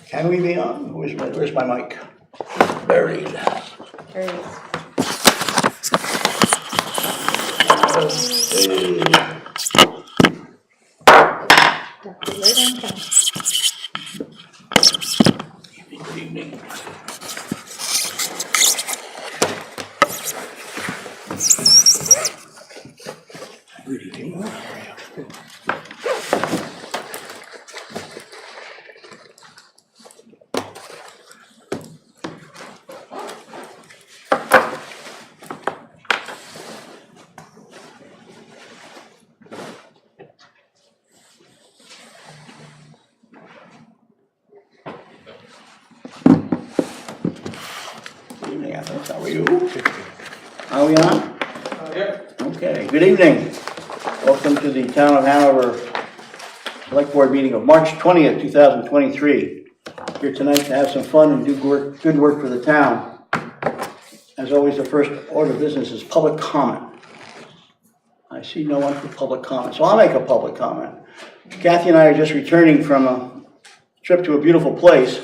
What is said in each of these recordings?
Can we be on? Where's my mic? Buried. There it is. Good evening. Good evening. How are you? Are we on? Yep. Okay, good evening. Welcome to the Town of Hanover Selectboard meeting of March 20th, 2023. Here tonight to have some fun and do good work for the town. As always, the first order of business is public comment. I see no one for public comment, so I'll make a public comment. Kathy and I are just returning from a trip to a beautiful place.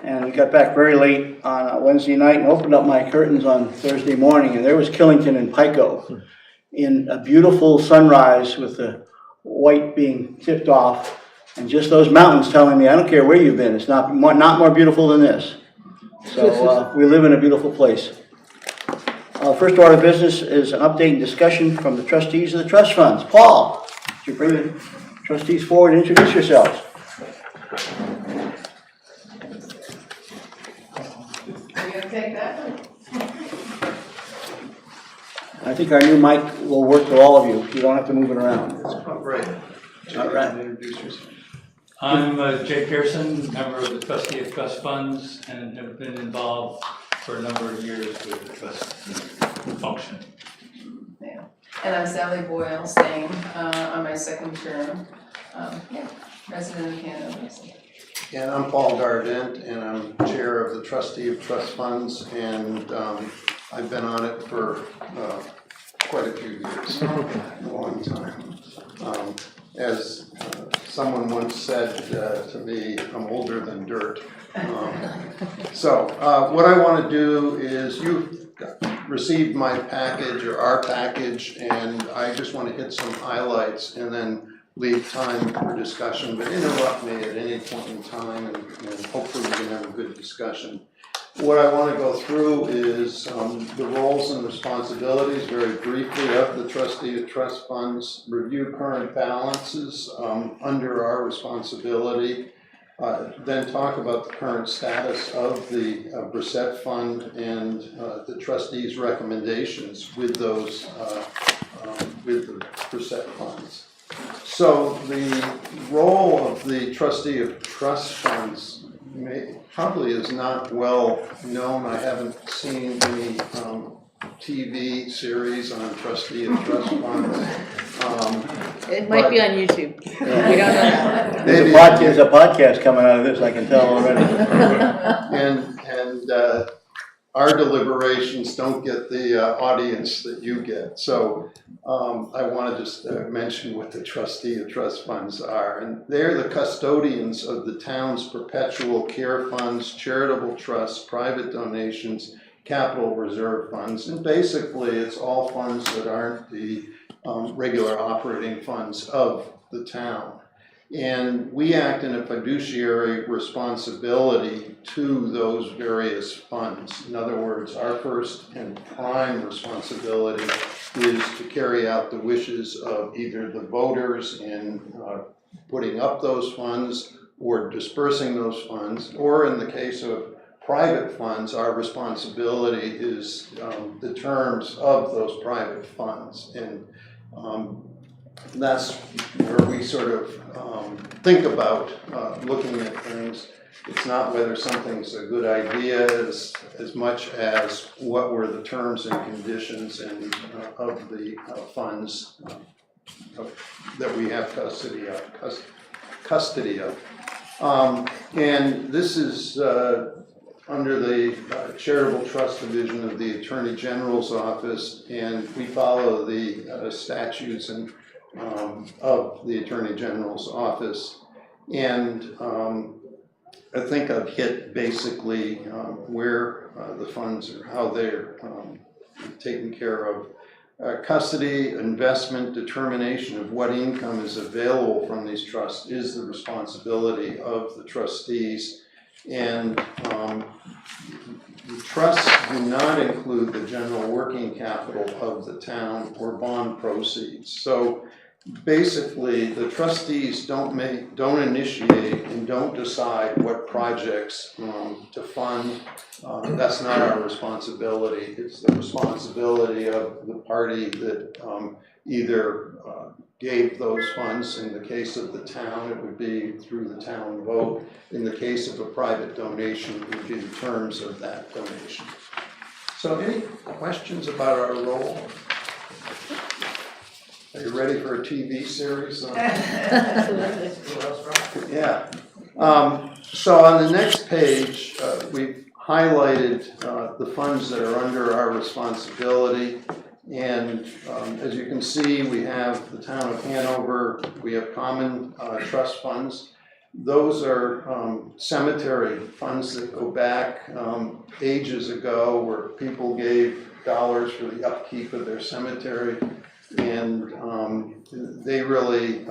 And we got back very late on Wednesday night and opened up my curtains on Thursday morning, and there was Killington and Pico in a beautiful sunrise with the white being tipped off, and just those mountains telling me, I don't care where you've been, it's not more beautiful than this. So we live in a beautiful place. First order of business is an update and discussion from the trustees of the trust funds. Paul, would you bring the trustees forward and introduce yourselves? Take that one. I think our new mic will work for all of you. You don't have to move it around. Oh, great. All right. Introduce yourself. I'm Jay Pearson, member of the Trustee of Trust Funds, and have been involved for a number of years with the trust function. Yeah. And I'm Sally Boyle, staying on my second term. Resident of Hanover. And I'm Paul Dardent, and I'm chair of the Trustee of Trust Funds, and I've been on it for quite a few years, a long time. As someone once said to me, I'm older than dirt. So what I want to do is, you've received my package or our package, and I just want to hit some highlights and then leave time for discussion, but interrupt me at any point in time, and hopefully we can have a good discussion. What I want to go through is the roles and responsibilities very briefly of the Trustee of Trust Funds, review current balances under our responsibility, then talk about the current status of the Brissette Fund and the trustees' recommendations with those with the Brissette funds. So the role of the Trustee of Trust Funds probably is not well known. I haven't seen any TV series on Trustee of Trust Funds. It might be on YouTube. We don't know. There's a podcast coming out of this, I can tell already. And our deliberations don't get the audience that you get. So I want to just mention what the Trustee of Trust Funds are. And they're the custodians of the town's perpetual care funds, charitable trusts, private donations, capital reserve funds. And basically, it's all funds that aren't the regular operating funds of the town. And we act in a fiduciary responsibility to those various funds. In other words, our first and prime responsibility is to carry out the wishes of either the voters in putting up those funds or dispersing those funds, or in the case of private funds, our responsibility is the terms of those private funds. And that's where we sort of think about looking at things. It's not whether something's a good idea as much as what were the terms and conditions and of the funds that we have custody of. And this is under the Charitable Trust Division of the Attorney General's Office, and we follow the statutes and of the Attorney General's Office. And I think I've hit basically where the funds are, how they're taken care of. Custody, investment, determination of what income is available from these trusts is the responsibility of the trustees. And the trusts do not include the general working capital of the town or bond proceeds. So basically, the trustees don't initiate and don't decide what projects to fund. That's not our responsibility. It's the responsibility of the party that either gave those funds. In the case of the town, it would be through the town vote. In the case of a private donation, it would be the terms of that donation. So any questions about our role? Are you ready for a TV series? Yeah. So on the next page, we've highlighted the funds that are under our responsibility. And as you can see, we have the town of Hanover, we have common trust funds. Those are cemetery funds that go back ages ago, where people gave dollars for the upkeep of their cemetery. And they really,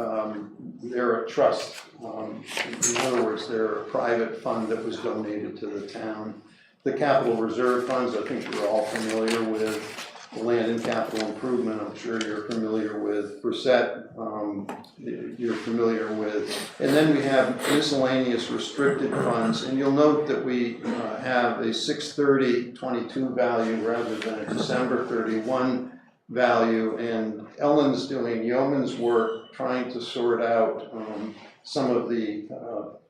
they're a trust. In other words, they're a private fund that was donated to the town. The capital reserve funds, I think you're all familiar with. The land and capital improvement, I'm sure you're familiar with. Brissette, you're familiar with. And then we have miscellaneous restricted funds. And you'll note that we have a 6/30/22 value rather than a December 31 value, and Ellen's doing yeoman's work trying to sort out some of the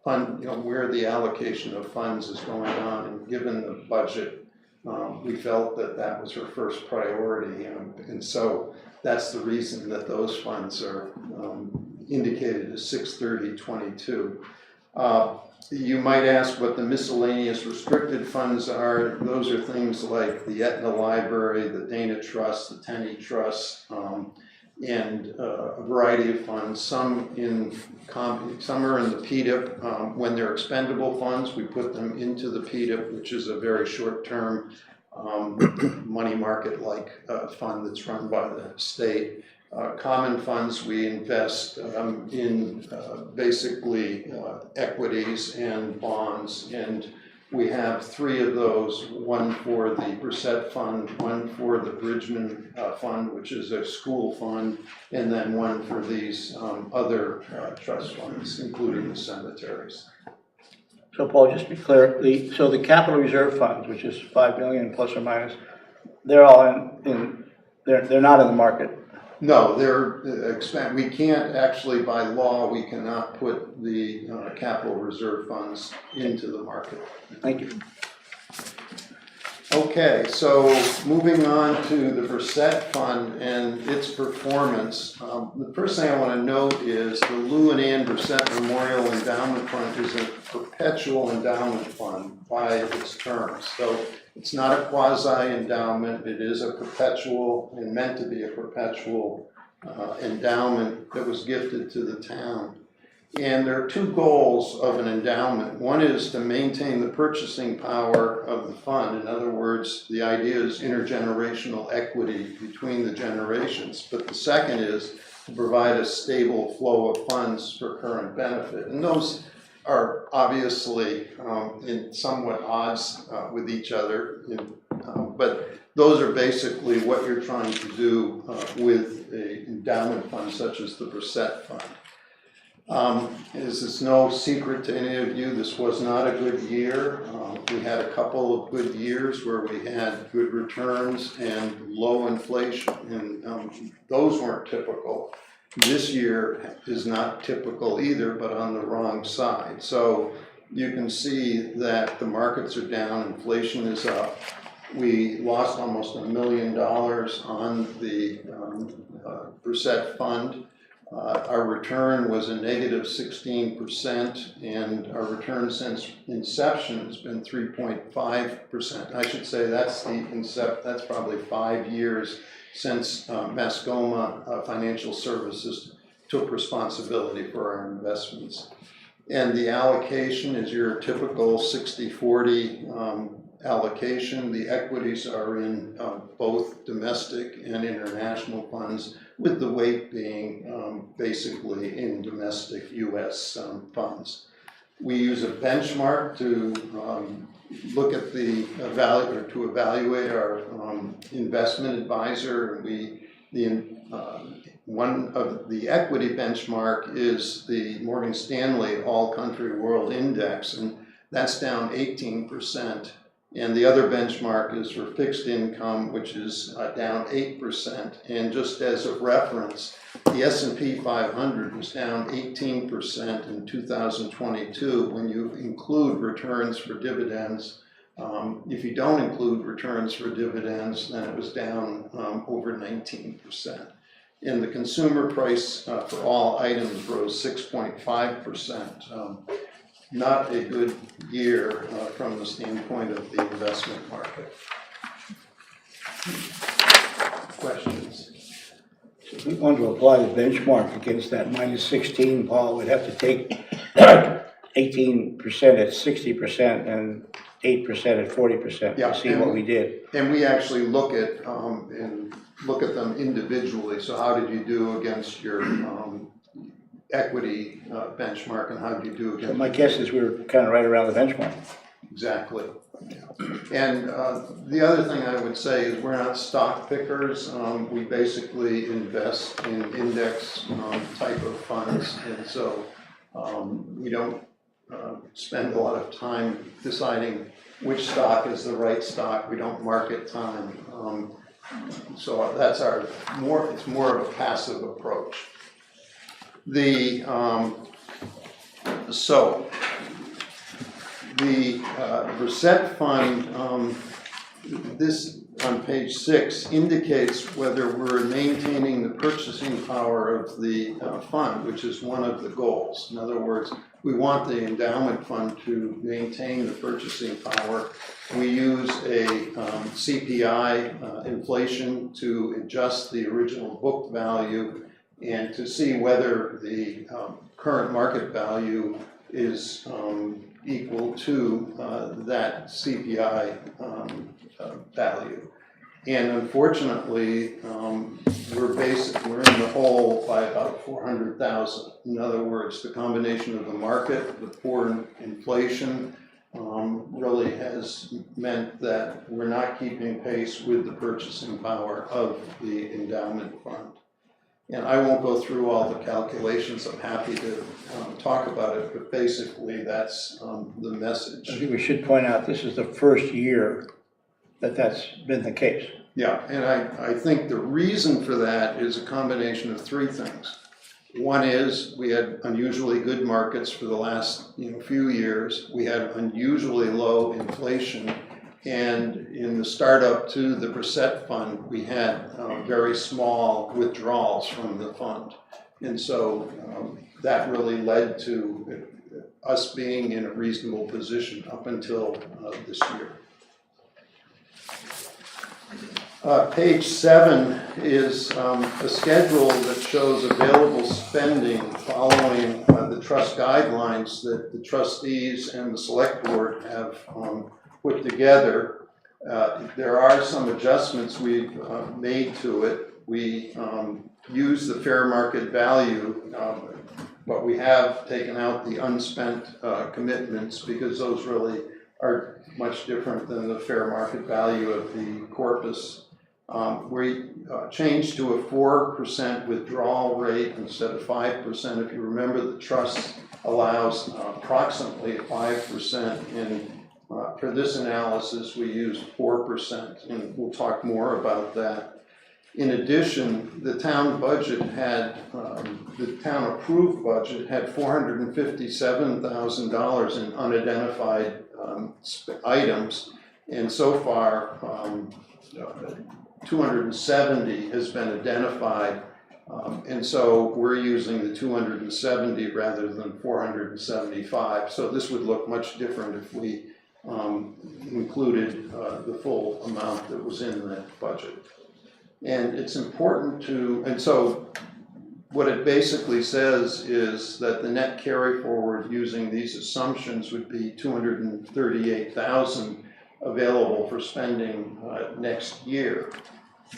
fund, where the allocation of funds is going on. And given the budget, we felt that that was her first priority, and so that's the reason that those funds are indicated as 6/30/22. You might ask what the miscellaneous restricted funds are. Those are things like the Etna Library, the Dana Trust, the Tenney Trust, and a variety of funds. Some are in the PDIP. When they're expendable funds, we put them into the PDIP, which is a very short-term money market-like fund that's run by the state. Common funds, we invest in basically equities and bonds, and we have 3 of those, one for the Brissette Fund, one for the Bridgman Fund, which is a school fund, and then one for these other trust funds, including the cemeteries. So Paul, just to be clear, the capital reserve funds, which is 5 million plus or minus, they're all they're not in the market. No, we can't actually, by law, we cannot put the capital reserve funds into the market. Thank you. Okay, so moving on to the Brissette Fund and its performance. The first thing I want to note is the Lou and Ann Brissette Memorial Endowment Fund is a perpetual endowment fund by its terms. So it's not a quasi-endowment, it is a perpetual and meant to be a perpetual endowment that was gifted to the town. And there are 2 goals of an endowment. One is to maintain the purchasing power of the fund. In other words, the idea is intergenerational equity between the generations. But the second is to provide a stable flow of funds for current benefit. And those are obviously in somewhat odds with each other, but those are basically what you're trying to do with an endowment fund such as the Brissette Fund. This is no secret to any of you, this was not a good year. We had a couple of good years where we had good returns and low inflation, and those weren't typical. This year is not typical either, but on the wrong side. So you can see that the markets are down, inflation is up. We lost almost $1 million on the Brissette Fund. Our return was a negative 16%, and our return since inception has been 3.5%. I should say that's that's probably 5 years since Mascoma Financial Services took responsibility for our investments. And the allocation is your typical 60-40 allocation. The equities are in both domestic and international funds, with the weight being basically in domestic U.S. Funds. We use a benchmark to look at the value, or to evaluate our investment advisor. One of the equity benchmark is the Morgan Stanley All Country World Index, and that's down 18%. And the other benchmark is for fixed income, which is down 8%. And just as a reference, the S&P 500 was down 18% in 2022 when you include returns for dividends. If you don't include returns for dividends, then it was down over 19%. And the consumer price for all items rose 6.5%. Not a good year from the standpoint of the investment market. Questions? So if we wanted to apply the benchmark against that -16, Paul, we'd have to take 18% at 60% and 8% at 40% Yeah, to see what we did. And we actually look at them individually. So how did you do against your equity benchmark, and how did you do against? So my guess is we were kind of right around the benchmark. Exactly. And the other thing I would say is we're not stock pickers. We basically invest in index type of funds, and so we don't spend a lot of time deciding which stock is the right stock. We don't market time. So that's it's more of a passive approach. The Reset Fund, this on page 6 indicates whether we're maintaining the purchasing power of the fund, which is one of the goals. In other words, we want the endowment fund to maintain the purchasing power. We use a CPI inflation to adjust the original book value and to see whether the current market value is equal to that CPI value. And unfortunately, we're in the hole by about 400,000. In other words, the combination of the market, the poor inflation, really has meant that we're not keeping pace with the purchasing power of the endowment fund. And I won't go through all the calculations. I'm happy to talk about it, but basically that's the message. I think we should point out this is the first year that that's been the case. Yeah, and I think the reason for that is a combination of three things. One is we had unusually good markets for the last few years. We had unusually low inflation. And in the startup to the Reset Fund, we had very small withdrawals from the fund. And so that really led to us being in a reasonable position up until this year. Page 7 is a schedule that shows available spending following the trust guidelines that the trustees and the select board have put together. There are some adjustments we've made to it. We use the fair market value, but we have taken out the unspent commitments because those really are much different than the fair market value of the corpus. We changed to a 4% withdrawal rate instead of 5%. If you remember, the trust allows approximately 5%, and for this analysis we used 4%, and we'll talk more about that. In addition, the town budget had, the town approved budget had $457,000 in unidentified items, and so far 270 has been identified, and so we're using the 270 rather than 475. So this would look much different if we included the full amount that was in that budget. And it's important to, and so What it basically says is that the net carry forward using these assumptions would be 238,000 available for spending next year.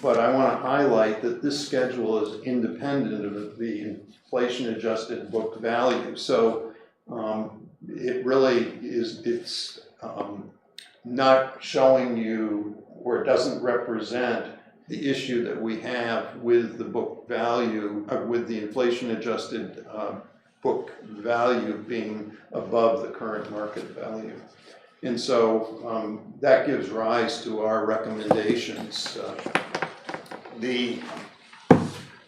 But I want to highlight that this schedule is independent of the inflation adjusted book value. So it really is, it's not showing you, or it doesn't represent the issue that we have with the book value, with the inflation adjusted book value being above the current market value. And so that gives rise to our recommendations. The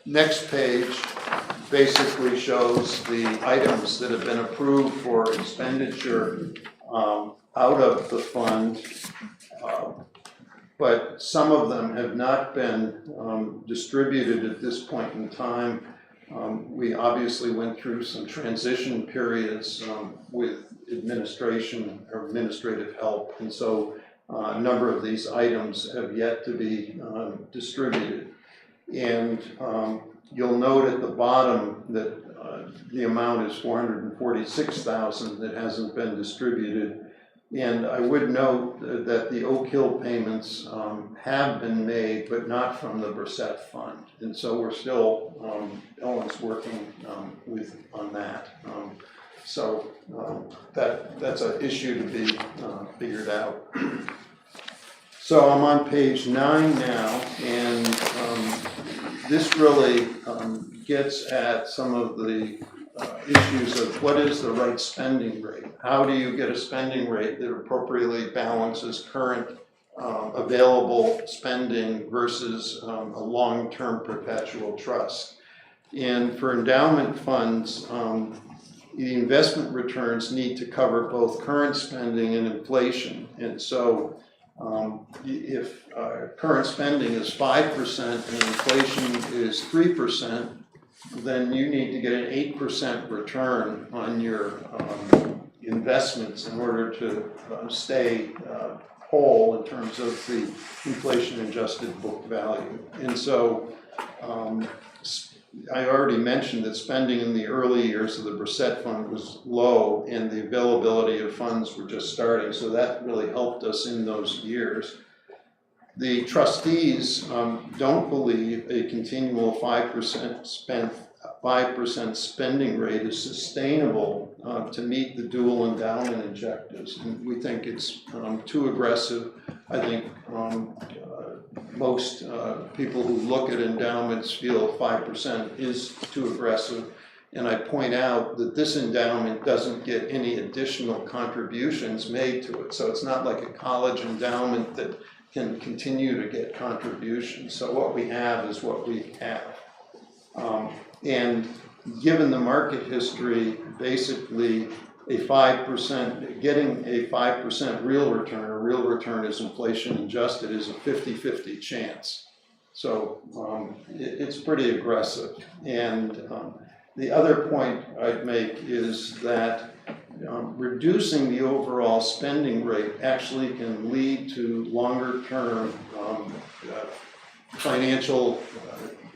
next page basically shows the items that have been approved for expenditure out of the fund, but some of them have not been distributed at this point in time. We obviously went through some transition periods with administration or administrative help, and so a number of these items have yet to be distributed. And you'll note at the bottom that the amount is $446,000 that hasn't been distributed. And I would note that the Oak Hill payments have been made, but not from the Brissett Fund. And so we're still, Ellen's working on that. So that's an issue to be figured out. So I'm on page 9 now, and this really gets at some of the issues of what is the right spending rate? How do you get a spending rate that appropriately balances current available spending versus a long-term perpetual trust? And for endowment funds, the investment returns need to cover both current spending and inflation. And so if current spending is 5% and inflation is 3%, then you need to get an 8% return on your investments in order to stay whole in terms of the inflation adjusted book value. And so I already mentioned that spending in the early years of the Brissett Fund was low and the availability of funds were just starting, so that really helped us in those years. The trustees don't believe a continual 5% spending rate is sustainable to meet the dual endowment objectives. And we think it's too aggressive. I think most people who look at endowments feel 5% is too aggressive. And I point out that this endowment doesn't get any additional contributions made to it. So it's not like a college endowment that can continue to get contributions. So what we have is what we have. And given the market history, basically a 5%, getting a 5% real return is inflation adjusted, is a 50-50 chance. So it's pretty aggressive. And the other point I'd make is that reducing the overall spending rate actually can lead to longer term financial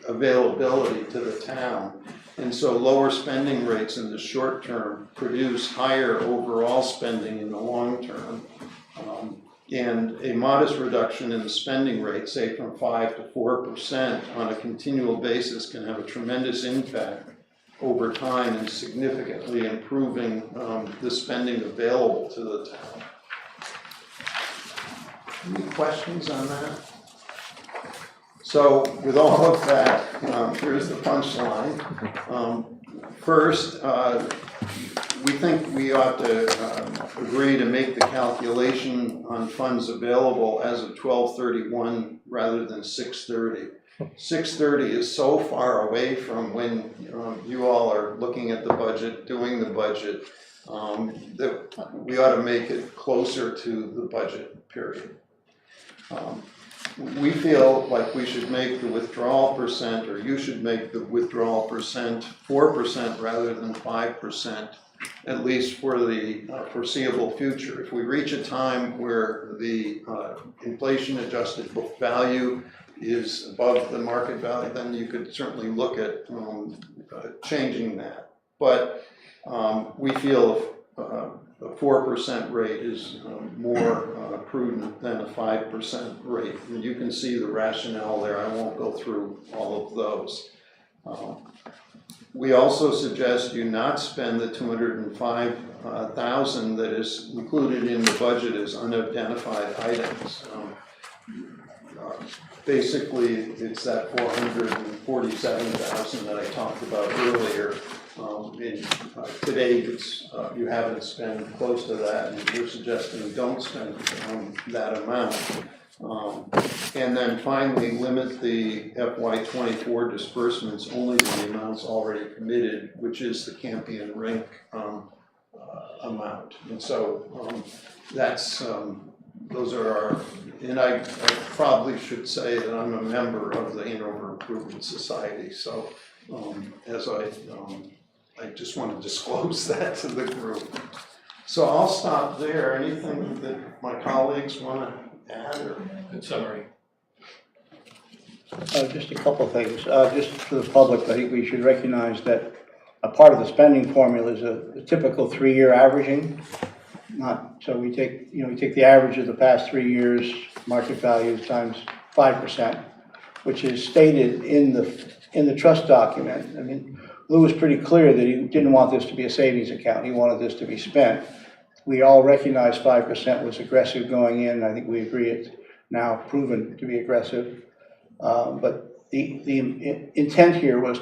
availability to the town. And so lower spending rates in the short term produce higher overall spending in the long term. And a modest reduction in the spending rate, say from 5 to 4% on a continual basis, can have a tremendous impact over time in significantly improving the spending available to the town. Any questions on that? So with all of that, here's the punchline. First, we think we ought to agree to make the calculation on funds available as of 12/31 rather than 6/30. 6/30 is so far away from when you all are looking at the budget, doing the budget, that we ought to make it closer to the budget period. We feel like we should make the withdrawal percent, or you should make the withdrawal percent 4% rather than 5%, at least for the foreseeable future. If we reach a time where the inflation adjusted book value is above the market value, then you could certainly look at changing that. But we feel a 4% rate is more prudent than a 5% rate. And you can see the rationale there. I won't go through all of those. We also suggest you not spend the $205,000 that is included in the budget as unidentified items. Basically, it's that $447,000 that I talked about earlier. Today, you haven't spent close to that, and we're suggesting you don't spend that amount. And then finally, limit the FY24 disbursements only to the amounts already committed, which is the Campion Rink amount. And so that's those are our, and I probably should say that I'm a member of the Hanover Improvement Society. So as I just want to disclose that to the group. So I'll stop there. Anything that my colleagues want to add? Or? Good summary. Just a couple things. Just for the public, I think we should recognize that a part of the spending formula is a typical 3-year averaging. So we take the average of the past 3 years, market value times 5%, which is stated in the trust document. I mean, Lou was pretty clear that he didn't want this to be a savings account. He wanted this to be spent. We all recognize 5% was aggressive going in. I think we agree it's now proven to be aggressive. But the intent here was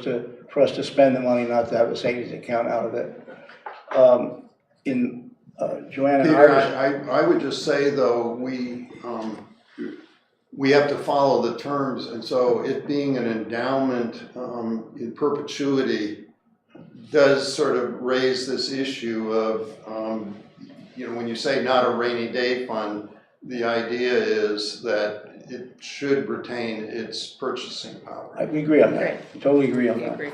for us to spend the money, not to have a savings account out of it. Joanna, Peter, I would just say though, we have to follow the terms, and so it being an endowment in perpetuity does sort of raise this issue of, when you say not a rainy day fund, the idea is that it should retain its purchasing power. we agree on that. Right. We totally agree on We that. agree.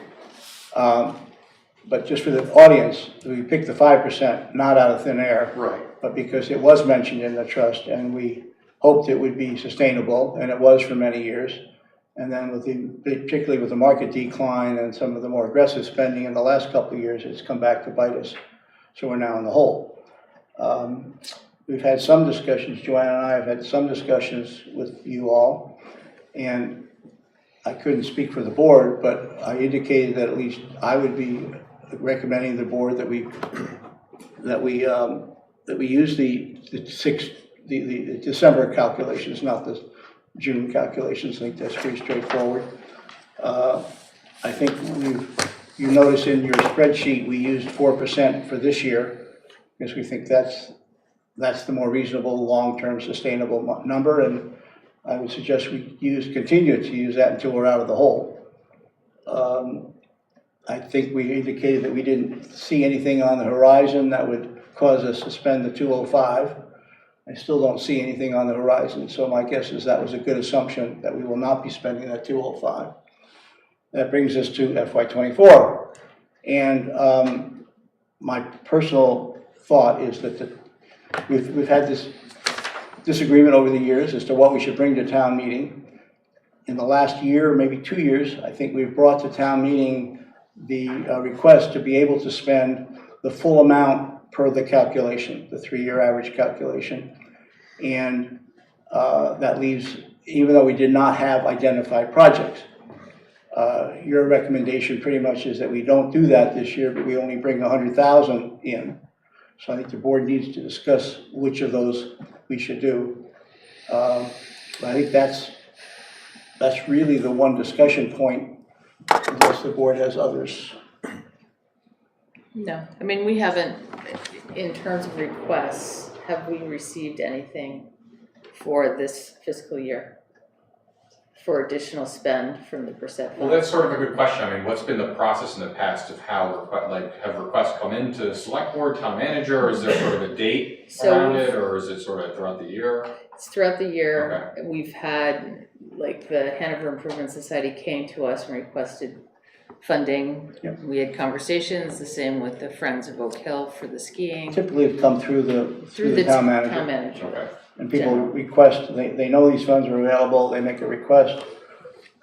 But just for the audience, we picked the 5% not out of thin air, Right. but because it was mentioned in the trust, and we hoped it would be sustainable, and it was for many years. And then particularly with the market decline and some of the more aggressive spending in the last couple of years, it's come back to bite us. So we're now in the hole. We've had some discussions, Joanna and I have had some discussions with you all, and I couldn't speak for the board, but I indicated that at least I would be recommending the board that we use the December calculations, not the June calculations. I think that's pretty straightforward. I think you notice in your spreadsheet we used 4% for this year because we think that's the more reasonable, long-term, sustainable number, and I would suggest we continue to use that until we're out of the hole. I think we indicated that we didn't see anything on the horizon that would cause us to spend the 205. I still don't see anything on the horizon, so my guess is that was a good assumption that we will not be spending that 205. That brings us to FY24, and my personal thought is that we've had this disagreement over the years as to what we should bring to town meeting. In the last year, maybe 2 years, I think we've brought to town meeting the request to be able to spend the full amount per the calculation, the 3-year average calculation. And that leaves, even though we did not have identified projects, your recommendation pretty much is that we don't do that this year, but we only bring 100,000 in. So I think the board needs to discuss which of those we should do. But I think that's really the one discussion point, unless the board has others. No, I mean, we haven't, in terms of requests, have we received anything for this fiscal year for additional spend from the percent fund? Well, that's sort of a good question. I mean, what's been the process in the past of how have requests come into select board, town manager, or is there sort of a date around it, or is it sort of throughout the year? It's throughout the year. Okay. We've had, like, the Hanover Improvement Society came to us and requested funding. Yep. We had conversations, the same with the Friends of Oak Hill for the skiing. Typically have come through the town manager. Town manager. Okay. And people General. request, they know these funds are available, they make a request,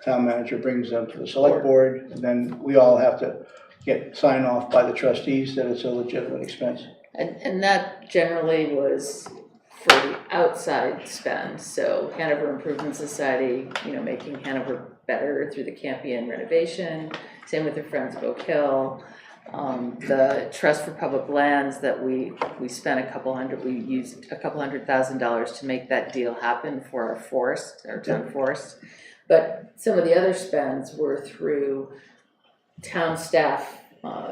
town manager brings them to the select board, and then we all have to get sign off by the trustees that it's a legitimate expense. And that generally was for the outside spend, so Hanover Improvement Society, you know, making Hanover better through the Campion renovation, same with the Friends of Oak Hill. The Trust for Public Lands that we spent we used $200,000 to make that deal happen for our forest, our town forest. But some of the other spends were through town staff,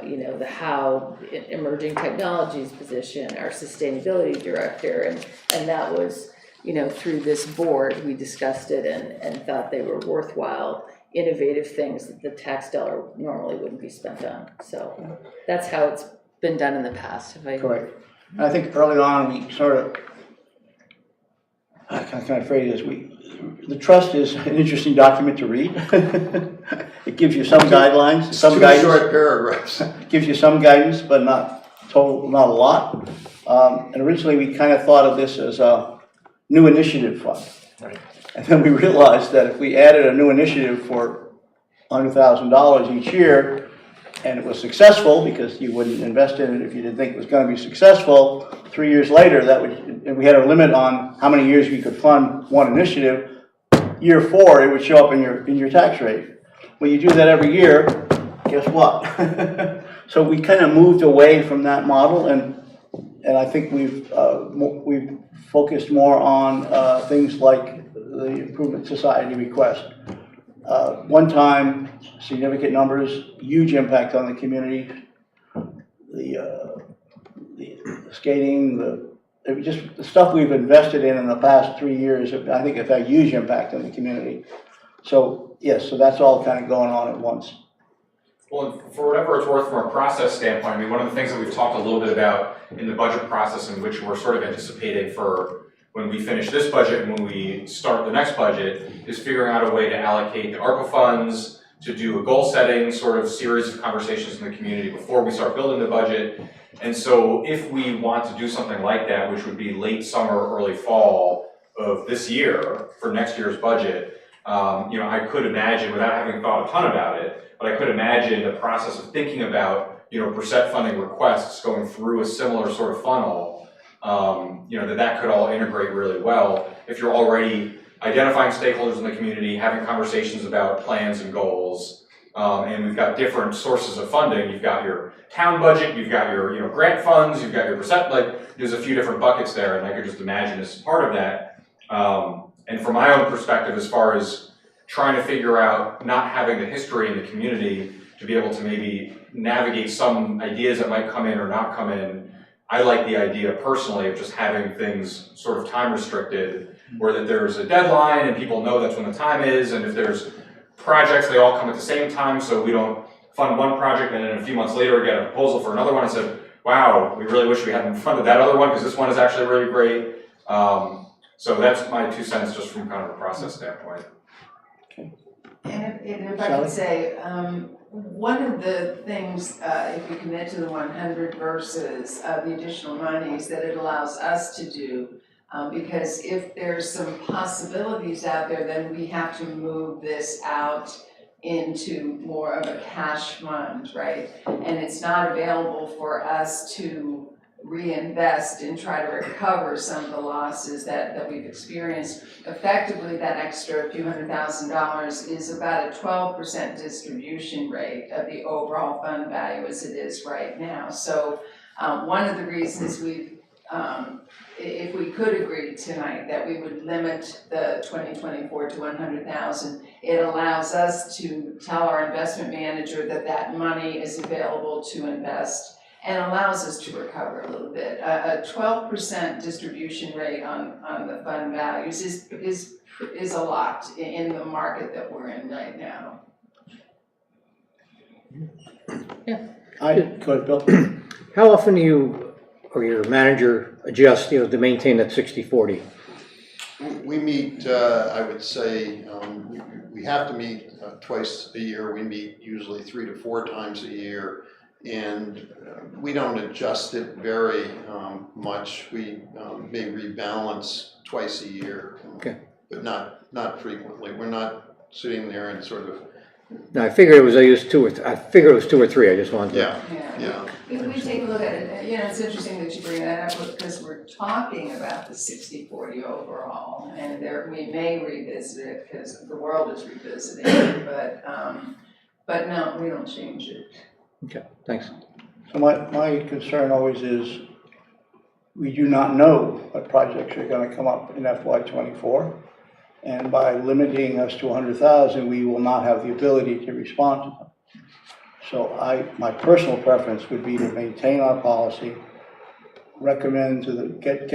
you know, the how emerging technologies position, our sustainability director, and that was, you know, through this board, we discussed it and thought they were worthwhile, innovative things that the tax dollar normally wouldn't be spent on. So that's how it's been done in the past. Correct. And I think early on, we sort of, I kind of phrase this, the trust is an interesting document to read. It gives you some guidelines, some guidance. Two short paragraphs. It gives you some guidance, but not a lot. And originally, we kind of thought of this as a new initiative fund. Right. And then we realized that if we added a new initiative for $100,000 each year, and it was successful, because you wouldn't invest in it if you didn't think it was going to be successful, 3 years later, that would, and we had a limit on how many years we could fund one initiative. Year 4, it would show up in your tax rate. When you do that every year, guess what? So we kind of moved away from that model, and I think we've focused more on things like the Improvement Society request. One time, significant numbers, huge impact on the community. The skating, just the stuff we've invested in the past 3 years, I think have had a huge impact on the community. So yes, so that's all kind of going on at once. Well, for whatever it's worth from a process standpoint, I mean, one of the things that we've talked a little bit about in the budget process, in which we're sort of anticipating for when we finish this budget and when we start the next budget, is figuring out a way to allocate the ARPA funds, to do a goal setting sort of series of conversations in the community before we start building the budget. And so if we want to do something like that, which would be late summer, early fall of this year for next year's budget, you know, I could imagine, without having thought a ton about it, but I could imagine the process of thinking about, you know, percent funding requests going through a similar sort of funnel, you know, that could all integrate really well if you're already identifying stakeholders in the community, having conversations about plans and goals, and we've got different sources of funding. You've got your town budget, you've got your, you know, grant funds, you've got your percent, like there's a few different buckets there, and I could just imagine as part of that. And from my own perspective, as far as trying to figure out not having the history in the community to be able to maybe navigate some ideas that might come in or not come in, I like the idea personally of just having things sort of time restricted, where that there's a deadline and people know that's when the time is, and if there's projects, they all come at the same time, so we don't fund one project and then a few months later we get a proposal for another one and said, wow, we really wish we hadn't funded that other one because this one is actually really great. So that's my 2 cents just from kind of a process standpoint. And if I could say, one of the things, if we commit to the 100 versus the additional monies that it allows us to do, because if there's some possibilities out there, then we have to move this out into more of a cash fund, right? And it's not available for us to reinvest and try to recover some of the losses that we've experienced. Effectively, that extra few $100,000 is about a 12% distribution rate of the overall fund value as it is right now. So one of the reasons we've, if we could agree tonight that we would limit the 2024 to 100,000, it allows us to tell our investment manager that that money is available to invest and allows us to recover a little bit. A 12% distribution rate on the fund values is a lot in the market that we're in right now. Yeah. Go ahead, Bill. How often do you or your manager adjust, you know, to maintain that 60-40? We meet, I would say, we have to meet twice a year. We meet usually 3 to 4 times a year. And we don't adjust it very much. We may rebalance twice a year, Okay. but not frequently. We're not sitting there and sort of, No, I figured it was, I figured it was 2 or 3, I just wanted to. yeah. If we take a look at it, you know, it's interesting that you bring that up because we're talking about the 60-40 overall, and we may revisit it because the world is revisiting it, but no, we don't change it. Okay, thanks. So my concern always is, we do not know what projects are gonna come up in FY '24. And by limiting us to 100,000, we will not have the ability to respond to them. So my personal preference would be to maintain our policy, recommend get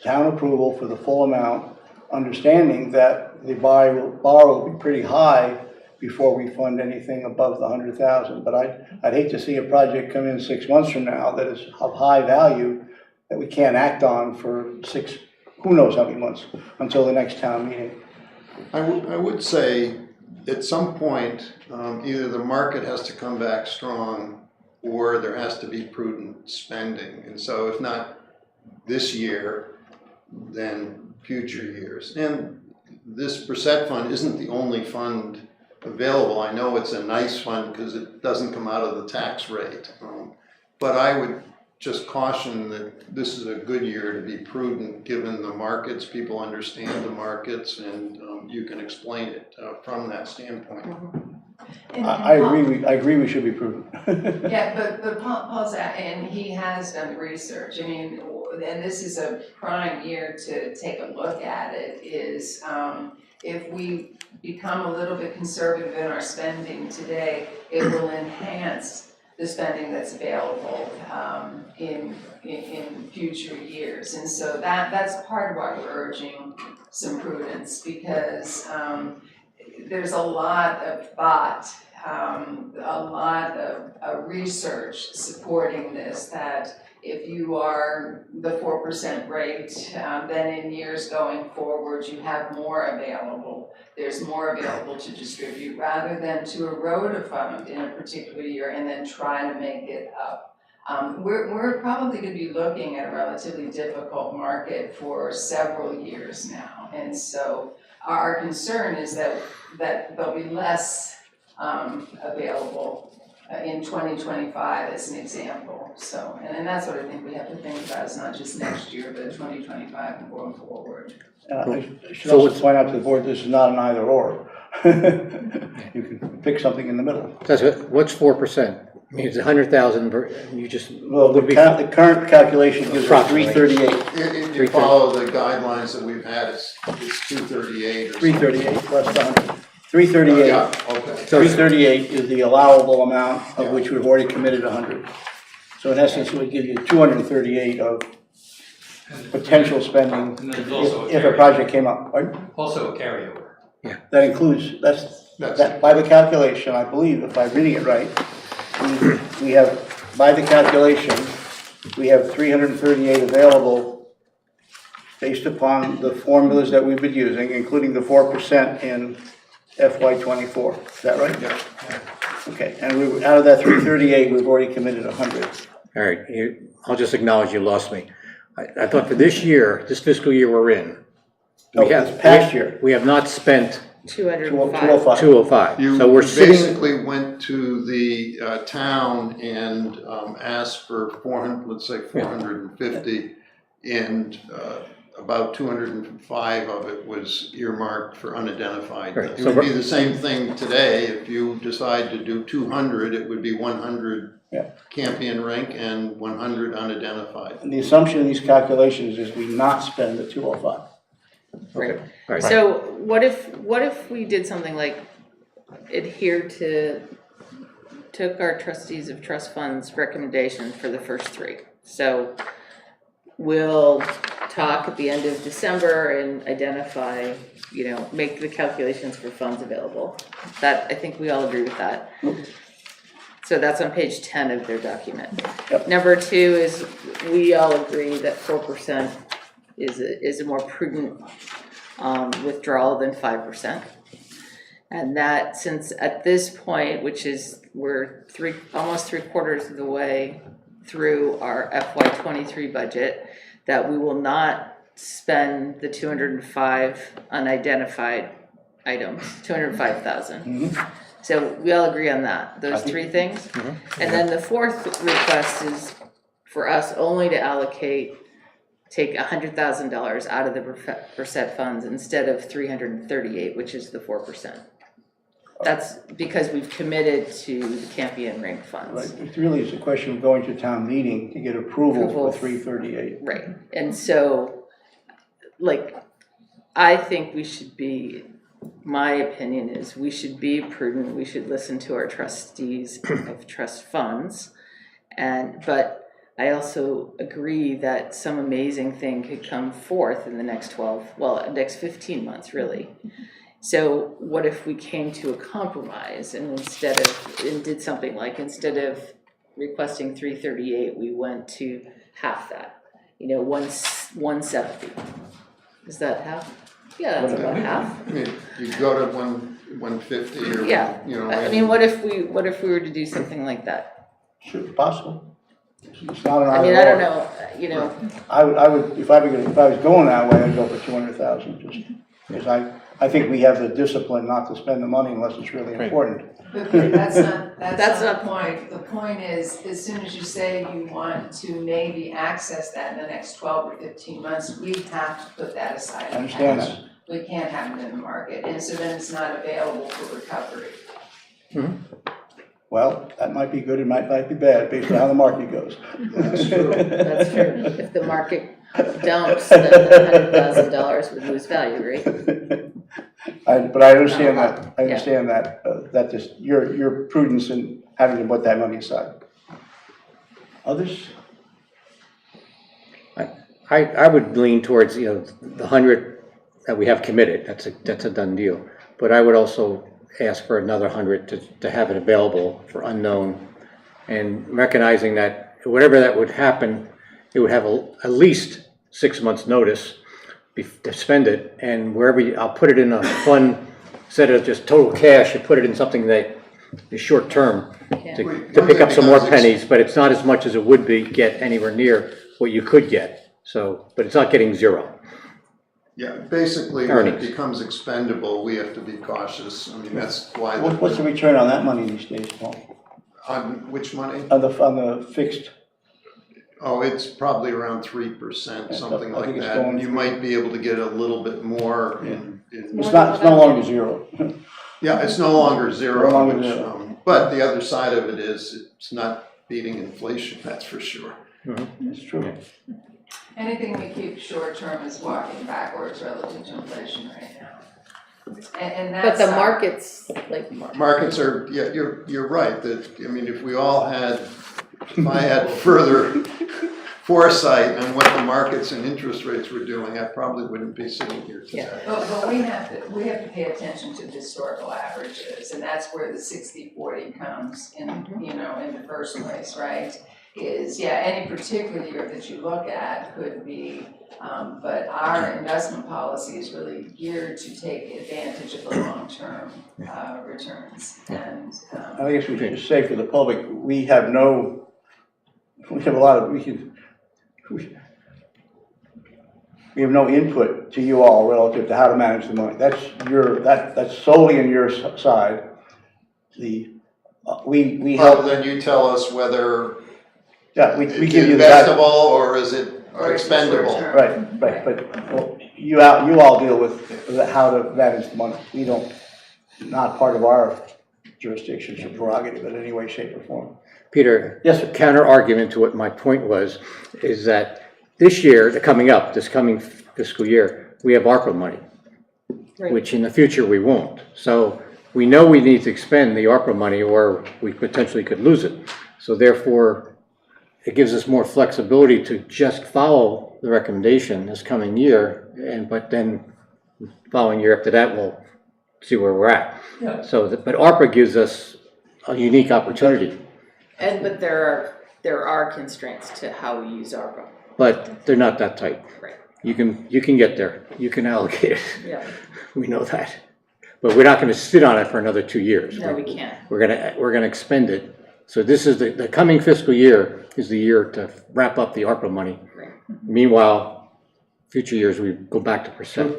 town approval for the full amount, understanding that the borrow will be pretty high before we fund anything above the 100,000. But I'd hate to see a project come in 6 months from now that is of high value that we can't act on for who knows how many months, until the next town meeting. I would say at some point, either the market has to come back strong or there has to be prudent spending. And so if not this year, then future years. And this percent fund isn't the only fund available. I know it's a nice fund because it doesn't come out of the tax rate. But I would just caution that this is a good year to be prudent given the markets. People understand the markets, and you can explain it from that standpoint. I agree we should be prudent. Yeah, but Paul's, and he has done the research, I mean, and this is a prime year to take a look at it, is if we become a little bit conservative in our spending today, it will enhance the spending that's available in future years. And so that's part of why we're urging some prudence, because there's a lot of thought, a lot of research supporting this, that if you are the 4% rate, then in years going forward, you have more available. There's more available to distribute, rather than to erode a fund in a particular year and then try to make it up. We're probably going to be looking at a relatively difficult market for several years now. And so our concern is that there'll be less available in 2025 as an example. So, and that's what I think we have to think about. It's not just next year, but 2025 and going forward. I should also point out to the board, this is not an either or. You can pick something in the middle. What's 4%? I mean, it's 100,000, you just. Well, the current calculation gives us 338. If you follow the guidelines that we've had, it's 238 or 338 plus the 100. 338. Yeah, okay. 338 is the allowable amount, of which we've already committed 100. So in essence, it would give you 238 of potential spending And there's also if a project came up. Pardon? Also a carryover. That includes, that by the calculation, I believe, if I'm reading it right, we have, by the calculation, we have 338 available based upon the formulas that we've been using, including the 4% in FY '24. Is that right? Yeah. Okay, and out of that 338, we've already committed 100. All right, I'll just acknowledge you lost me. I thought for this year, this fiscal year we're in, This past year. we have not spent 205. 205. You So we're sitting, basically went to the town and asked for 400, let's say 450, and about 205 of it was earmarked for unidentified. Right, It so would be the same thing today. If you decide to do 200, it would be 100 Campion rink and 100 unidentified. And the assumption in these calculations is we not spend the 205. Right. all right. So what if we did something like took our trustees of trust funds recommendations for the first 3. So we'll talk at the end of December and identify, make the calculations for funds available. That, I think we all agree with that. So that's on page 10 of their document. Yep. Number 2 is, we all agree that 4% is a more prudent withdrawal than 5%. And that, since at this point, which is, we're almost 3/4 of the way through our FY '23 budget, that we will not spend the 205 unidentified items, 205,000. So we all agree on that, those three things. And then the fourth request is for us only to take $100,000 out of the percent funds instead of 338, which is the 4%. That's because we've committed to the Campion Ring funds. Right, it really is a question of going to town meeting to get approval for 338. Right, and so, like, I think we should be, my opinion is we should be prudent, we should listen to our trustees of trust funds. But I also agree that some amazing thing could come forth in the next next 15 months, really. So what if we came to a compromise and did something like, instead of requesting 338, we went to half that, 170. Is that half? Yeah, that's about half. I mean, you go to 150 or, Yeah. I mean, what if we were to do something like that? Sure, possible. It's not an I mean, I don't know, I would, if I was going that way, I'd go for 200,000, just because I think we have the discipline not to spend the money unless it's really important. But that's not the point. The point is, as soon as you say you want to maybe access that in the next 12 or 15 months, we have to put that aside. I understand that. We can't have it in the market, and so then it's not available for recovery. Well, that might be good, it might be bad, based on how the market goes. That's true. That's true. If the market dumps, then the $100,000 would lose value, right? But I understand that. I understand that just your prudence in having to put that money aside. Others? I would lean towards, the 100 that we have committed, that's a done deal. But I would also ask for another 100 to have it available for unknown, and recognizing that whatever that would happen, it would have at least 6 months' notice to spend it, and I'll put it in a fund instead of just total cash, and put it in something that is short term to pick up some more pennies, but it's not as much as it would be get anywhere near what you could get. So, but it's not getting zero. Yeah, basically, when it Earnings. becomes expendable, we have to be cautious. I mean, that's why. What's the return on that money these days, Paul? On which money? On the fixed? Oh, it's probably around 3%, something I think like it's that. going You through. might be able to get a little bit more in. It's no longer zero. Yeah, it's no longer zero, No longer which, zero. but the other side of it is it's not beating inflation, that's for sure. It's true. Anything we keep short term is walking backwards relative to inflation right now. And But that's. the markets, Markets are, yeah, you're right, that, I mean, if I had further foresight on what the markets and interest rates were doing, I probably wouldn't be sitting here today. But we have to pay attention to the historical averages, and that's where the 60-40 comes in, in the first place, right? Any particular year that you look at could be, but our investment policy is really geared to take advantage of the long-term returns. And I guess we should just say for the public, we have no input to you all relative to how to manage the money. That's solely on your side. We Well, help. then you tell us whether We it's give you the investable or is it expendable. short-term. Right, but you all deal with how to manage the money. We don't, not part of our jurisdiction or prerogative in any way, shape, or form. Peter, Yes, a counter argument to what my point was, is that this year, this coming fiscal year, we have ARPA money, right. which in the future we won't. So we know we need to expend the ARPA money or we potentially could lose it. So therefore, it gives us more flexibility to just follow the recommendation this coming year, but then following year after that, we'll see where we're at. Yeah. But ARPA gives us a unique opportunity. But there are constraints to how we use ARPA. But they're not that tight. Right. You can get there. You can allocate it. Yeah. We know that. but we're not gonna sit on it for another 2 years. No, we can't. We're gonna expend it. So this is the coming fiscal year is the year to wrap up the ARPA money. Right. Meanwhile, future years, we go back to percent.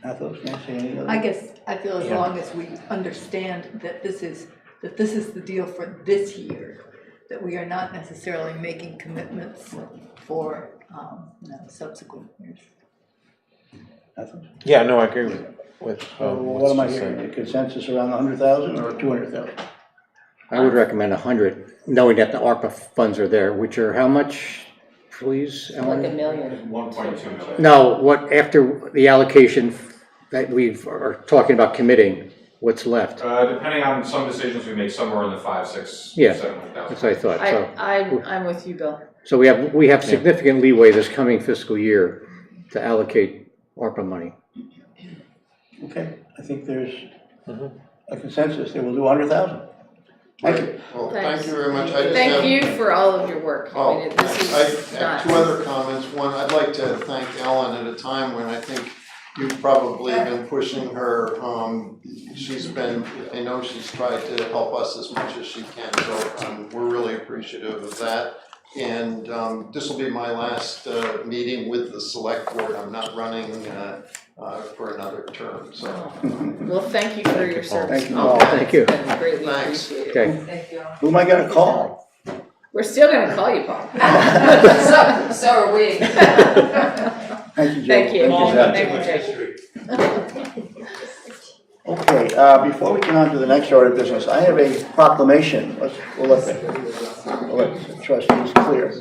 Athos, can I say any other? I guess, I feel as Yeah. long as we understand that this is the deal for this year, that we are not necessarily making commitments for, subsequent years. Athos? Yeah, no, I agree with So what am I she hearing, said. a consensus around 100,000 or 200,000? I would recommend 100, knowing that the ARPA funds are there, which are how much, please, Like Ellen? $1 million. 1.2 million. No, what, after the allocation that are talking about committing, what's left? Depending on some decisions we make, somewhere in the 5, 6, Yeah. 700,000. That's what I thought, so. I'm with you, Bill. So we have significant leeway this coming fiscal year to allocate ARPA money. Okay, I think there's a consensus that we'll do 100,000. Thank you. Well, Thanks. thank you very much. I just Thank have- you for all of your work. I Oh, mean, this is I have not. 2 other comments. One, I'd like to thank Ellen at a time when I think you've probably been pushing her. She's been, I know she's tried to help us as much as she can, so we're really appreciative of that. And this will be my last meeting with the select board. I'm not running for another term, so. Well, thank you for your service. Thank you, Paul. Paul. Thank you. It's been greatly Thanks. appreciated. Okay, Thank you. Who am I gonna call? We're still gonna call you, Paul. So are we. Thank you, Jay. Thank you. Long, Zach. Thank too you, much Jay. history. Okay, before we get on to the next order of business, I have a proclamation. We'll let the trustees clear.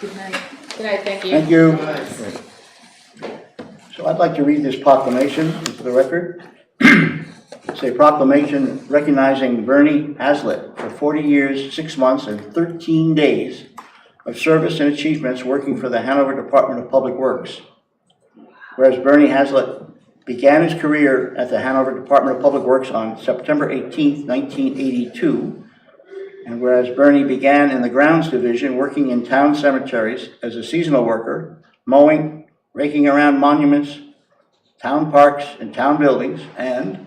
Good night. Good night, thank you. Thank you. So I'd like to read this proclamation into the record. It's a proclamation recognizing Bernie Hazlitt for 40 years, 6 months, and 13 days of service and achievements working for the Hanover Department of Public Works. Whereas Bernie Hazlitt began his career at the Hanover Department of Public Works on September 18, 1982, and whereas Bernie began in the grounds division working in town cemeteries as a seasonal worker, mowing, raking around monuments, town parks, and town buildings, and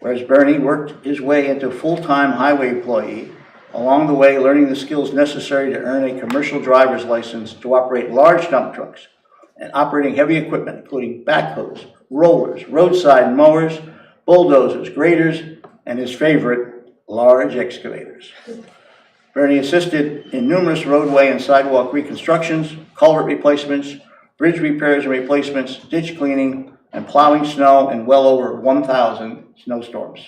whereas Bernie worked his way into full-time highway employee, along the way learning the skills necessary to earn a commercial driver's license to operate large dump trucks and operating heavy equipment, including backhoes, rollers, roadside mowers, bulldozers, graders, and his favorite, large excavators. Bernie assisted in numerous roadway and sidewalk reconstructions, culvert replacements, bridge repairs and replacements, ditch cleaning, and plowing snow in well over 1,000 snowstorms.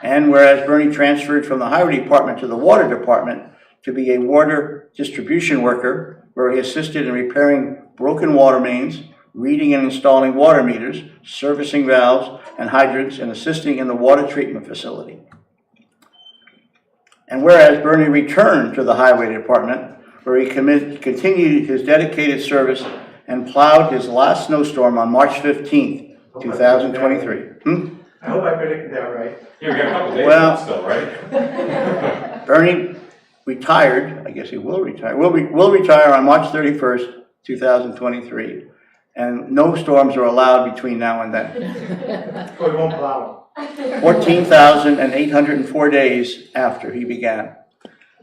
And whereas Bernie transferred from the highway department to the water department to be a water distribution worker, where he assisted in repairing broken water mains, reading and installing water meters, servicing valves and hydrants, and assisting in the water treatment facility. And whereas Bernie returned to the highway department, where he continued his dedicated service and plowed his last snowstorm on March 15th, 2023. I hope I predicted that right. Yeah, we got a couple days Well- left still, right? Bernie retired, I guess he will retire, will retire on March 31st, 2023. And no storms are allowed between now and then. Or we won't plow 14,804 days after he began.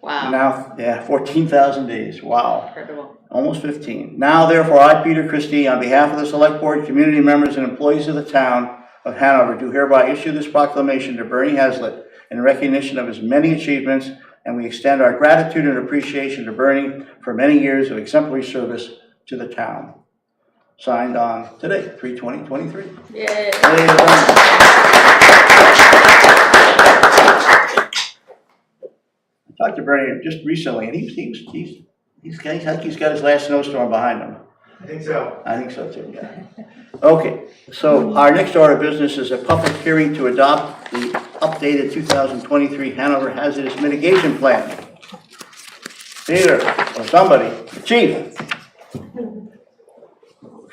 Wow, Now, yeah, 14,000 days, wow. incredible. Almost 15. Now, therefore, I, Peter Christie, on behalf of the Select Board, community members, and employees of the town of Hanover, do hereby issue this proclamation to Bernie Hazlitt in recognition of his many achievements, and we extend our gratitude and appreciation to Bernie for many years of exemplary service to the town. Signed on today, 3/20/23. Yay. I talked to Bernie just recently, and he's like he's got his last snowstorm behind him. I think so. I think so too, yeah. Okay, so our next order of business is a public hearing to adopt the updated 2023 Hanover Hazardous Mitigation Plan. Peter, or somebody, the chief.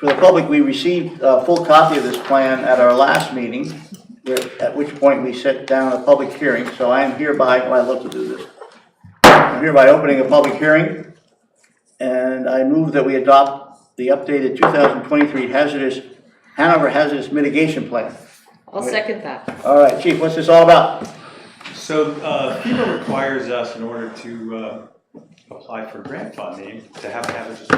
For the public, we received a full copy of this plan at our last meeting, at which point we set down a public hearing. So I am hereby, well, I'd love to do this. I'm hereby opening a public hearing, and I move that we adopt the updated 2023 Hanover Hazardous Mitigation Plan. I'll second that. All right, Chief, what's this all about? So FEMA requires us, in order to apply for grant funding, to have a hazardous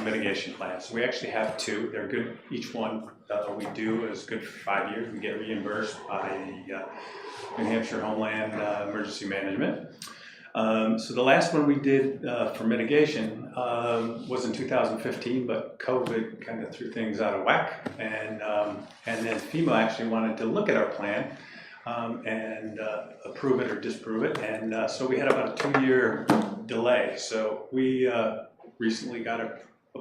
mitigation plan. So we actually have two. They're good. Each one we do is good for 5 years. We get reimbursed by the New Hampshire Homeland Emergency Management. So the last one we did for mitigation was in 2015, but COVID kind of threw things out of whack, and then FEMA actually wanted to look at our plan and approve it or disapprove it, and so we had about a 2-year delay. So we recently got a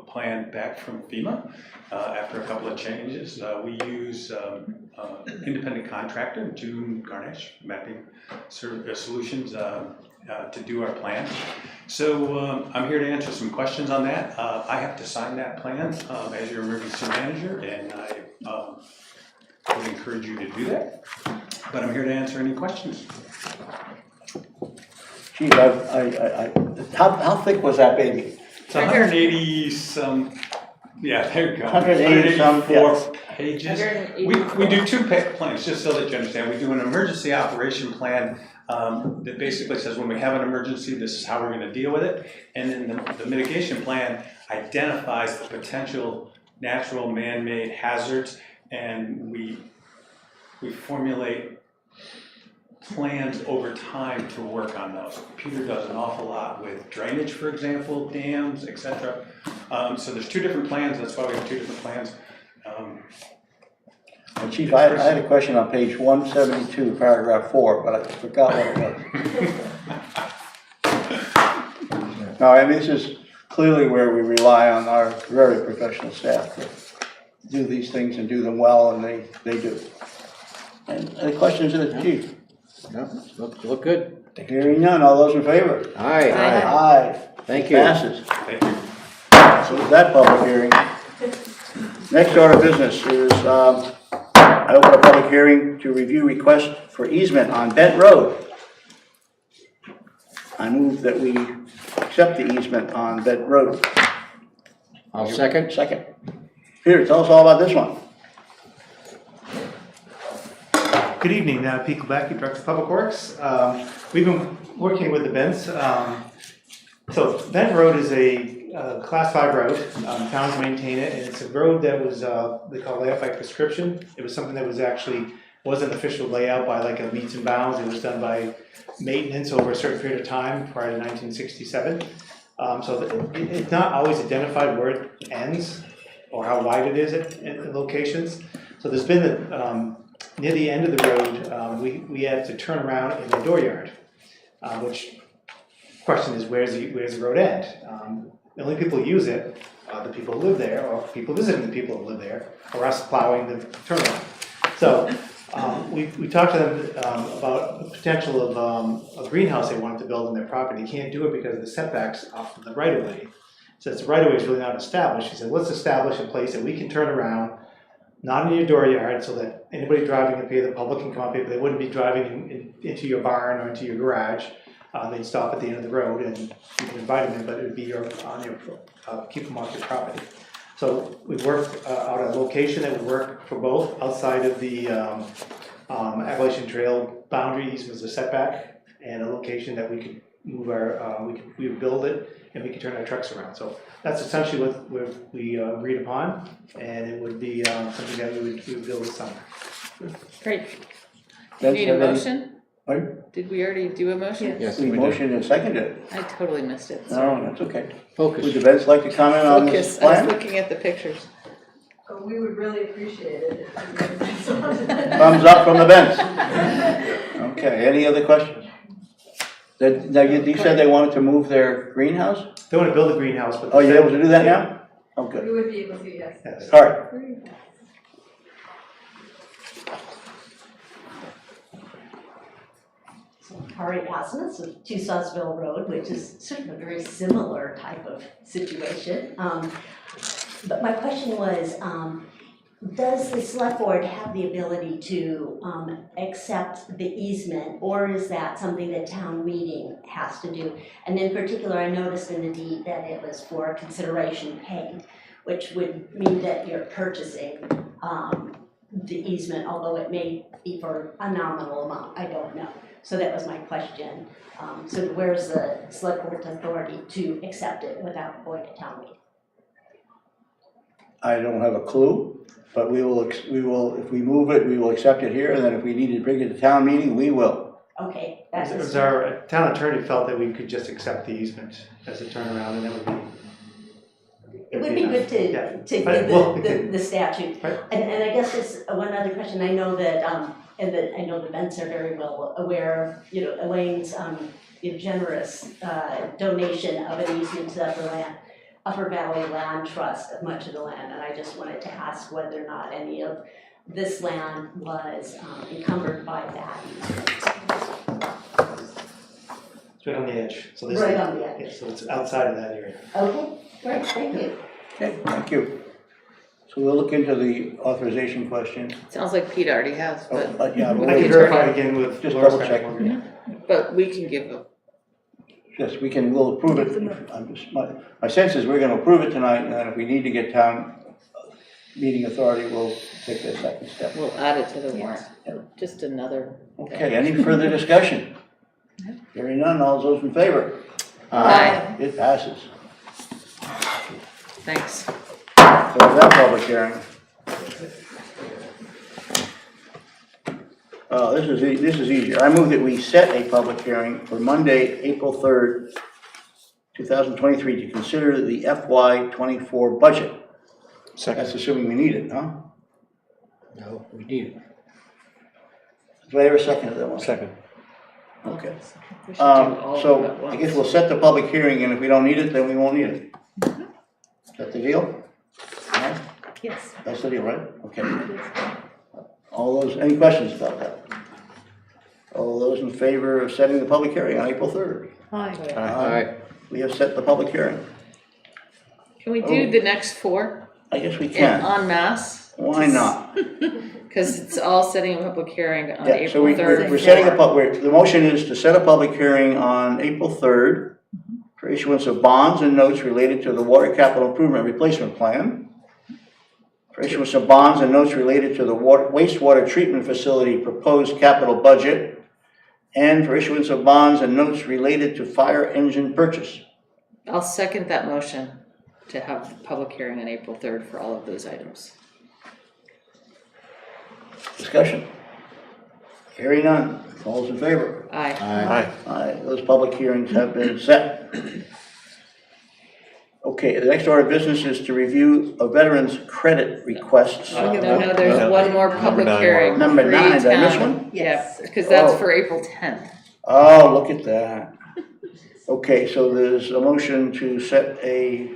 plan back from FEMA after a couple of changes. We use independent contractor, June Garnish Mapping Solutions, to do our plan. So I'm here to answer some questions on that. I have to sign that plan as your emergency manager, and I would encourage you to do that. But I'm here to answer any questions. Chief, how thick was that baby? It's 180 some, yeah, there you go. 180 some, 184 pages. 184. We do two plans, just so that you understand. We do an emergency operation plan that basically says when we have an emergency, this is how we're going to deal with it. And then the mitigation plan identifies the potential natural man-made hazards, and we formulate plans over time to work on those. Peter does an awful lot with drainage, for example, dams, etc. So there's two different plans. That's why we have two different plans. Chief, I had a question on page 172, paragraph 4, but I forgot what it was. No, I mean, this is clearly where we rely on our very professional staff to do these things and do them well, and they do. And any questions of the Chief? No, look good. Hearing none, all those in favor? Aye. Aye. Thank you. Passes. Thank you. So with that public hearing, next order of business is I open a public hearing to review request for easement on Bent Road. I move that we accept the easement on Bent Road. I'll second. Second. Peter, tell us all about this one. Good evening, Pete Kubacki, Director of Public Works. We've been working with the Bents. So Bent Road is a Class 5 road. Towns maintain it, and it's a road that was they call layout by prescription. It was something that wasn't official layout by like a meets and bounds. It was done by maintenance over a certain period of time prior to 1967. So it's not always identified where it ends or how wide it is at locations. So there's been near the end of the road, we had to turn around in the dooryard, which question is where's the road end? The only people who use it are the people who live there, or people visiting the people who live there, or us plowing the turnaround. So we talked to them about the potential of a greenhouse they wanted to build on their property. They can't do it because of the setbacks off of the right-of-way. Since the right-of-way is really not established, he said, let's establish a place that we can turn around, not in your dooryard, so that anybody driving up here, the public can come up here, but they wouldn't be driving into your barn or into your garage. They'd stop at the end of the road and you can invite them in, but it would be keep them off your property. So we worked out a location that would work for both outside of the Appalachian Trail boundary easement, a setback, and a location that we could move we would build it and we could turn our trucks around. So that's essentially what we agreed upon, and it would be something that we would build this summer. Great. Do you need a motion? Pardon? Did we already do a motion? Yes, We we did. motioned and seconded it. I totally missed it. No, that's okay. Focus. Would the Bents like to comment on this Focus, I was plan? looking at the pictures. We would really appreciate it. Thumbs up from the Bents. Okay, any other questions? Now, you said they wanted to move their greenhouse? They want to build a greenhouse, but Oh, you're able to do that now? Oh, good. We would be able to, yes. Yes. All right. Hari Asmus of Tucsonsville Road, which is sort of a very similar type of situation. But my question was, does the select board have the ability to accept the easement, or is that something that town meeting has to do? And in particular, I noticed in the deed that it was for consideration paid, which would mean that you're purchasing the easement, although it may be for a nominal amount, I don't know. So that was my question. So where's the select board's authority to accept it without going to town meeting? I don't have a clue, but we will, if we move it, we will accept it here, and then if we need to bring it to town meeting, we will. Okay, that's. As our town attorney felt that we could just accept the easement as a turnaround, and that would be. It would be good to But, give well, the statute. Right. And I guess just one other question, I know that, and that I know the Bents are very well aware of, Elaine's generous donation of an easement to the Upper Valley Land Trust of much of the land, and I just wanted to ask whether or not any of this land was encumbered by that easement. It's right on the edge, so this. Right on the edge. Yeah, so it's outside of that area. Okay, great, thank you. Okay, thank you. So we'll look into the authorization question. Sounds like Pete already has, but, Yeah, I we'll can can verify turn again with. Just Laura's double check. background. but we can give a, Yes, we'll approve it. My sense is we're gonna approve it tonight, and then if we need to get town meeting authority, we'll take the second step. we'll add it to the warrant. Just another. Okay, any further discussion? Hearing none, all those in favor? Aye. It passes. Thanks. So that public hearing. This is easier. I move that we set a public hearing for Monday, April 3rd, 2023, to consider the FY24 budget. Second. That's assuming we need it, huh? No, we need it. Do I ever second that one? Second. Okay. We should do all of them So at I guess once. we'll set the public hearing, and if we don't need it, then we won't need it. Is that the deal? All right? Yes. That's the deal, right? Okay. All those, any questions about that? All those in favor of setting the public hearing on April 3rd? Hi. Aye. We have set the public hearing. Can we do the next four I guess we in can. en masse? Why not? Because it's all setting a public hearing on Yeah, so April we're 3rd. setting the motion is to set a public hearing on April 3rd for issuance of bonds and notes related to the water capital improvement replacement plan, for issuance of bonds and notes related to the wastewater treatment facility proposed capital budget, and for issuance of bonds and notes related to fire engine purchase. I'll second that motion to have the public hearing on April 3rd for all of those items. Discussion. Hearing none. All those in favor? Aye. Aye. Aye. Those public hearings have been set. Okay, the next order of business is to review a veteran's credit requests. No, there's one more public Number 9. hearing. Number 9, did I miss Freetown. one? Yeah, because that's Oh. for April 10th. Oh, look at that. Okay, so there's a motion to set a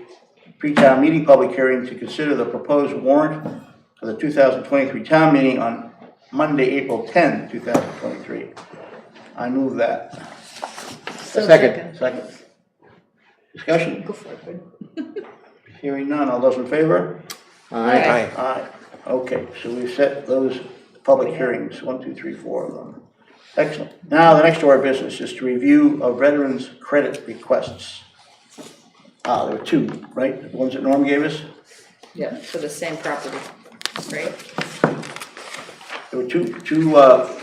pre-town meeting public hearing to consider the proposed warrant for the 2023 town meeting on Monday, April 10, 2023. I move that. Second. Second. Discussion? Go for it. Hearing none. All those in favor? Aye. Aye. Okay, so we've set those public hearings, 1, 2, 3, 4 of them. Excellent. Now, the next order of business is to review of veterans' credit requests. There were 2, right? The ones that Norm gave us? Yeah, for the same property, right? There were two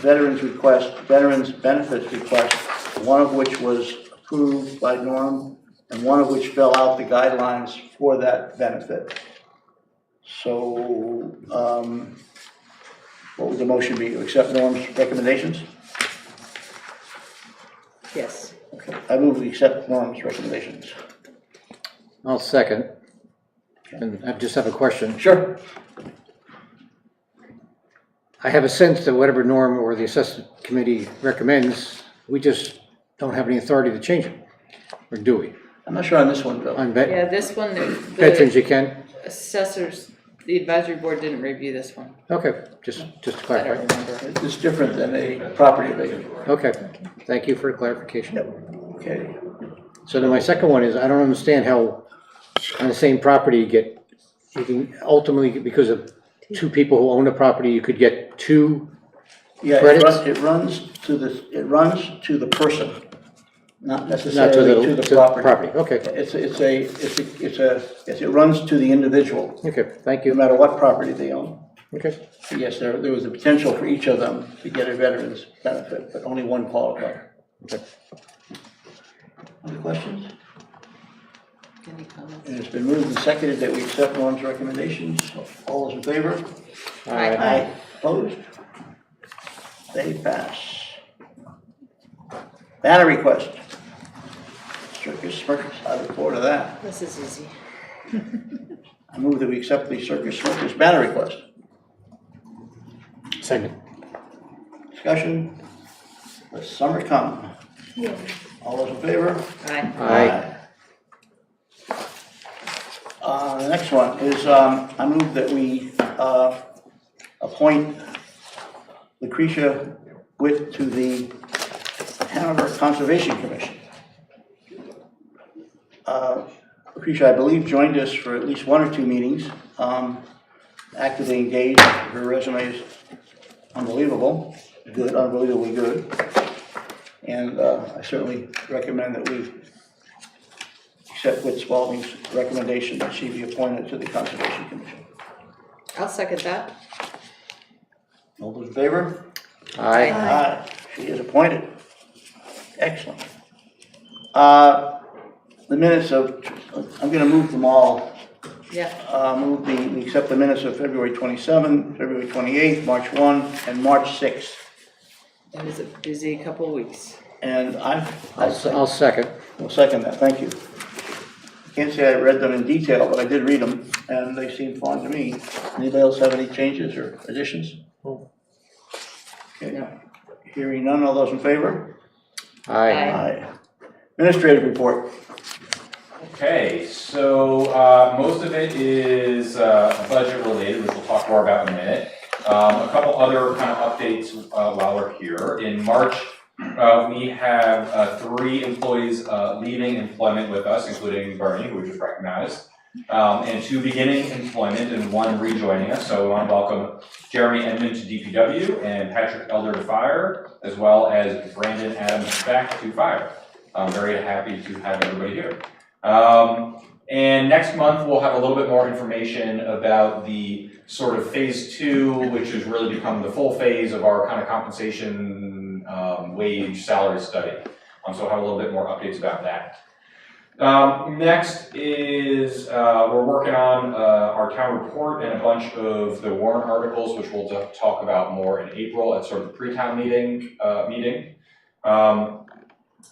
veterans benefits requests, one of which was approved by Norm, and one of which fell out the guidelines for that benefit. So, what would the motion be? To accept Norm's recommendations? Yes. Okay, I move we accept Norm's recommendations. I'll second. And I just have a question. Sure. I have a sense that whatever Norm or the assessment committee recommends, we just don't have any authority to change it. Or do we? I'm not sure on this one, Bill. On Yeah, this one, veterans you can? assessors, the advisory board didn't review this one. Okay, just to I don't clarify. remember. It's different than a property abatement. Okay, thank you for the clarification. Okay. So then my second one is, I don't understand how on the same property you can ultimately, because of two people who own a property, you could get two, Yeah, Credits? it runs to the person, not not necessarily to the property. Okay, It runs to the individual, okay, thank no you. matter what property they own. Okay, So yes, there was a potential for each of them to get a veteran's benefit, but only one qualified. Okay. Any questions? Any comments? And it's been moved and seconded that we accept Norm's recommendations. All those in favor? Aye. Opposed? They pass. Banner request. Circus, Smirkus, I look forward to that. This is easy. I move that we accept the Circus Smirkus banner request. second. Discussion? Let summer come. All those in favor? Aye. Aye. The next one is, I move that we appoint Lucretia Witt to the Hanover Conservation Commission. Lucretia, I believe, joined us for at least one or two meetings, actively engaged. Her resume is unbelievable, good, unbelievably good. And I certainly recommend that we accept Whit Spalding's recommendation that she be appointed to the Conservation Commission. I'll second that. All those in favor? Aye. Aye. She is appointed. Excellent. The minutes of, I'm going to move them all. Yeah. We accept the minutes of February 27, February 28, March 1, and March 6. It was a busy couple of weeks. And I'll second. I'll second that, thank you. Can't say I read them in detail, but I did read them, and they seem fine to me. Anybody else have any changes or additions? Okay, hearing none, all those in favor? Aye. Aye. Administrative report. Okay, so most of it is budget related, which we'll talk more about in a minute. A couple other kind of updates while we're here. In March, we have 3 employees leaving employment with us, including Bernie, who we just recognized, and 2 beginning employment and 1 rejoining us. So we want to welcome Jeremy Edmond to DPW and Patrick Elder to Fire, as well as Brandon Adams back to Fire. I'm very happy to have everybody here. And next month, we'll have a little bit more information about the sort of phase 2, which has really become the full phase of our kind of compensation, wage, salary study. So we'll have a little bit more updates about that. Next is, we're working on our town report and a bunch of the Warrant articles, which we'll talk about more in April at sort of the pre-town meeting.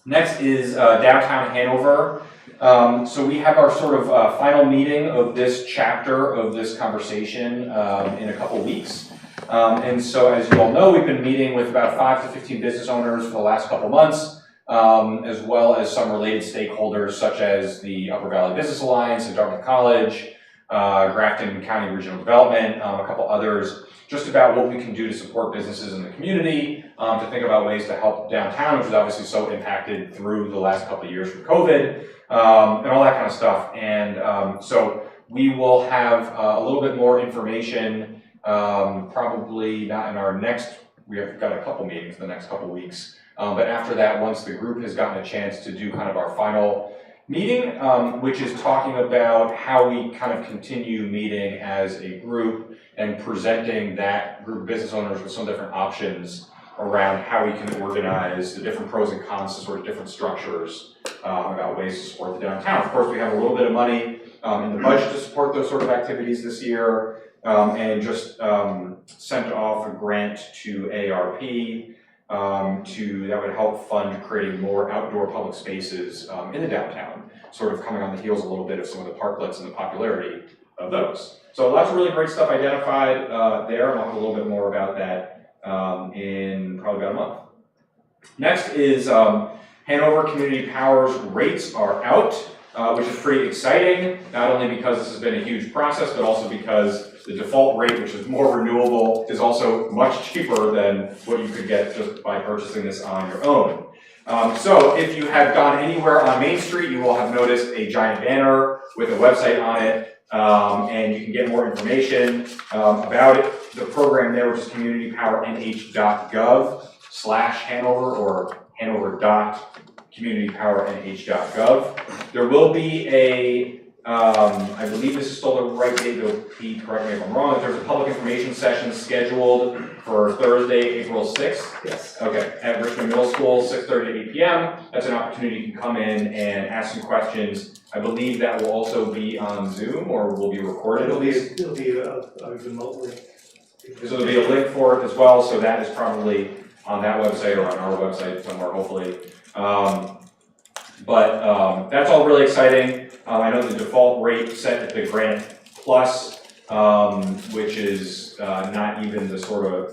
Next is downtown Hanover. So we have our sort of final meeting of this chapter of this conversation in a couple weeks. And so as you all know, we've been meeting with about 5 to 15 business owners for the last couple months, as well as some related stakeholders such as the Upper Valley Business Alliance and Dartmouth College, Grafton County Regional Development, a couple others, just about what we can do to support businesses in the community, to think about ways to help downtown, which is obviously so impacted through the last couple of years from COVID, and all that kind of stuff. And so we will have a little bit more information, probably not in our next, we have got a couple meetings in the next couple weeks, but after that, once the group has gotten a chance to do kind of our final meeting, which is talking about how we kind of continue meeting as a group and presenting that group of business owners with some different options around how we can organize the different pros and cons to sort of different structures, about ways to support the downtown. Of course, we have a little bit of money in the budget to support those sort of activities this year, and just sent off a grant to ARP that would help fund creating more outdoor public spaces in the downtown, sort of coming on the heels a little bit of some of the parklets and the popularity of those. So lots of really great stuff identified there, and I'll have a little bit more about that in probably about a month. Next is Hanover Community Power's rates are out, which is pretty exciting, not only because this has been a huge process, but also because the default rate, which is more renewable, is also much cheaper than what you could get just by purchasing this on your own. So if you have gone anywhere on Main Street, you will have noticed a giant banner with a website on it And you can get more information about it, the program there, which is communitypowernh.gov/Hanover or hanover.communitypowernh.gov. There will be a, I believe this is still the right date, though Pete, correct me if I'm wrong, there's a public information session scheduled for Thursday, April 6th. Yes. Okay, at Richmond Middle School, 6:30 to 8 p.m. That's an opportunity you can come in and ask some questions. I believe that will also be on Zoom or will be recorded at least. It'll be remotely. So there'll be a link for it as well, so that is probably on that website or on our website somewhere, hopefully. That's all really exciting. I know the default rate set at the Granite Plus, which is not even the sort of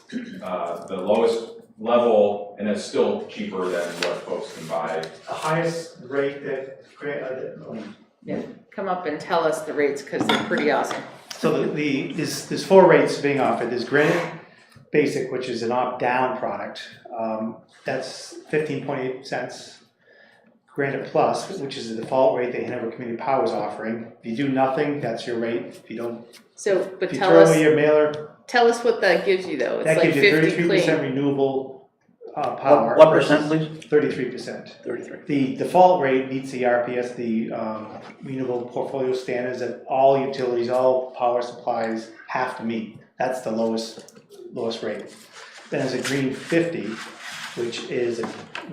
the lowest level, and it's still cheaper than what folks can buy. The highest rate that Come up and tell us the rates, because they're pretty awesome. so there's 4 rates being offered. There's Granite Basic, which is an opt-down product. That's 15.8 cents. Granite Plus, which is the default rate that Hanover Community Power is offering. If you do nothing, that's your rate. If you don't, So, but if you tell throw us, away your mailer, tell us what that gives you though. It's that like gives you 50 33% clean. renewable power. What percent, please? 33%. 33. The default rate meets the RPS, the renewable portfolio standards that all utilities, all power supplies have to meet. That's the lowest rate. Then there's a green 50, which is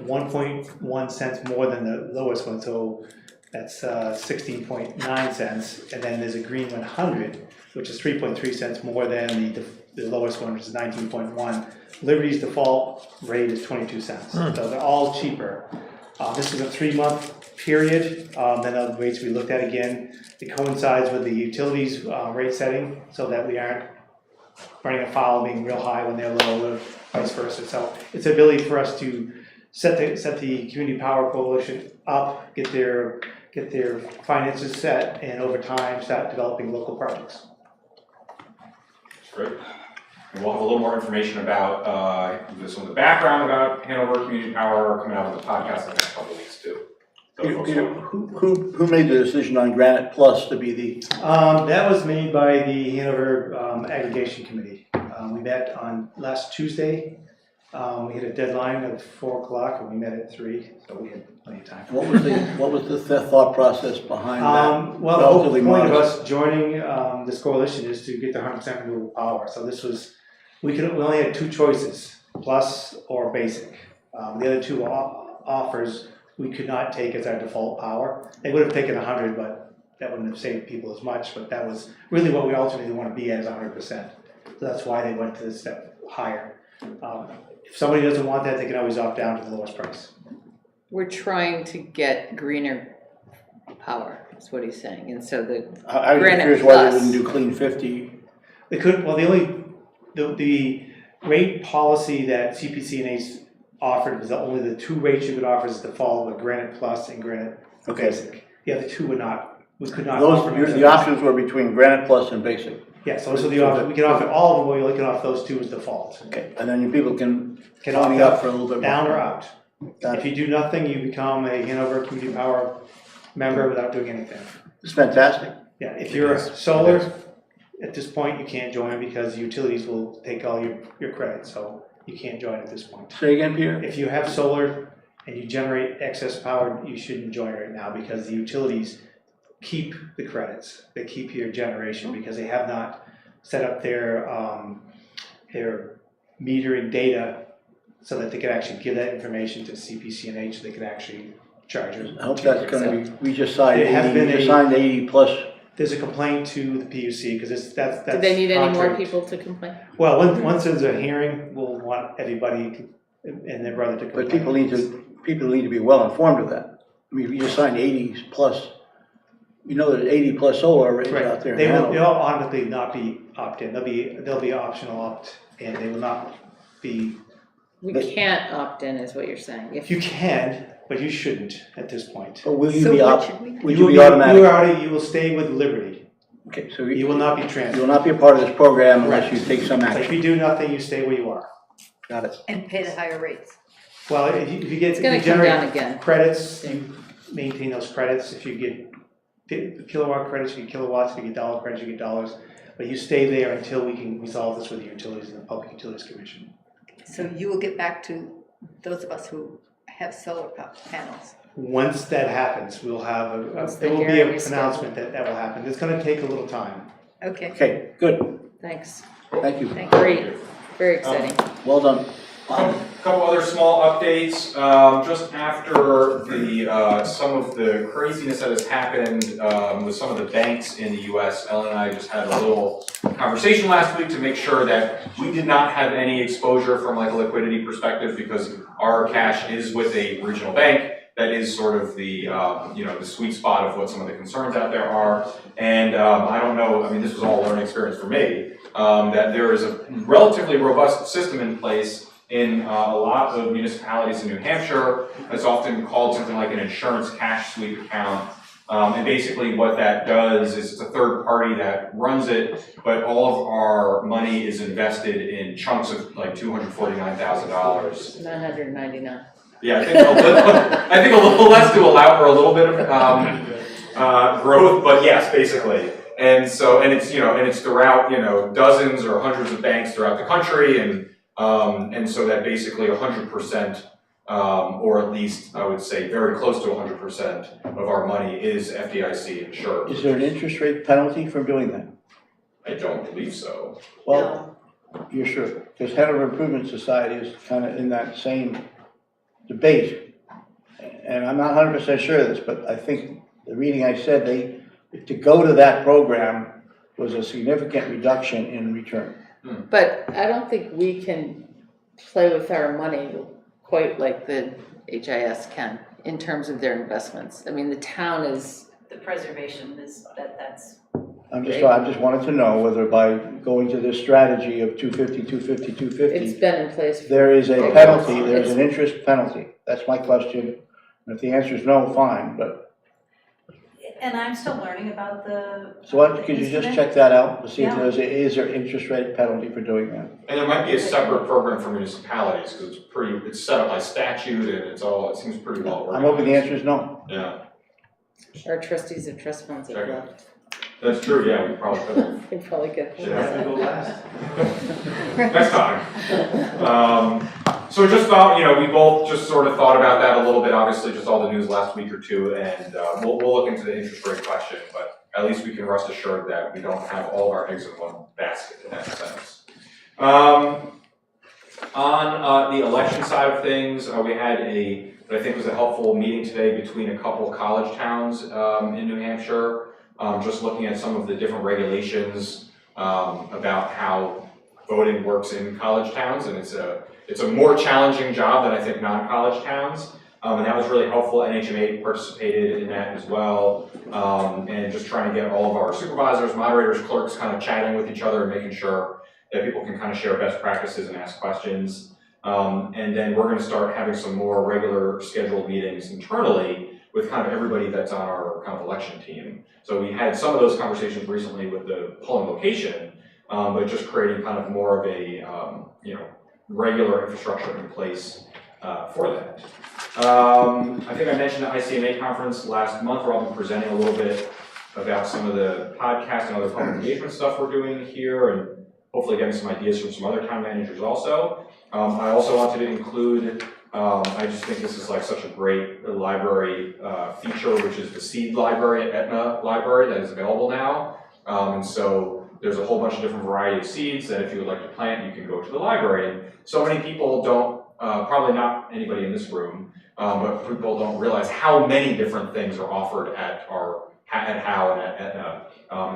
1.1 cents more than the lowest one, so that's 16.9 cents. And then there's a green 100, which is 3.3 cents more than the lowest one, which is 19.1. Liberty's default rate is 22 cents. So they're all cheaper. This is a 3-month period. Then the rates we looked at again, it coincides with the utilities rate setting so that we aren't running afoul of being real high when they're low, or vice versa. So it's an ability for us to set the Community Power Coalition up, get their finances set, and over time start developing local projects. That's great. And we'll have a little more information about some of the background about Hanover Community Power coming out of the podcast in the next couple of weeks too. So folks Peter, will- who made the decision on Granite Plus to be the, That was made by the Hanover Aggregation Committee. We met on last Tuesday. We had a deadline of 4 o'clock and we met at 3, so we had plenty of time. what was the thought process behind that? Well, the whole Relatively point of modest. us joining this coalition is to get the 100% renewable power. So this was, we only had 2 choices, Plus or Basic. The other 2 offers we could not take as our default power. They would have taken 100, but that wouldn't have saved people as much. But that was really what we ultimately want to be at, is 100%. So that's why they went to the step higher. If somebody doesn't want that, they can always opt down to the lowest price. We're trying to get greener power, is what he's saying, and so the I was Granite curious why they Plus. didn't do Clean 50. They couldn't, well, the rate policy that CPC&H offered was only the 2 rates you could offer as default, with Granite Plus and Granite Basic. The other 2 we could not offer. The options were between Granite Plus and Basic. Yeah, so those are the options. We can offer all of them, but we only can offer those 2 as default. Okay, and then you people can Can pony opt up for a little bit more. down or out. Got If it. you do nothing, you become a Hanover Community Power member without doing anything. It's fantastic. Yeah, if you're solar, at this point, you can't join because utilities will take all your credit, so you can't join at this point. Say again, Peter? If you have solar and you generate excess power, you shouldn't join right now because the utilities keep the credits. They keep your generation because they have not set up their metering data so that they can actually give that information to CPC&H so they can actually charge it. I hope that's gonna be, we just signed There has 80, been we just a- signed 80 plus. There's a complaint to the PUC because that's Did they need any more contrary. people to complain? Well, once there's a hearing, we'll want everybody and their brother to complain. But people need to be well informed of that. I mean, we just signed 80 plus, you know, there's 80 plus solar arrays Right. out there They'll now. automatically not be opt-in. They'll be optional opt-in. They will not be. We can't opt in, is what you're saying. If You can, but you shouldn't at this point. But will you So be what out, should we do? will you be automatic? You will stay with Liberty. Okay, so You you will not be will transferred. not be a part of this program unless Correct. you take some If action. you do nothing, you stay where you are. Got it. And pay the higher rates. Well, if you get, it's if gonna you come down generate again. credits, you maintain those credits. If you get kilowatt credits, you get kilowatts, you get dollar credits, you get dollars. But you stay there until we can resolve this with the utilities and the Public Utilities Commission. So you will get back to those of us who have solar panels. Once that happens, we'll have Once the there will be hearing an is announcement that will happen. It's gonna take a little time. Okay. Okay, good, Thanks. thank you, Great, very exciting. well done. Couple other small updates, just after the, some of the craziness that has happened, with some of the banks in the US, Ellen and I just had a little conversation last week to make sure that we did not have any exposure from like a liquidity perspective, because our cash is with a regional bank. That is sort of the, the sweet spot of what some of the concerns out there are. And I don't know, I mean, this was all a learning experience for me, that there is a relatively robust system in place in a lot of municipalities in New Hampshire. It's often called something like an insurance cash sweep account. And basically what that does is it's a third party that runs it, but all of our money is invested in chunks of like $249,000. 999. Yeah, I think a little less to allow for a little bit of growth, but yes, basically. And so, and it's throughout, dozens or hundreds of banks throughout the country, and so that basically 100%, or at least I would say very close to 100% of our money is FDIC insured. Is there an interest rate penalty for doing that? I don't believe so. Well, you're sure, because Hanover Improvement Society is kind of in that same debate, and I'm not 100% sure of this, but I think the reading I said, to go to that program was a significant reduction in return. But I don't think we can play with our money quite like the HIS can in terms of their investments. I mean, the town is. The preservation is, that's. I just wanted to know whether by going to this strategy of 250, 250, 250. It's been in place. There is a penalty, there's an interest penalty. That's my question. And if the answer is no, fine, but. And I'm still learning about the. So could you just check that out to see if Yeah. is there interest rate penalty for doing that? And there might be a separate program for municipalities, because it's set up by statute and it seems pretty well organized. I'm hoping the answer is no. Yeah. Our trustees of trust funds have left. That's true, yeah, we probably could have. They probably could. Should have. Go last. Next time. So just thought, we both just sort of thought about that a little bit, obviously just all the news last week or two, and we'll look into the interest rate question, but at least we can rest assured that we don't have all of our eggs in one basket in that sense. On the election side of things, we had what I think was a helpful meeting today between a couple college towns in New Hampshire, just looking at some of the different regulations about how voting works in college towns, and it's a more challenging job than I think non-college towns, and that was really helpful. NHMA participated in that as well, and just trying to get all of our supervisors, moderators, clerks kind of chatting with each other and making sure that people can kind of share best practices and ask questions. And then we're going to start having some more regular scheduled meetings internally with kind of everybody that's on our kind of election team. So we had some of those conversations recently with the polling location, but just creating kind of more of a regular infrastructure in place for that. I think I mentioned the ICMA conference last month, where I'll be presenting a little bit about some of the podcast and other public engagement stuff we're doing here, and hopefully getting some ideas from some other town managers also. I also wanted to include, I just think this is like such a great library feature, which is the seed library at Etna Library that is available now. And so there's a whole bunch of different variety of seeds that if you would like to plant, you can go to the library. And so many people don't, probably not anybody in this room, but people don't realize how many different things are offered at Howe and at Etna.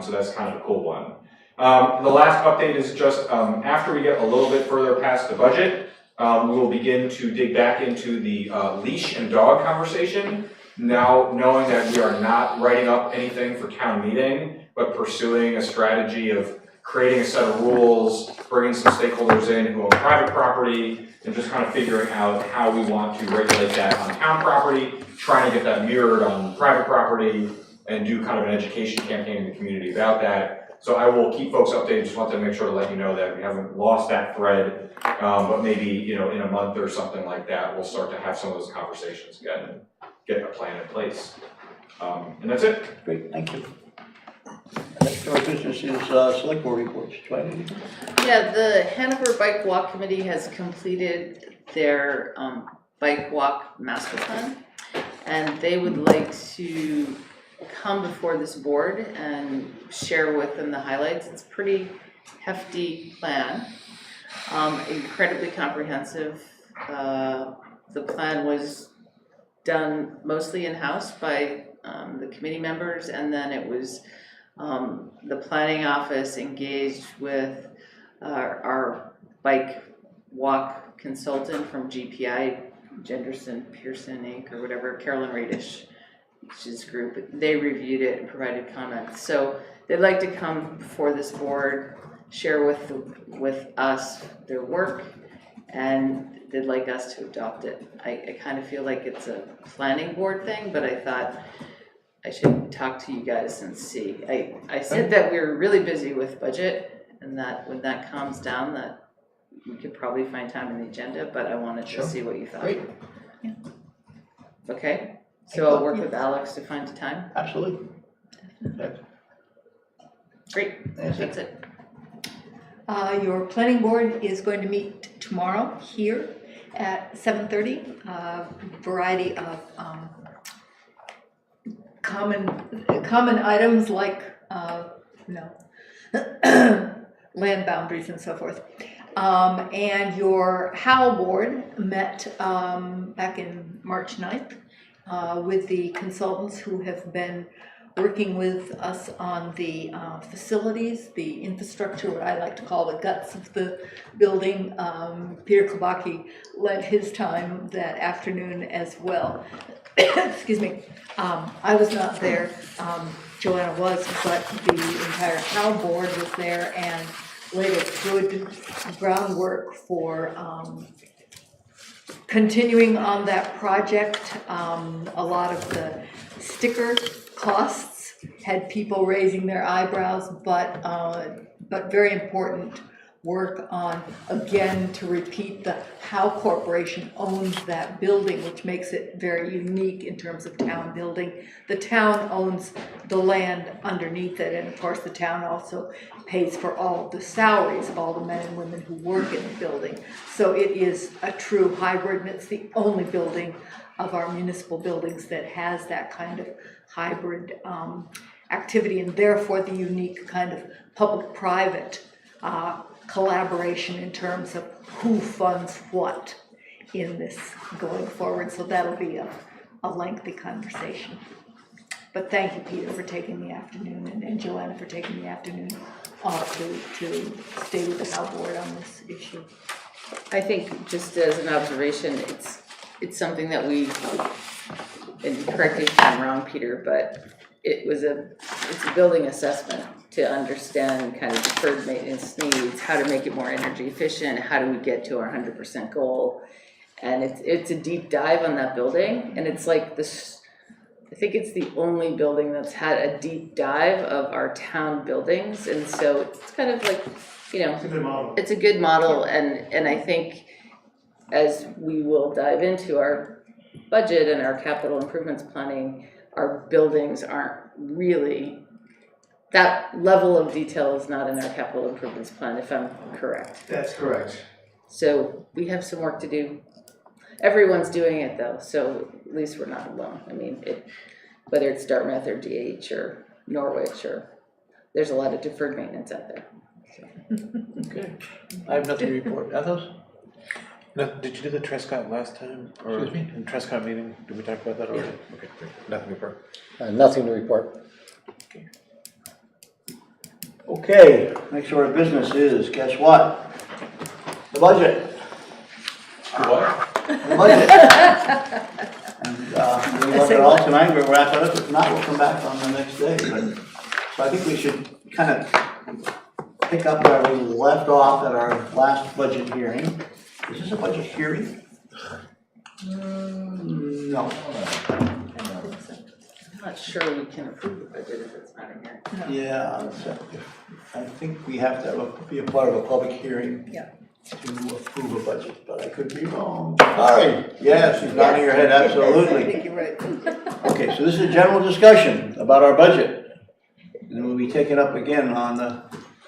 So that's kind of a cool one. The last update is just after we get a little bit further past the budget, we will begin to dig back into the leash and dog conversation. Now, knowing that we are not writing up anything for town meeting, but pursuing a strategy of creating a set of rules, bringing some stakeholders in who own private property, and just kind of figuring out how we want to regulate that on town property, trying to get that mirrored on private property, and do kind of an education campaign in the community about that. So I will keep folks updated. Just want to make sure to let you know that we haven't lost that thread, but maybe in a month or something like that, we'll start to have some of those conversations again and get a plan in place. And that's it. Great, thank you. Next order of business is select board reports. Do I have anything? Yeah, the Hanover Bike Walk Committee has completed their bike walk master plan, and they would like to come before this board and share with them the highlights. It's a pretty hefty plan, incredibly comprehensive. The plan was done mostly in-house by the committee members, and then it was the planning office engaged with our bike walk consultant from GPI, Jenderson Pearson Inc. or whatever, Carolyn Radish's group. They reviewed it and provided comments. So they'd like to come before this board, share with us their work, and they'd like us to adopt it. I kind of feel like it's a planning board thing, but I thought I should talk to you guys and see. I said that we were really busy with budget, and that when that calms down, that we could probably find time in the agenda, but I wanted to see what you thought. Great. Yeah. Okay, so I'll work with Alex to find a time. Absolutely. Okay. Great, that's it. Your planning board is going to meet tomorrow here at 7:30. Variety of common items like land boundaries and so forth. And your Howe board met back in March 9th with the consultants who have been working with us on the facilities, the infrastructure, what I like to call the guts of the building. Peter Klobaki lent his time that afternoon as well. Excuse me. I was not there. Joanna was, but the entire Howe board was there and laid a good groundwork for continuing on that project. A lot of the sticker costs had people raising their eyebrows, but very important work on, again, to repeat the Howe Corporation owns that building, which makes it very unique in terms of town building. The town owns the land underneath it, and of course the town also pays for all of the salaries of all the men and women who work in the building. So it is a true hybrid, and it's the only building of our municipal buildings that has that kind of hybrid activity, and therefore the unique kind of public-private collaboration in terms of who funds what in this going forward. So that'll be a lengthy conversation. But thank you, Peter, for taking the afternoon, and Joanna for taking the afternoon off to stay with the Howe board on this issue. I think just as an observation, it's something that we, and correct me if I'm wrong, Peter, but it's a building assessment to understand kind of deferred maintenance needs, how to make it more energy efficient, how do we get to our 100% goal. And it's a deep dive on that building, and it's like this, I think it's the only building that's had a deep dive of our town buildings, and so it's kind of like, It's a good model. it's a good model, and I think as we will dive into our budget and our capital improvements planning, our buildings aren't really, that level of detail is not in our capital improvements plan, if I'm correct. That's correct. So we have some work to do. Everyone's doing it though, so at least we're not alone. I mean, whether it's Dartmouth or DH or Norwich, or there's a lot of deferred maintenance out there. So. Okay. I have nothing to report. Athos? No, did you do the Trescott last time? Or Excuse me? in Trescott meeting, did we talk about that already? Okay, great. Nothing to report. Nothing to report. Okay, next order of business is, guess what? The budget. What? The budget. And we look at all tonight, we'll wrap it up. If not, we'll come back on the next day. But, so I think we should kind of pick up where we left off at our last budget hearing. Is this a budget hearing? No. I'm not sure we can approve the budget if it's not in here. Yeah, I think we have to be a part of a public hearing to approve a budget, but I could be wrong. Sorry. Yes, she's nodding her head, absolutely. Yes, I think you're right. Okay, so this is a general discussion about our budget. And we'll be taken up again on the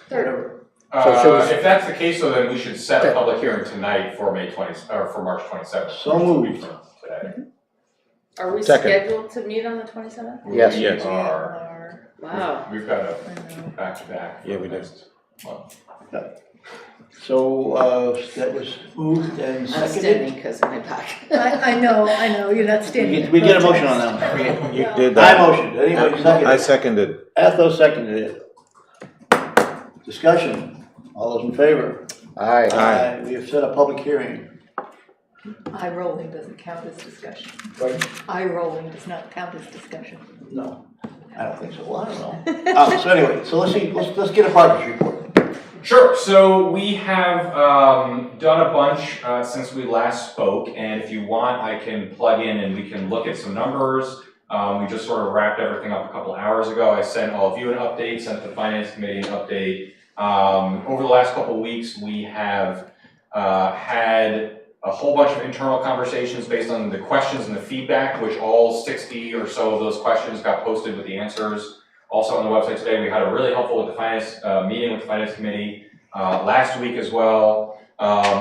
whatever. So should we- If that's the case, so then we should set a public hearing tonight for May 20, or for March 27th. So moved. Today. Are we Second. scheduled to meet on the 27th? Yes. We Yes. are, Wow. we've got a back-to-back. Yeah, we do. next month. So, that was moved and I'm seconded. standing because of my back. I know, you're not standing. We get a motion on that one. You did I that. motioned, anybody seconded? I seconded. Athos seconded it. Discussion, all those in favor? Aye. Aye. We have set a public hearing. Eye rolling doesn't count as discussion. Pardon? Eye rolling does not count as discussion. No, I don't think so, well, I don't know. So anyway, so let's get a progress report. Sure, so we have done a bunch since we last spoke, and if you want, I can plug in and we can look at some numbers. We just sort of wrapped everything up a couple hours ago. I sent all of you an update, sent the Finance Committee an update. Over the last couple of weeks, we have had a whole bunch of internal conversations based on the questions and the feedback, which all 60 or so of those questions got posted with the answers. Also on the website today, we had a really helpful with the finance meeting with the Finance Committee last week as well.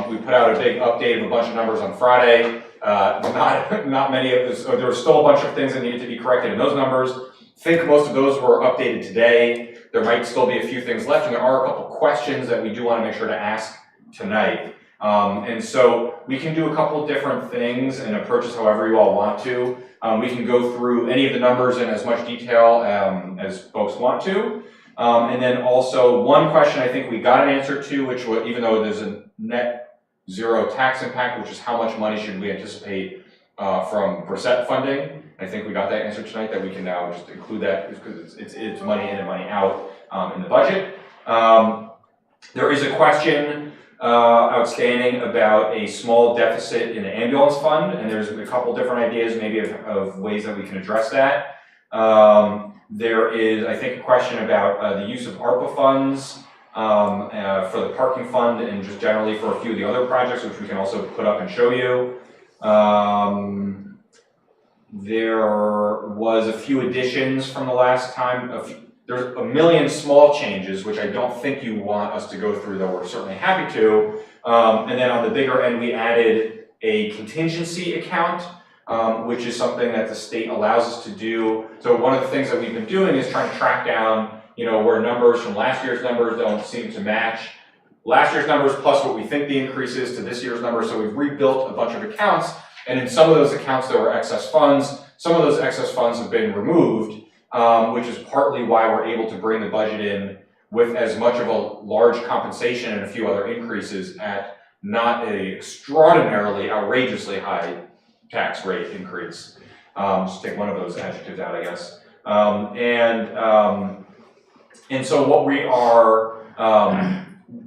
We put out a big update of a bunch of numbers on Friday. Not many of those, there were still a bunch of things that needed to be corrected in those numbers. I think most of those were updated today. There might still be a few things left, and there are a couple questions that we do want to make sure to ask tonight. And so we can do a couple of different things and approach this however you all want to. We can go through any of the numbers in as much detail as folks want to. And then also one question I think we got an answer to, which was, even though there's a net zero tax impact, which is how much money should we anticipate from Brissette funding. I think we got that answer tonight, that we can now just include that because it's money in and money out in the budget. There is a question outstanding about a small deficit in the ambulance fund, and there's a couple different ideas maybe of ways that we can address that. There is, I think, a question about the use of ARPA funds for the parking fund and just generally for a few of the other projects, which we can also put up and show you. There was a few additions from the last time. There's a million small changes, which I don't think you want us to go through, though we're certainly happy to. And then on the bigger end, we added a contingency account, which is something that the state allows us to do. So one of the things that we've been doing is trying to track down, where numbers from last year's numbers don't seem to match last year's numbers plus what we think the increase is to this year's numbers. So we've rebuilt a bunch of accounts, and in some of those accounts there were excess funds. Some of those excess funds have been removed, which is partly why we're able to bring the budget in with as much of a large compensation and a few other increases at not an extraordinarily outrageously high tax rate increase. Just take one of those adjectives out, I guess. And so what we are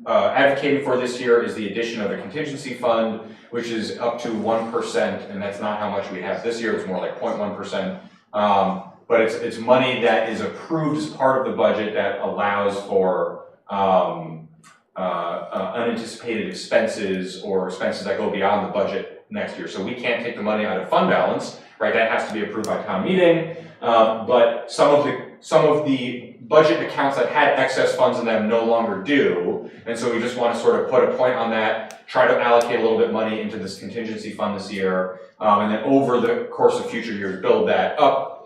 advocating for this year is the addition of a contingency fund, which is up to 1%, and that's not how much we have this year. It's more like 0.1%. But it's money that is approved as part of the budget that allows for unanticipated expenses or expenses that go beyond the budget next year. So we can't take the money out of fund balance, right? That has to be approved by town meeting. But some of the budget accounts that had excess funds in them no longer do. And so we just want to sort of put a point on that, try to allocate a little bit of money into this contingency fund this year, and then over the course of future years build that up.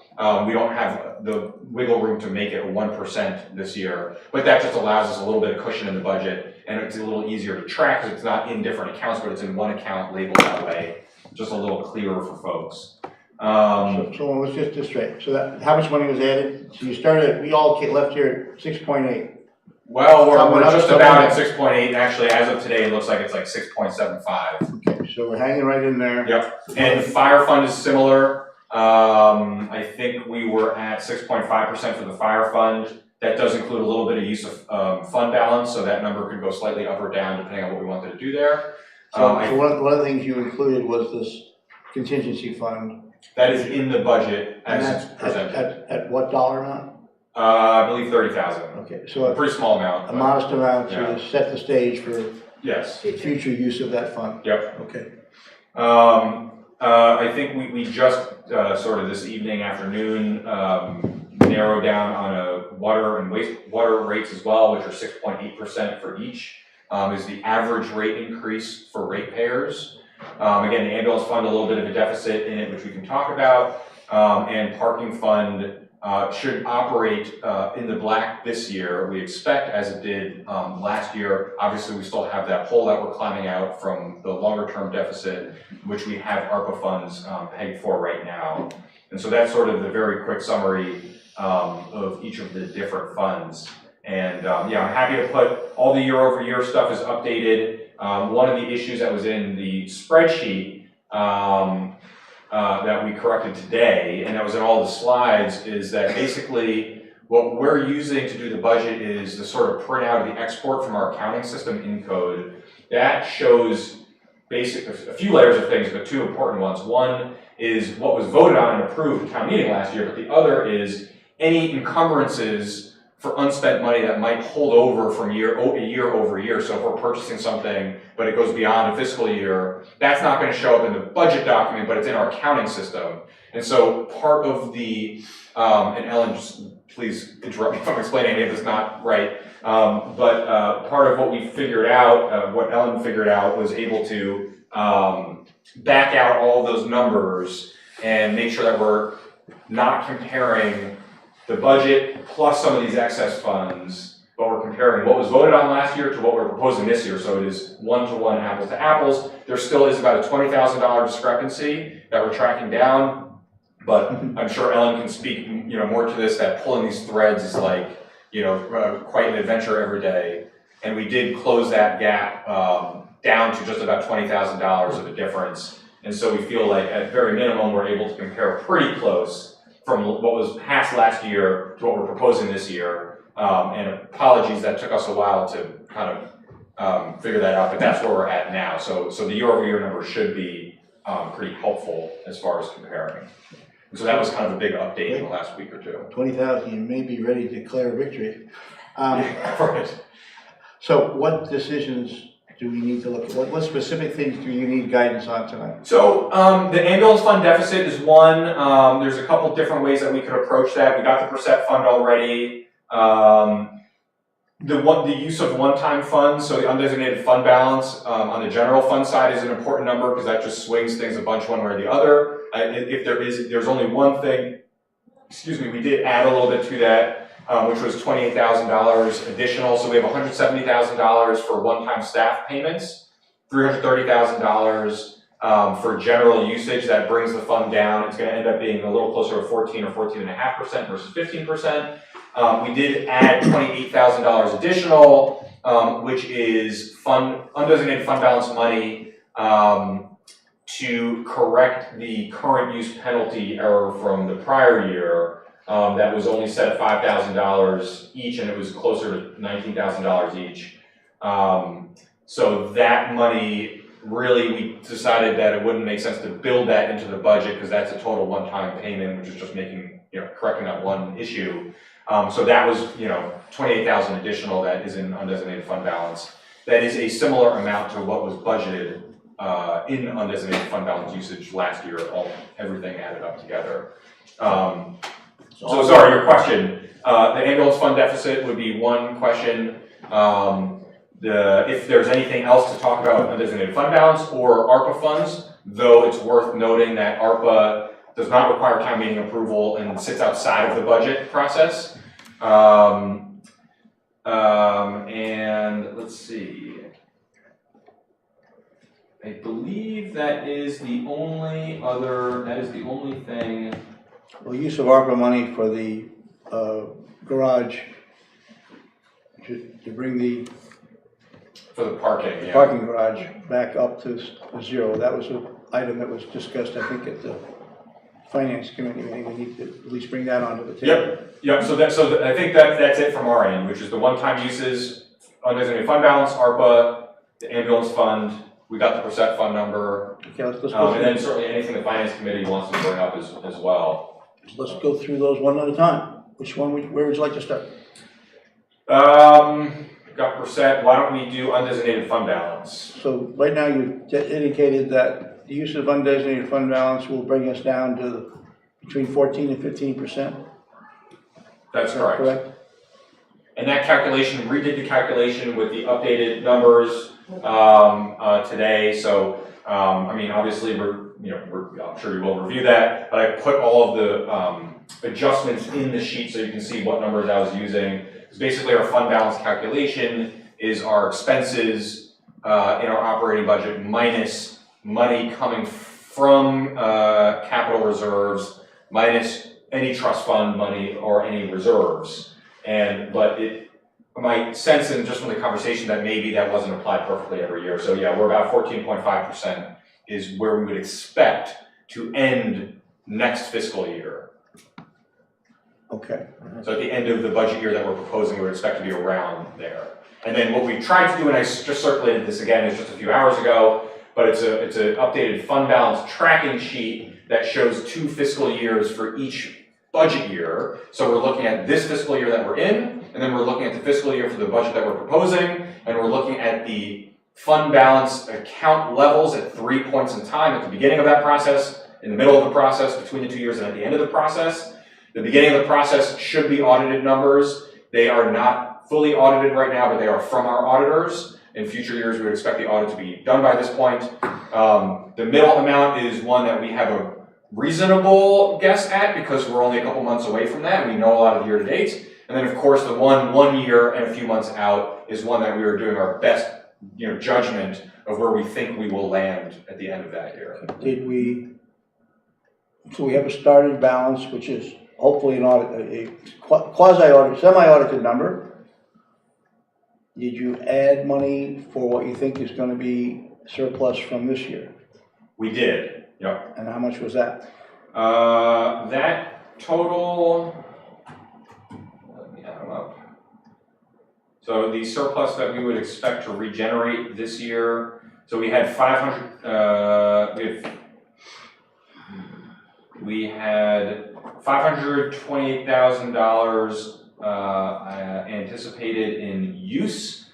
We don't have the wiggle room to make it a 1% this year, but that just allows us a little bit of cushion in the budget, and it's a little easier to track because it's not in different accounts, but it's in one account labeled that way, just a little clearer for folks. So let's get this straight. So how much money was added? So you started, we all left here at 6.8. Well, we're just about at 6.8. Actually, as of today, it looks like it's like 6.75. Okay, so we're hanging right in there. Yep. And the fire fund is similar. I think we were at 6.5% for the fire fund. That does include a little bit of use of fund balance, so that number could go slightly up or down depending on what we wanted to do there. So one of the things you included was this contingency fund. That is in the budget as it's presented. At what dollar amount? I believe 30,000. Okay, so a pretty small amount. A modest amount to set the stage for yes future use of that fund. Yep. Okay. I think we just, sort of this evening, afternoon, narrowed down on a water and wastewater rates as well, which are 6.8% for each, is the average rate increase for ratepayers. Again, the ambulance fund, a little bit of a deficit in it, which we can talk about, and parking fund should operate in the black this year. We expect, as it did last year. Obviously, we still have that hole that we're climbing out from the longer-term deficit, which we have ARPA funds pegged for right now. And so that's sort of the very quick summary of each of the different funds. And yeah, I'm happy to put all the year-over-year stuff is updated. One of the issues that was in the spreadsheet that we corrected today, and that was in all the slides, is that basically what we're using to do the budget is the sort of printout of the export from our accounting system in code. That shows a few layers of things, but two important ones. One is what was voted on and approved at town meeting last year, but the other is any encumbrances for unspent money that might hold over from year over year. So if we're purchasing something, but it goes beyond a fiscal year, that's not going to show up in the budget document, but it's in our accounting system. And so part of the, and Ellen, just please interrupt me if I'm explaining anything that's not right, but part of what we figured out, what Ellen figured out, was able to back out all of those numbers and make sure that we're not comparing the budget plus some of these excess funds, but we're comparing what was voted on last year to what we're proposing this year. So it is one-to-one, apples to apples. There still is about a $20,000 discrepancy that we're tracking down, but I'm sure Ellen can speak, more to this, that pulling these threads is like, quite an adventure every day. And we did close that gap down to just about $20,000 of a difference. And so we feel like at very minimum, we're able to compare pretty close from what was passed last year to what we're proposing this year. And apologies, that took us a while to kind of figure that out, but that's where we're at now. So the year-over-year number should be pretty helpful as far as comparing. And so that was kind of a big update in the last week or two. 20,000, you may be ready to declare victory. Right. So what decisions do we need to look at? What specific things do you need guidance on tonight? So the ambulance fund deficit is one. There's a couple different ways that we could approach that. We got the percent fund already. The use of one-time funds, so the undesignated fund balance on the general fund side is an important number because that just swings things a bunch one way or the other. If there's only one thing, we did add a little bit to that. Which was $28,000 additional. So we have $170,000 for one-time staff payments, $330,000 for general usage. That brings the fund down. It's going to end up being a little closer to 14 or 14.5% versus 15%. We did add $28,000 additional, which is undesignated fund balance money to correct the current use penalty error from the prior year. That was only set at $5,000 each, and it was closer to $19,000 each. So that money, really, we decided that it wouldn't make sense to build that into the budget because that's a total one-time payment, which is just correcting that one issue. So that was, $28,000 additional that is in undesignated fund balance. That is a similar amount to what was budgeted in undesignated fund balance usage last year, everything added up together. So sorry, your question. The ambulance fund deficit would be one question. If there's anything else to talk about with undesignated fund balance or ARPA funds, though it's worth noting that ARPA does not require town meeting approval and sits outside of the budget process. And let's see. I believe that is the only thing. Well, use of ARPA money for the garage to bring the for the parking, parking garage back up to zero. That was an item that was discussed, I think, at the finance committee meeting. We need to at least bring that onto the table. Yep. So I think that's it from our end, which is the one-time uses, undesignated fund balance, ARPA, the ambulance fund. We got the percent fund number, Okay, let's go and then certainly anything the finance committee wants to bring up as well. Let's go through those one at a time. Where would you like to start? Got percent. Why don't we do undesignated fund balance? So right now you've indicated that the use of undesignated fund balance will bring us down to between 14 and 15%? That's correct. Correct? And that calculation, redid the calculation with the updated numbers today. So, I mean, obviously, I'm sure you will review that, but I put all of the adjustments in the sheet so you can see what numbers I was using. Because basically, our fund balance calculation is our expenses in our operating budget minus money coming from capital reserves minus any trust fund money or any reserves. But my sense, and just from the conversation, that maybe that wasn't applied perfectly every year. So yeah, we're about 14.5% is where we would expect to end next fiscal year. Okay. So at the end of the budget year that we're proposing, we would expect to be around there. And then what we tried to do, and I just circulated this again, is just a few hours ago, but it's an updated fund balance tracking sheet that shows 2 fiscal years for each budget year. So we're looking at this fiscal year that we're in, and then we're looking at the fiscal year for the budget that we're proposing, and we're looking at the fund balance account levels at 3 points in time, at the beginning of that process, in the middle of the process, between the 2 years, and at the end of the process. The beginning of the process should be audited numbers. They are not fully audited right now, but they are from our auditors. In future years, we would expect the audit to be done by this point. The middle amount is one that we have a reasonable guess at because we're only a couple months away from that. We know a lot of the year-to-dates. And then, of course, the one year and a few months out is one that we are doing our best, judgment of where we think we will land at the end of that year. So we have a starting balance, which is hopefully an audit, a quasi-audit, semi-audited number. Did you add money for what you think is going to be surplus from this year? We did, yep. And how much was that? That total, let me add them up. So the surplus that we would expect to regenerate this year, so we had we had $528,000 anticipated in use,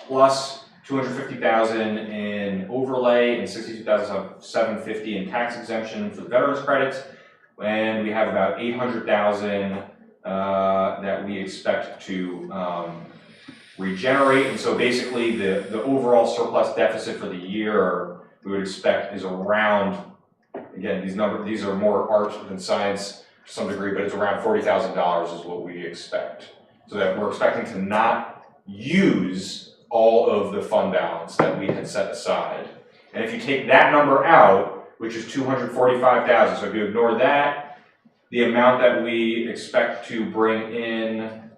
plus $250,000 in overlay and $62,750 in tax exemption for the veterans credits, and we have about $800,000 that we expect to regenerate. And so basically, the overall surplus deficit for the year we would expect is around. Again, these are more art than science to some degree, but it's around $40,000 is what we expect. So that we're expecting to not use all of the fund balance that we had set aside. And if you take that number out, which is $245,000, so if you ignore that, the amount that we expect to bring in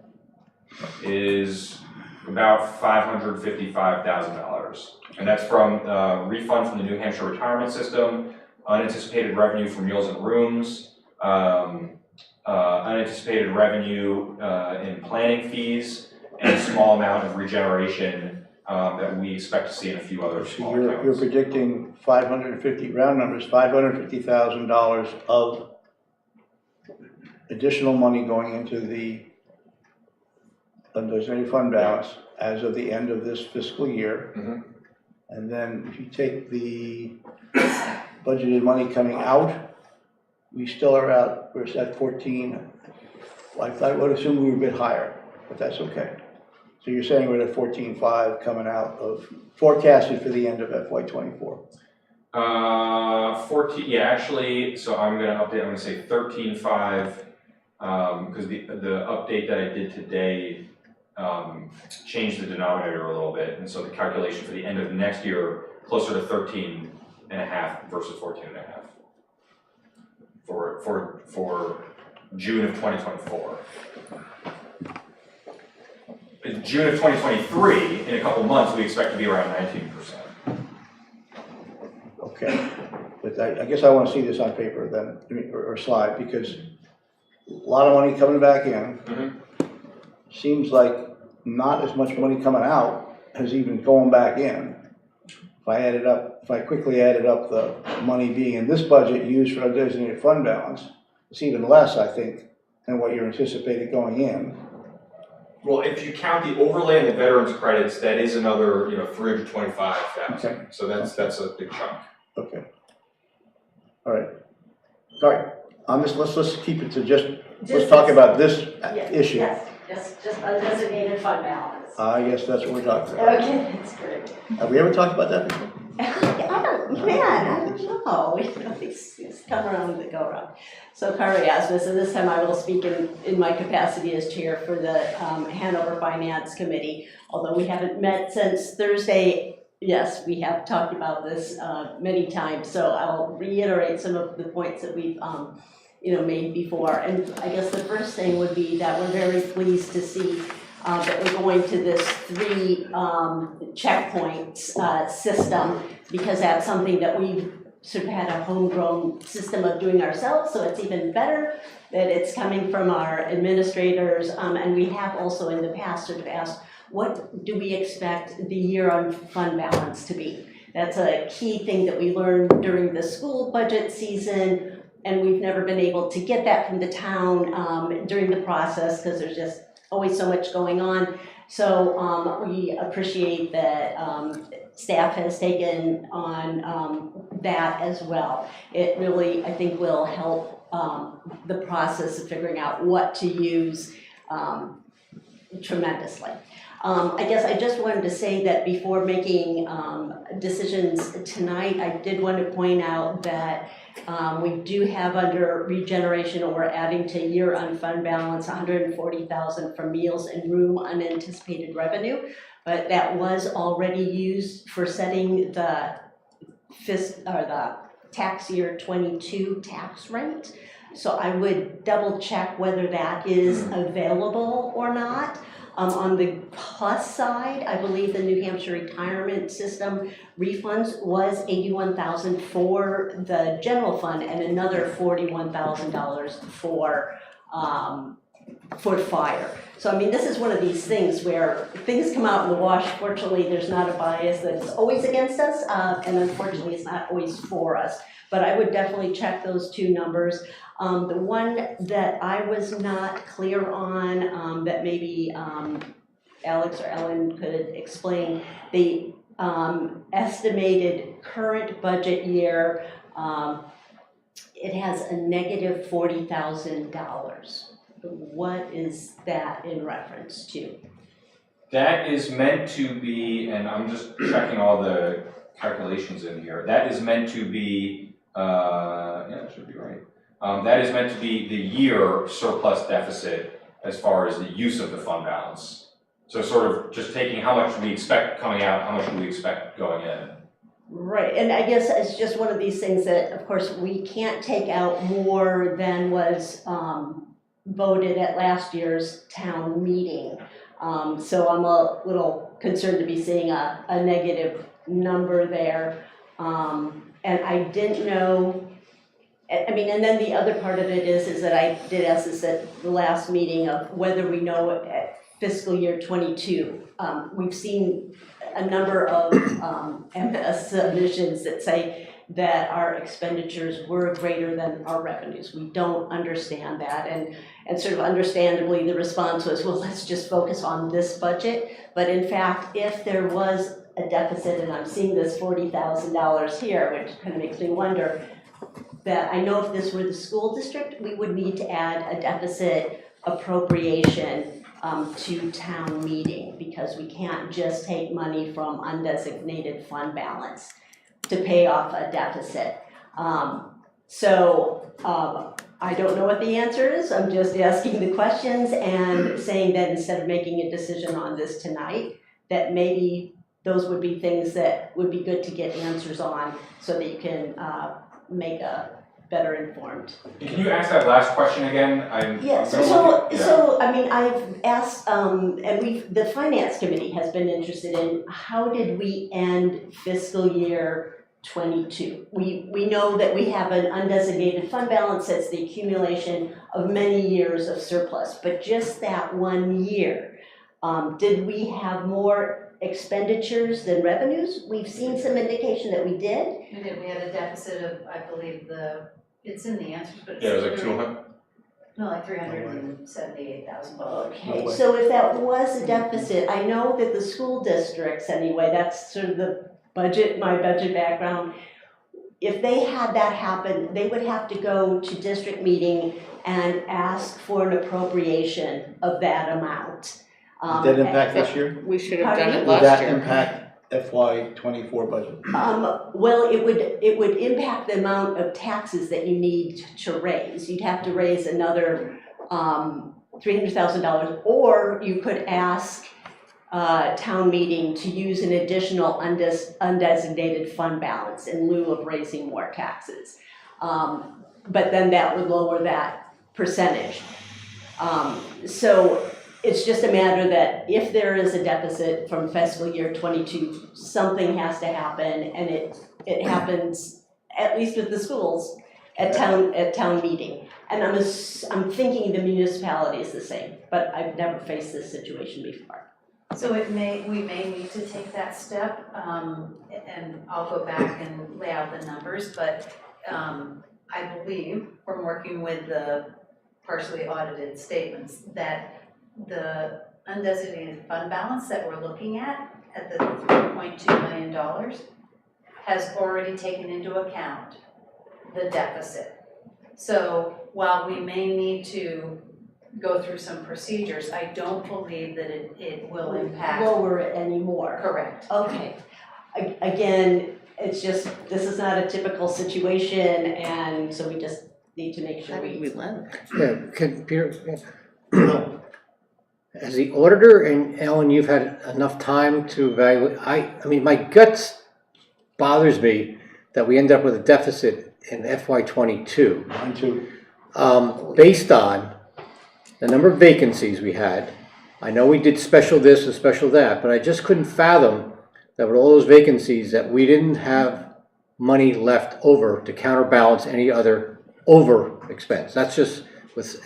is about $555,000. And that's from refund from the New Hampshire retirement system, unanticipated revenue from meals and rooms, unanticipated revenue in planning fees, and a small amount of regeneration that we expect to see in a few other small accounts. You're predicting round numbers, $550,000 of additional money going into the undesignated fund balance as of the end of this fiscal year. Mm-hmm. And then if you take the budgeted money coming out, we still are we're at 14. I would assume we were a bit higher, but that's okay. So you're saying we're at 14.5 coming out of, forecasted for the end of FY24. 14, yeah, actually, so I'm gonna update, I'm gonna say 13.5, because the update that I did today changed the denominator a little bit, and so the calculation for the end of next year, closer to 13.5 versus 14.5 for June of 2024. In June of 2023, in a couple months, we expect to be around 19%. Okay, but I guess I want to see this on paper then, or slide, because a lot of money coming back in. Mm-hmm. Seems like not as much money coming out as even going back in. If I quickly added up the money being in this budget used for undesignated fund balance, it's even less, I think, than what you're anticipating going in. Well, if you count the overlay and the veterans credits, that is another, $325,000. Okay. So that's a big chunk. Okay. All right. All right, on this, let's keep it to let's Just talk this. about this Yes, issue. Yes, just undesignated fund balance. I guess that's what we're talking about. Okay, that's great. Have we ever talked about that before? I don't know, it's come around and go around. So Kari Asmus, and this time I will speak in my capacity as chair for the Hanover Finance Committee. Although we haven't met since Thursday, yes, we have talked about this many times, so I'll reiterate some of the points that we've made before. And I guess the first thing would be that we're very pleased to see that we're going to this 3 checkpoints system, because that's something that we've sort of had a homegrown system of doing ourselves, so it's even better that it's coming from our administrators. And we have also in the past sort of asked, what do we expect the year on fund balance to be? That's a key thing that we learned during the school budget season, and we've never been able to get that from the town during the process, because there's just always so much going on. So we appreciate that staff has taken on that as well. It really, I think, will help the process of figuring out what to use tremendously. I guess I just wanted to say that before making decisions tonight, I did want to point out that we do have under regeneration, or we're adding to year on fund balance, $140,000 for meals and room unanticipated revenue, but that was already used for setting the tax year 22 tax rate. So I would double check whether that is available or not. On the plus side, I believe the New Hampshire retirement system refunds was $81,000 for the general fund and another $41,000 for fire. So I mean, this is one of these things where things come out in the wash. Fortunately, there's not a bias that's always against us, and unfortunately, it's not always for us. But I would definitely check those 2 numbers. The one that I was not clear on, that maybe Alex or Ellen could explain, the estimated current budget year, it has a negative $40,000. What is that in reference to? That is meant to be, and I'm just checking all the calculations in here, that is meant to be, yeah, that should be right. That is meant to be the year surplus deficit as far as the use of the fund balance. So sort of just taking how much we expect coming out, how much do we expect going in. Right, and I guess it's just one of these things that, of course, we can't take out more than was voted at last year's town meeting. So I'm a little concerned to be seeing a negative number there. And I didn't know, I mean, and then the other part of it is that I did ask this at the last meeting of whether we know at fiscal year 22. We've seen a number of submissions that say that our expenditures were greater than our revenues. We don't understand that, and sort of understandably the response was, well, let's just focus on this budget. But in fact, if there was a deficit, and I'm seeing this $40,000 here, which kind of makes me wonder, that I know if this were the school district, we would need to add a deficit appropriation to town meeting, because we can't just take money from undesignated fund balance to pay off a deficit. I don't know what the answer is. I'm just asking the questions and saying that instead of making a decision on this tonight, that maybe those would be things that would be good to get answers on, so that you can make a better informed. Can you ask that last question again? So I mean, I've asked, and the finance committee has been interested in how did we end fiscal year 22. We know that we have an undesignated fund balance that's the accumulation of many years of surplus, but just that one year, did we have more expenditures than revenues? We've seen some indication that we did. We did, we had a deficit of, I believe it's in the answers, but it's. Yeah, it was like 200. No, like $378,000. Okay, so if that was a deficit, I know that the school districts, anyway, that's sort of the budget, my budget background, if they had that happen, they would have to go to district meeting and ask for an appropriation of that amount. Did that impact this year? We should have done it Will last that year. impact FY '24 budget? Well, it would impact the amount of taxes that you need to raise. You'd have to raise another $300,000, or you could ask town meeting to use an additional undesignated fund balance in lieu of raising more taxes. But then that would lower that percentage. So it's just a matter that if there is a deficit from fiscal year '22, something has to happen, and it happens, at least with the schools, at town meeting. And I'm thinking the municipality is the same, but I've never faced this situation before. So we may need to take that step, and I'll go back and lay out the numbers, but I believe from working with the partially audited statements that the undesignated fund balance that we're looking at the $3.2 million has already taken into account the deficit. So while we may need to go through some procedures, I don't believe that it will impact. Lower it anymore. Correct. Okay. Again, it's just, this is not a typical situation, and so we just need to make sure we lend? Yeah, can, Peter, as the auditor, and Ellen, you've had enough time to evaluate, I mean, my guts bothers me that we end up with a deficit in FY '22. Mine too. Based on the number of vacancies we had. I know we did special this and special that, but I just couldn't fathom that with all those vacancies that we didn't have money left over to counterbalance any other over expense. That's just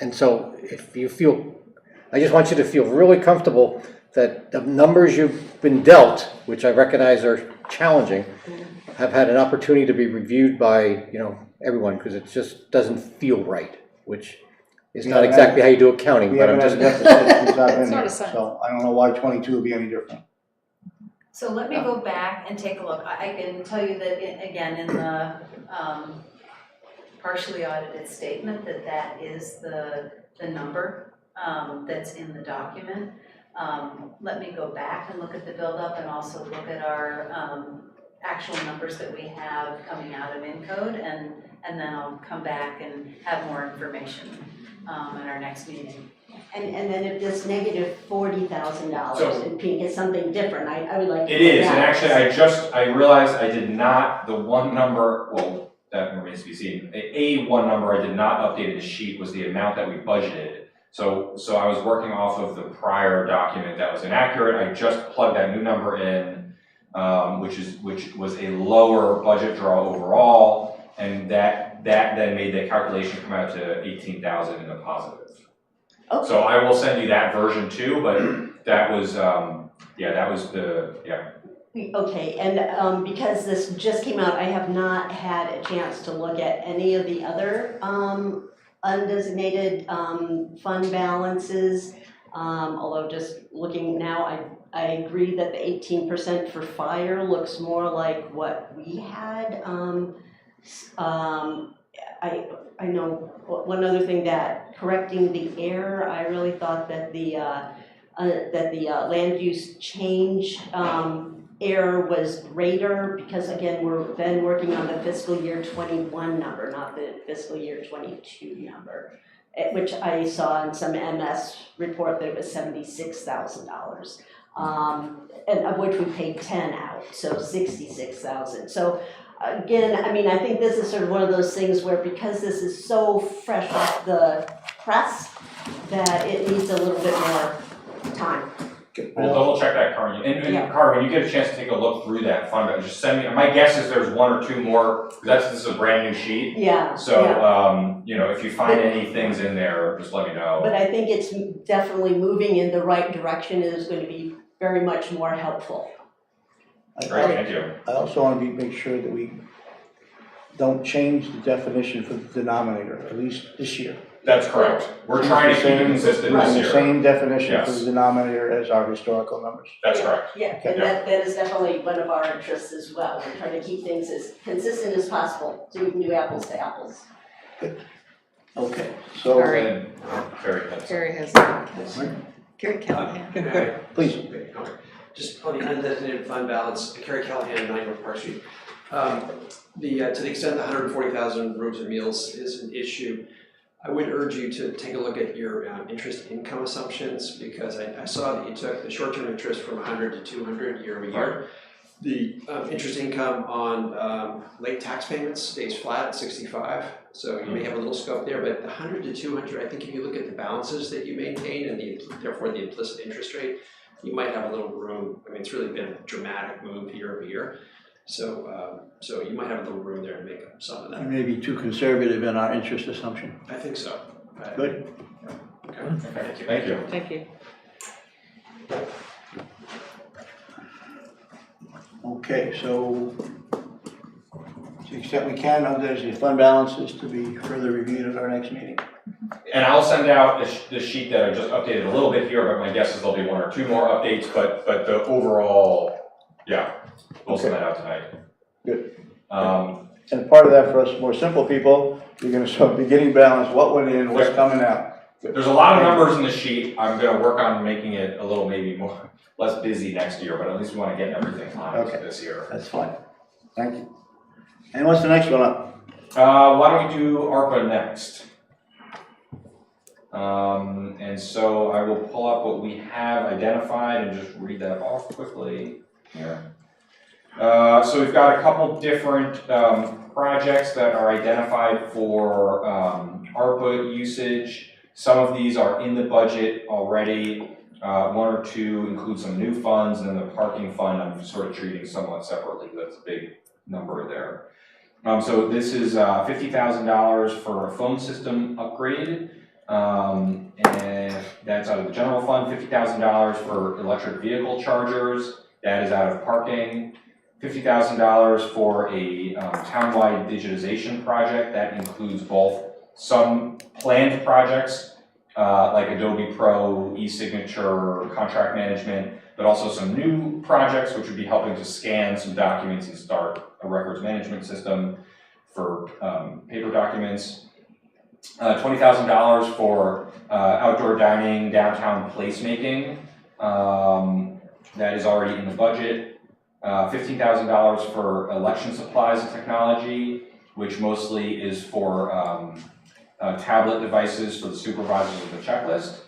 and so if you feel, I just want you to feel really comfortable that the numbers you've been dealt, which I recognize are challenging, have had an opportunity to be reviewed by, everyone, because it just doesn't feel right, which is not exactly how you do accounting, We but I'm haven't just. had a deficit since I've been It's not here, a science. so I don't know why '22 would be any different. So let me go back and take a look. I can tell you that, again, in the partially audited statement, that is the number that's in the document. Let me go back and look at the buildup and also look at our actual numbers that we have coming out of Encode, and then I'll come back and have more information at our next meeting. And then if this negative $40,000 in pink is something different, I would like to. It is, and actually I realized I did not, the one number, well, that remains to be seen. One number I did not update in the sheet was the amount that we budgeted. So I was working off of the prior document that was inaccurate. I just plugged that new number in, which was a lower budget draw overall, and that then made the calculation come out to 18,000 in the positive. Okay. So I will send you that version too, but that was, that was Okay, and because this just came out, I have not had a chance to look at any of the other undesignated fund balances. Although just looking now, I agree that the 18% for fire looks more like what we had. I know one other thing, that correcting the error, I really thought that the land use change error was greater, because again, we're then working on the fiscal year 21 number, not the fiscal year 22 number, which I saw in some MS report that it was $76,000, and of which we paid 10 out, so 66,000. So again, I mean, I think this is sort of one of those things where, because this is so fresh off the press, that it needs a little bit more time. We'll double check that, Carmen. And Carmen, when you get a chance to take a look through that fund, just send me, my guess is there's one or two more, because this is a brand new sheet. Yeah. So, if you find any things in there, just let me know. But I think it's definitely moving in the right direction, and is going to be very much more helpful. Great, thank you. I also want to make sure that we don't change the definition for the denominator, at least this year. That's correct. We're trying to keep it consistent this The year. same definition for Yes. the denominator as our historical numbers. That's correct. Yeah, and that is definitely one of our interests as well. We're trying to keep things as consistent as possible, so we can do apples to apples. Okay, so, All right. And Carrie has Gary Callahan. please. Just on the undesignated fund balance, Carrie Callahan, 9 North Park Street. To the extent that 140,000 rooms and meals is an issue, I would urge you to take a look at your interest income assumptions, because I saw that you took the short-term interest from 100 to 200 year over year. The interest income on late tax payments stays flat at 65, so you may have a little scope there, but the 100 to 200, I think if you look at the balances that you maintain and therefore the implicit interest rate, you might have a little room. I mean, it's really been a dramatic move year over year. So you might have a little room there to make up some of We that. may be too conservative in our interest assumption. I think so. Good. Okay, thank you. Thank you. Thank you. Okay, so to the extent we can, there's the fund balances to be further reviewed at our next meeting. And I'll send out the sheet that I just updated a little bit here, but my guess is there'll be 1 or 2 more updates, but the overall, yeah, we'll send that out tonight. Good. And part of that for us more simple people, you're gonna show beginning balance, what went in, what's coming out. there's a lot of numbers in the sheet. I'm gonna work on making it a little maybe less busy next year, but at least we wanna get everything on this year. That's fine. Thank you. And what's the next one up? Why don't we do ARPA next? And so I will pull up what we have identified and just read that off quickly here. So we've got a couple different projects that are identified for ARPA usage. Some of these are in the budget already. 1 or 2 include some new funds, and then the parking fund I'm sort of treating somewhat separately. That's a big number there. So this is $50,000 for a phone system upgrade. And that's out of the general fund. $50,000 for electric vehicle chargers. That is out of parking. $50,000 for a townwide digitization project. That includes both some planned projects like Adobe Pro, e-signature, contract management, but also some new projects which would be helping to scan some documents and start a records management system for paper documents. $20,000 for outdoor dining, downtown placemaking. That is already in the budget. $15,000 for election supplies and technology, which mostly is for tablet devices for the supervisors of the checklist.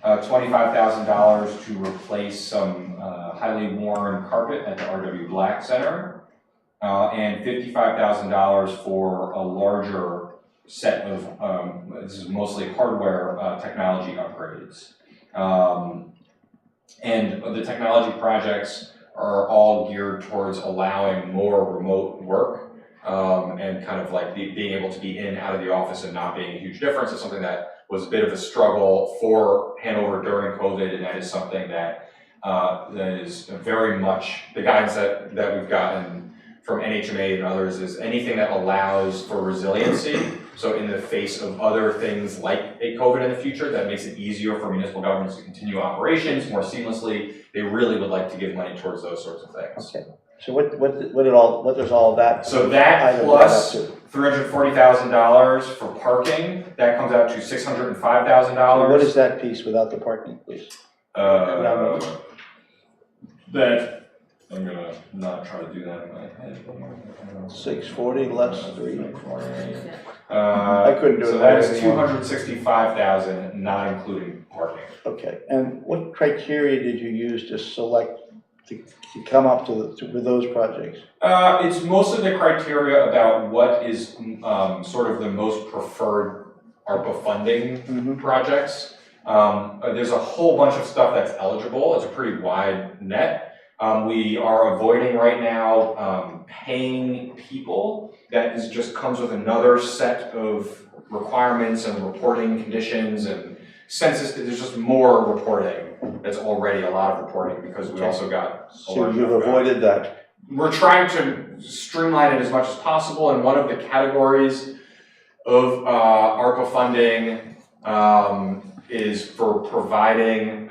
$25,000 to replace some highly worn carpet at the R.W. Black Center. And $55,000 for a larger set of, this is mostly hardware technology upgrades. And the technology projects are all geared towards allowing more remote work and kind of like being able to be in and out of the office and not being a huge difference. It's something that was a bit of a struggle for Hanover during COVID, and that is something that that is very much the guidance that we've gotten from NHMA and others is anything that allows for resiliency. So in the face of other things like a COVID in the future, that makes it easier for municipal governments to continue operations more seamlessly. They really would like to give money towards those sorts of things. Okay. So what does all of that? So that plus $340,000 for parking, that comes out to $605,000. So what is that piece without the parking, please? That I'm gonna not try to do that in my head. 640 less 3. I couldn't do it So that that is anymore. $265,000, not including parking. Okay, and what criteria did you use to select, to come up with those projects? It's mostly the criteria about what is sort of the most preferred ARPA funding projects. There's a whole bunch of stuff that's eligible. It's a pretty wide net. We are avoiding right now paying people. That is just comes with another set of requirements and reporting conditions and census. There's just more reporting. That's already a lot of reporting because we also got a So large you've number of- avoided that. we're trying to streamline it as much as possible, and one of the categories of ARPA funding is for providing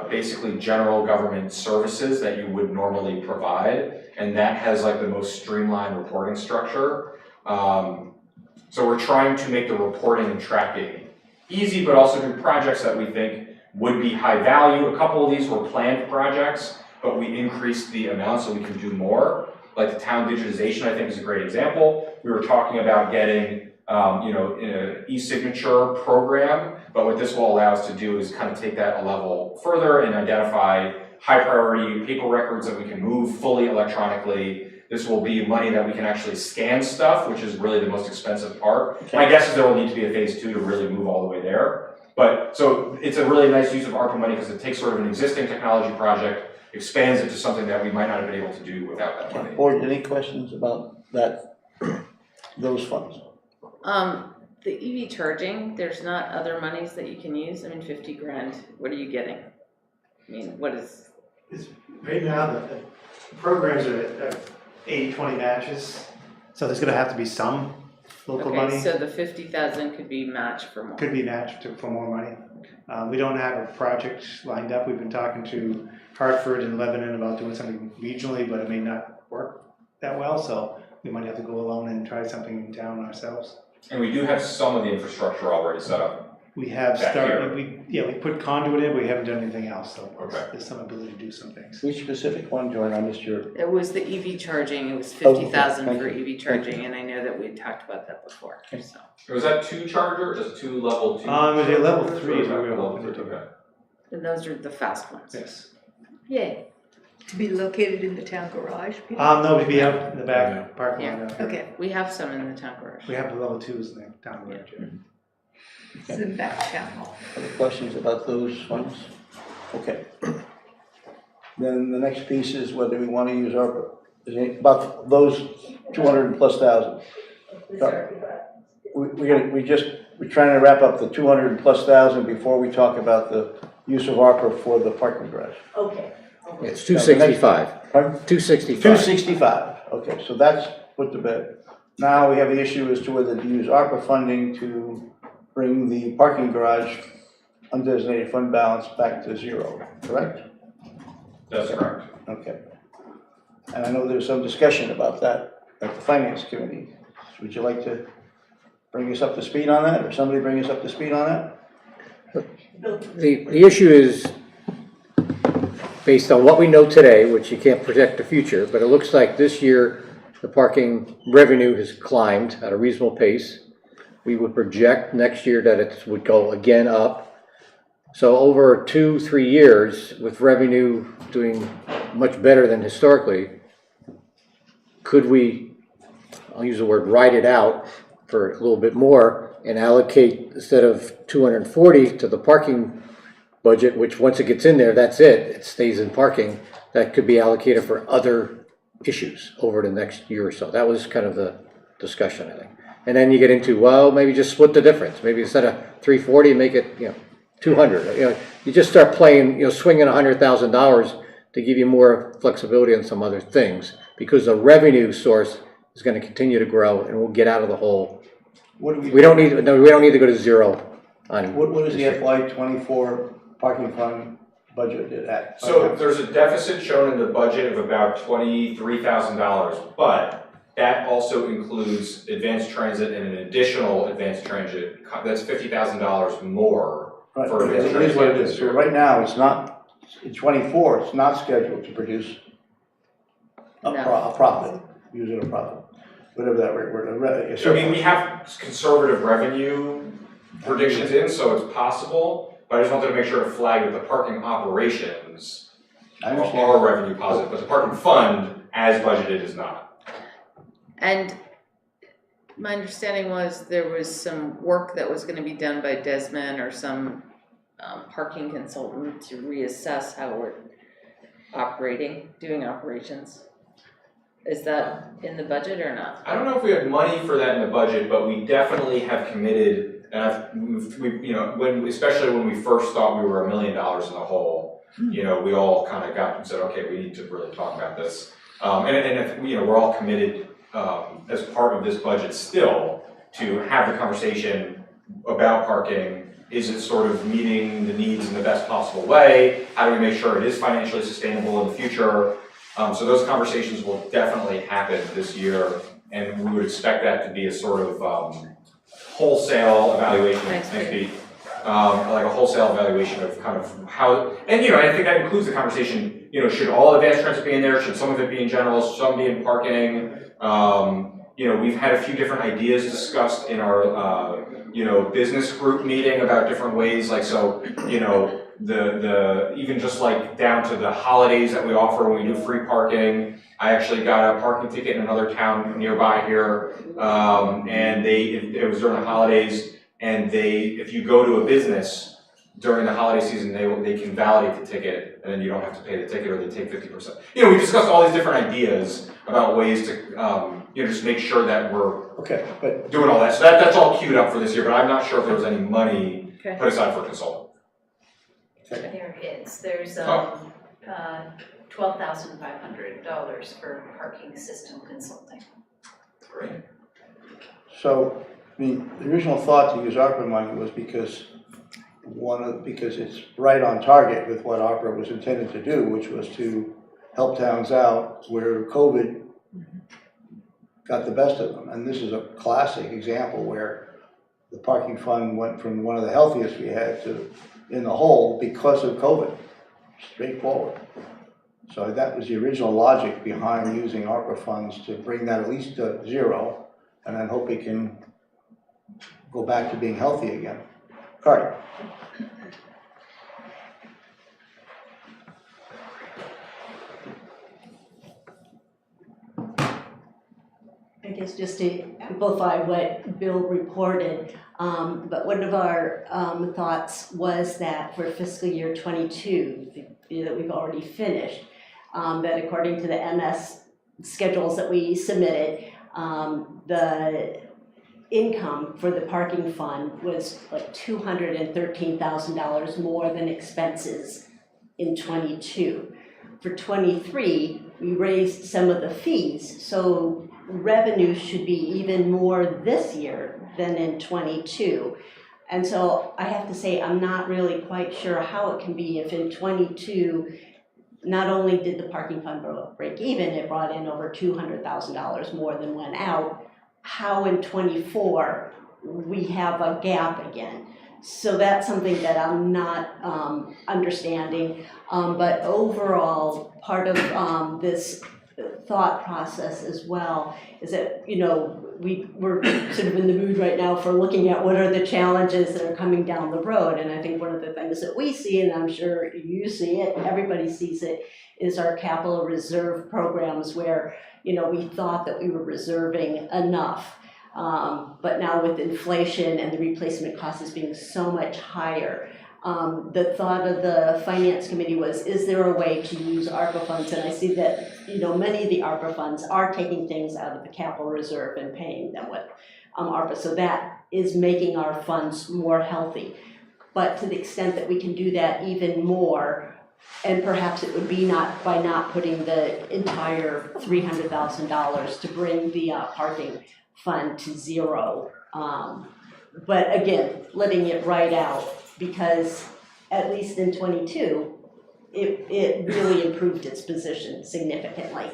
basically general government services that you would normally provide, and that has like the most streamlined reporting structure. So we're trying to make the reporting and tracking easy, but also do projects that we think would be high value. A couple of these were planned projects, but we increased the amount so we can do more. Like the town digitization, I think, is a great example. We were talking about getting an e-signature program, but what this will allow us to do is kind of take that a level further and identify high priority paper records that we can move fully electronically. This will be money that we can actually scan stuff, which is really the most expensive part. Okay. My guess is there will need to be a phase 2 to really move all the way there. But so it's a really nice use of ARPA money because it takes sort of an existing technology project, expands it to something that we might not have been able to do without that money. Board, any questions about that, those funds? The EV charging, there's not other monies that you can use. I mean, 50 grand, what are you getting? I mean, what is? Right now, the programs are at 80-20 matches, so there's gonna have to be some local money. Okay, so the 50,000 could be matched for more. Could be matched for more money. We don't have a project lined up. We've been talking to Hartford and Lebanon about doing something regionally, but it may not work that well, so we might have to go alone and try something in town ourselves. And we do have some of the infrastructure already set up. We have back started, we put conduit in, but we haven't done anything else, so okay. There's some ability to do some things. Which specific one, Jordan? I missed your. It was the EV charging, it was 50,000 okay. for EV charging, and I know that we had talked about that before, so. Was that 2 chargers, just 2 level 2? It was a level 3 is okay. what we were Level hoping to 3, do. okay. And those are the fast ones. Yes. Yay. To be located in the town garage? Peter? No, to be out in the back parking lot. Yeah. Okay, We have some in the town garage. We have the level 2s in the town garage. Yeah. it's in the back town hall. Other questions about those funds? Okay. Then the next piece is whether we want to use ARPA. Is it about those 200,000+? We're trying to wrap up the 200,000+ before we talk about the use of ARPA for the parking garage. Okay. It's 265. Pardon? 265. 265, okay, so that's put to bed. Now we have the issue as to whether to use ARPA funding to bring the parking garage undesignated fund balance back to 0, correct? That's correct. Okay. And I know there's some discussion about that at the Finance Committee. Would you like to bring us up to speed on that, or somebody bring us up to speed on that? The issue is, based on what we know today, which you can't predict the future, but it looks like this year the parking revenue has climbed at a reasonable pace. We would project next year that it would go again up. So over 2-3 years, with revenue doing much better than historically, could we, I'll use the word ride it out for a little bit more and allocate, instead of 240 to the parking budget, which once it gets in there, that's it, it stays in parking, that could be allocated for other issues over the next year or so. That was kind of the discussion, I think. And then you get into, well, maybe just split the difference. Maybe instead of 340, make it, 200. You just start playing, swinging $100,000 to give you more flexibility on some other things, because the revenue source is going to continue to grow, and we'll get out of the hole. We don't need to go to 0 on. What is the FY24 parking fund budget at? So there's a deficit shown in the budget of about $23,000, but that also includes advanced transit and an additional advanced transit. That's $50,000 more Right, for advanced it transit. is what it is. So right now, it's not, in 24, it's not scheduled to produce a profit, use it a profit, whatever that word. I mean, we have conservative revenue predictions in, so it's possible, but I just wanted to make sure to flag that the parking operations are revenue positive, but the parking fund, as budgeted, is not. And my understanding was there was some work that was going to be done by Desmond or some parking consultant to reassess how we're doing operations. Is that in the budget or not? I don't know if we have money for that in the budget, but we definitely have committed, and especially when we first thought we were $1 million in the hole, we all kind of got and said, okay, we need to really talk about this. And if, we're all committed, as part of this budget still, to have the conversation about parking. Is it sort of meeting the needs in the best possible way? How do we make sure it is financially sustainable in the future? So those conversations will definitely happen this year, and we would expect that to be a sort of wholesale evaluation. Thanks, Pete. Like a wholesale evaluation of kind of how, and I think that includes the conversation, should all advanced transit be in there? Should some of it be in general, some be in parking? We've had a few different ideas discussed in our, business group meeting about different ways, like, so, the even just like down to the holidays that we offer when we do free parking. I actually got a parking ticket in another town nearby here, and it was during the holidays, and if you go to a business during the holiday season, they can validate the ticket, and then you don't have to pay the ticket, or they take 50%. We discussed all these different ideas about ways to, just make sure that we're doing all that. So that's all queued up for this year, but I'm not sure if there was any money put aside for a consultant. There is, there's $12,500 for parking system consulting. Great. So, the original thought to use ARPA money was because it's right on target with what ARPA was intended to do, which was to help towns out where COVID got the best of them. And this is a classic example where the parking fund went from one of the healthiest we had to in the hole because of COVID, straightforward. So that was the original logic behind using ARPA funds, to bring that at least to zero, and then hope it can go back to being healthy again. Carter. I guess just to amplify what Bill reported, but one of our thoughts was that for fiscal year 22, the year that we've already finished, that according to the MS schedules that we submitted, the income for the parking fund was like $213,000 more than expenses in 22. For 23, we raised some of the fees, so revenue should be even more this year than in 22. And so I have to say, I'm not really quite sure how it can be if in 22, not only did the parking fund break even, it brought in over $200,000 more than went out, how in 24 we have a gap again. So that's something that I'm not understanding, but overall, part of this thought process as well is that, we're sort of in the mood right now for looking at what are the challenges that are coming down the road. And I think one of the things that we see, and I'm sure you see it, everybody sees it, is our capital reserve programs where, we thought that we were reserving enough. But now with inflation and the replacement costs being so much higher, the thought of the finance committee was, is there a way to use ARPA funds? And I see that, many of the ARPA funds are taking things out of the capital reserve and paying them with ARPA. So that is making our funds more healthy. But to the extent that we can do that even more, and perhaps it would be by not putting the entire $300,000 to bring the parking fund to zero. But again, letting it right out, because at least in 22, it really improved its position significantly.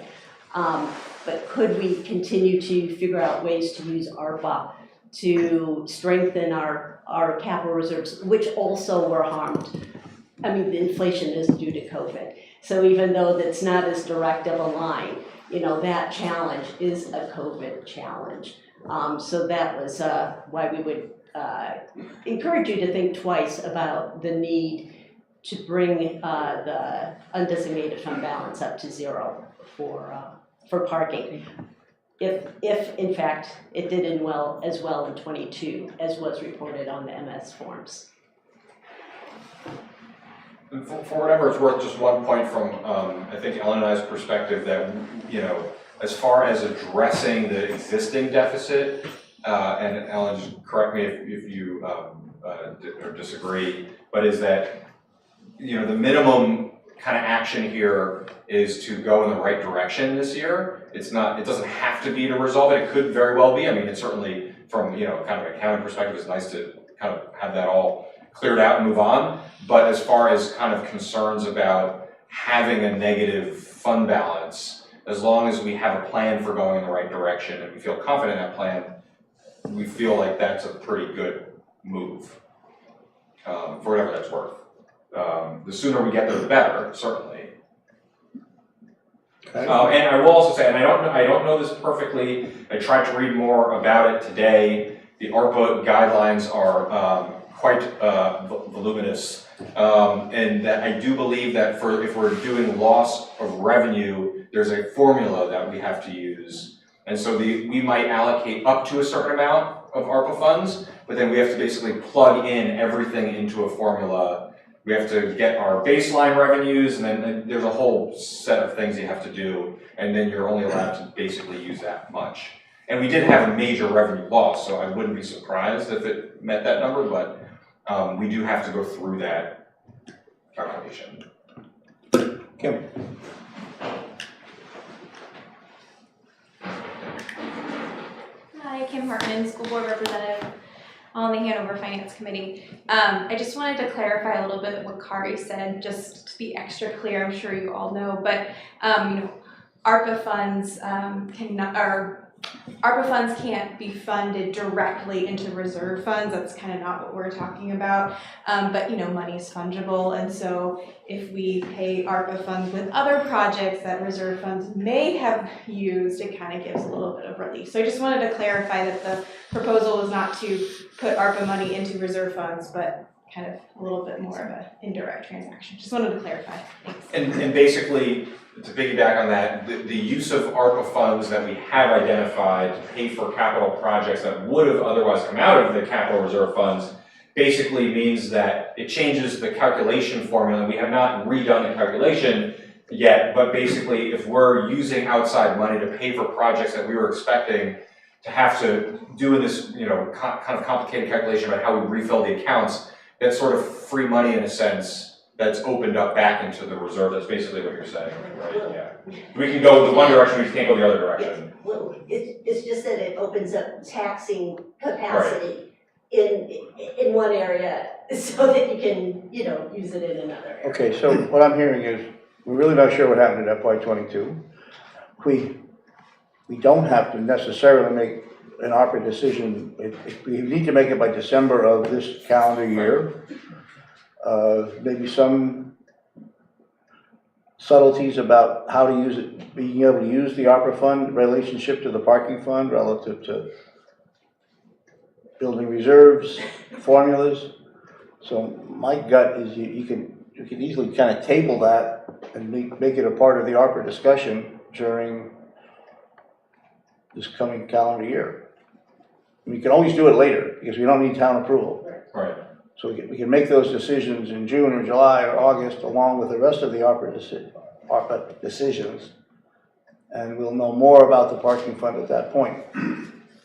But could we continue to figure out ways to use ARPA to strengthen our capital reserves, which also were harmed? I mean, the inflation is due to COVID. So even though that's not as direct of a line, that challenge is a COVID challenge. So that was why we would encourage you to think twice about the need to bring the undesignated fund balance up to zero for parking. If in fact it did as well in 22 as was reported on the MS forms. And for whatever it's worth, just one point from I think Ellen and I's perspective that as far as addressing the existing deficit, and Ellen, just correct me if you or disagree, but is that the minimum kind of action here is to go in the right direction this year. It doesn't have to be to resolve it. It could very well be. I mean, it certainly, from, you know, kind of an accounting perspective, it's nice to kind of have that all cleared out and move on. But as far as kind of concerns about having a negative fund balance, as long as we have a plan for going in the right direction and we feel confident in that plan, we feel like that's a pretty good move, for whatever that's worth. The sooner we get there, the better, certainly. Okay. And I will also say, and I don't know this perfectly, I tried to read more about it today. The ARPA guidelines are quite voluminous, and that I do believe that if we're doing loss of revenue, there's a formula that we have to use. And so we might allocate up to a certain amount of ARPA funds, but then we have to basically plug in everything into a formula. We have to get our baseline revenues, and then there's a whole set of things you have to do, and then you're only allowed to basically use that much. And we did have a major revenue loss, so I wouldn't be surprised if it met that number, but we do have to go through that calculation. Kim? Hi, Kim Hartman, School Board Representative on the Hanover Finance Committee. I just wanted to clarify a little bit what Kari said, just to be extra clear. I'm sure you all know, but you know, ARPA funds ARPA funds can't be funded directly into reserve funds. That's kind of not what we're talking about. But you know, money is fungible, and so if we pay ARPA funds with other projects that reserve funds may have used, it kind of gives a little bit of relief. So I just wanted to clarify that the proposal is not to put ARPA money into reserve funds, but kind of a little bit more of an indirect transaction. Just wanted to clarify. Thanks. And basically, to piggyback on that, the use of ARPA funds that we have identified to pay for capital projects that would have otherwise come out of the capital reserve funds basically means that it changes the calculation formula. We have not redone the calculation yet, but basically if we're using outside money to pay for projects that we were expecting to have to do in this, you know, kind of complicated calculation about how we refill the accounts, that's sort of free money in a sense that's opened up back into the reserve. That's basically what you're saying, right? Yeah. We can go the one direction, we just can't go the other direction. Well, it's just that it opens up taxing capacity in one area so that you can, you know, use it in another area. Okay, so what I'm hearing is, we're really not sure what happened at FY22. We don't have to necessarily make an ARPA decision. We need to make it by December of this calendar year. Maybe some subtleties about how to use it, being able to use the ARPA fund relationship to the parking fund relative to building reserves, formulas. So my gut is you can easily kind of table that and make it a part of the ARPA discussion during this coming calendar year. We can always do it later because we don't need town approval. Right. So we can make those decisions in June or July or August along with the rest of the ARPA decisions, and we'll know more about the parking fund at that point.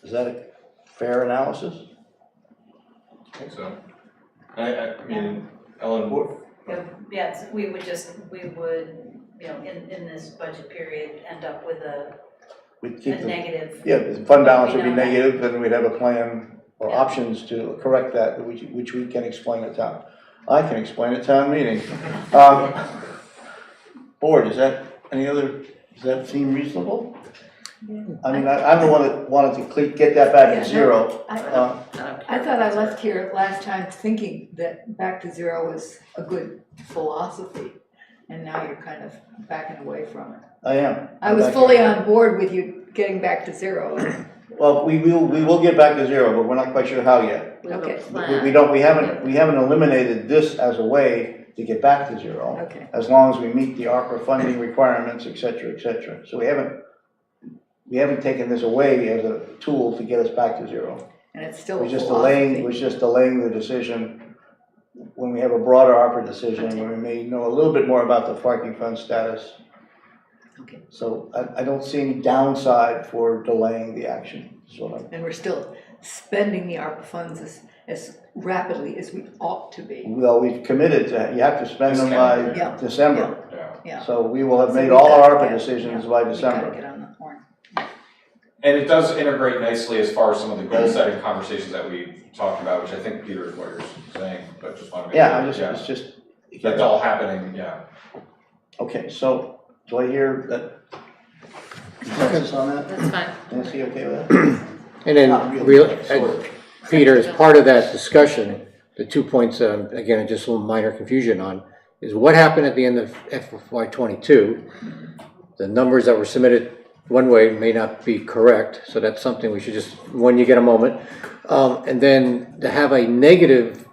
Is that a fair analysis? I think so. I mean, Ellen would. Yes, we would, you know, in this budget period, end up with a negative. Yeah, the fund balance would be negative, and we'd have a plan or options to correct that, which we can explain at town. I can explain at town meeting. Board, does that seem reasonable? I mean, I'm the one that wanted to get that back to zero. I thought I left here last time thinking that back to zero was a good philosophy, and now you're kind of backing away from it. I am. I was fully on board with you getting back to zero. Well, we will get back to zero, but we're not quite sure how yet. Okay. We haven't eliminated this as a way to get back to zero. Okay. As long as we meet the ARPA funding requirements, et cetera, et cetera. So we haven't taken this away as a tool to get us back to zero. And it's still We're just delaying the decision when we have a broader ARPA decision, where we may know a little bit more about the parking fund status. Okay. So I don't see any downside for delaying the action. And we're still spending the ARPA funds as rapidly as we ought to be. Well, we've committed to, you have to spend them by December. Yeah. So we will have So made we all our gotta ARPA get- decisions yeah, by we gotta December. get on the horn. And it does integrate nicely as far as some of the goal-setting conversations that we talked about, which I think, Peter, is what you're saying, but just want to make sure. Yeah, it's just. That's all happening, yeah. Okay, so do I hear that consensus on that? That's fine. Nancy, okay with that? And Not then, really, sort of. Peter, as part of that discussion, the 2 points that I'm, again, just a little minor confusion on, is what happened at the end of FY '22. The numbers that were submitted one way may not be correct, so that's something we should just, when you get a moment. And then to have a negative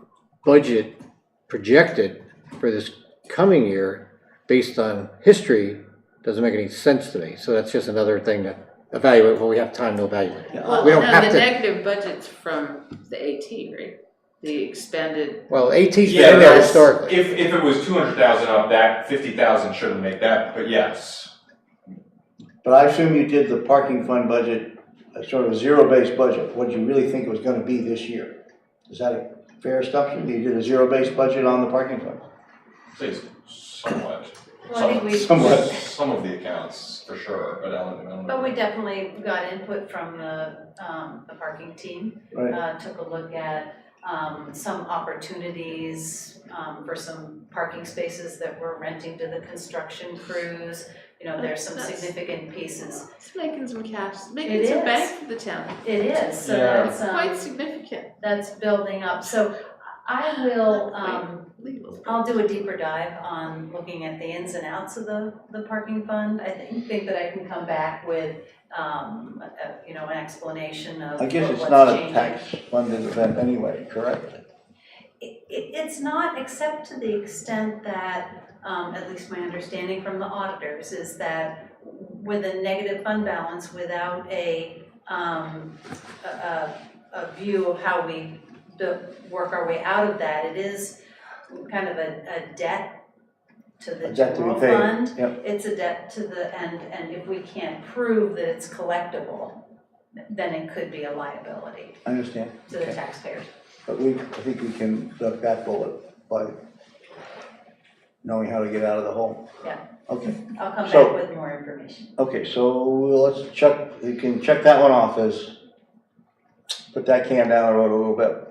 budget projected for this coming year based on history doesn't make any sense to me. So that's just another thing to evaluate when we have time to evaluate. Well, We don't no, have the to. negative budget's from the AT, right? The expanded, Well, AT's been Yeah, in there that's- historically. If it was 200,000 up, that 50,000 shouldn't make that, but yes. But I assume you did the parking fund budget, a sort of a zero-based budget, what you really think it was gonna be this year. Is that a fair assumption? You did a zero-based budget on the parking fund? Please, somewhat. Well, I think we. Somewhat. Some of the accounts, for sure, but I don't know. But we definitely got input from the parking team. Right. Took a look at, some opportunities, for some parking spaces that we're renting to the construction crews. You know, there's some That's- significant pieces. it's making some cash, It making some is. bank for the town. It is, so Yeah. that's, Quite significant. that's building up. So I will, Legal. I'll do a deeper dive on looking at the ins and outs of the parking fund. I think that I can come back with, you know, an explanation of I guess what's it's not a changing. tax-funded event anyway, correct? It's not, except to the extent that, at least my understanding from the auditors, is that with a negative fund balance, without a view of how we work our way out of that, it is kind of a debt to the A debt to be general paid, fund. yep. It's a debt to the, and if we can't prove that it's collectible, then it could be a liability I understand. to the taxpayers. But I think we can duck that bullet by knowing how to get out of the hole. Yeah. Okay, I'll come So- back with more information. okay, so let's check, you can check that one off as, put that can down the road a little bit.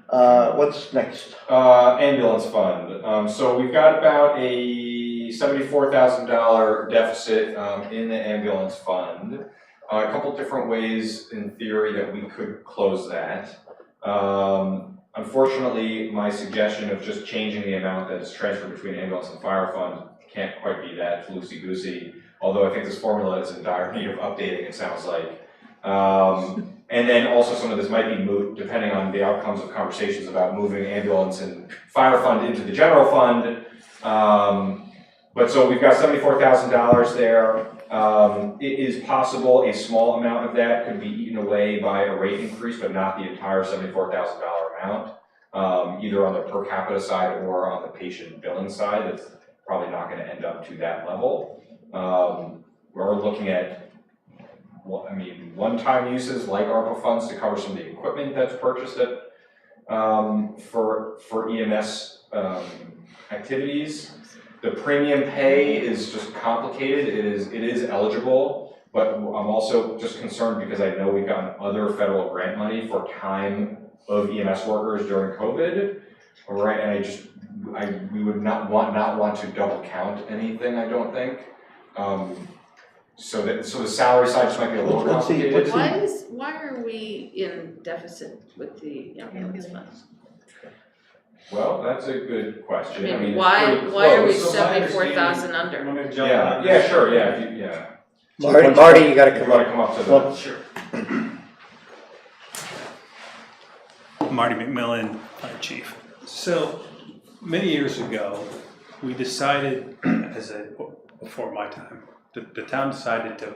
What's next? Ambulance fund. So we've got about a $74,000 deficit in the ambulance fund. A couple different ways in theory that we could close that. Unfortunately, my suggestion of just changing the amount that is transferred between ambulance and fire fund can't quite be that, it's loosey-goosey. Although I think this formula is in dire need of updating, it sounds like. And then also some of this might be moot, depending on the outcomes of conversations about moving ambulance and fire fund into the general fund. But so we've got $74,000 there. It is possible a small amount of that could be eaten away by a rate increase, but not the entire $74,000 amount, either on the per capita side or on the patient billing side. It's probably not going to end up to that level. We're looking at, one-time uses like ARPA funds to cover some of the equipment that's purchased at, for EMS activities. The premium pay is just complicated. It is eligible, but I'm also just concerned because I know we've gotten other federal grant money for time of EMS workers during COVID, right? And we would not want to double count anything, I don't think. So the salary side just might be a little Let's see, complicated. Why are we in deficit with the ambulance funds? Well, that's a good question. I mean, it's why pretty are we close. 74,000 under? I'm gonna jump Yeah, on yeah, this. sure, yeah. Marty, you gotta If come you wanna up. come up to Well, the, sure. Marty McMillan, Fire Chief. So, many years ago, we decided, before my time, the town decided to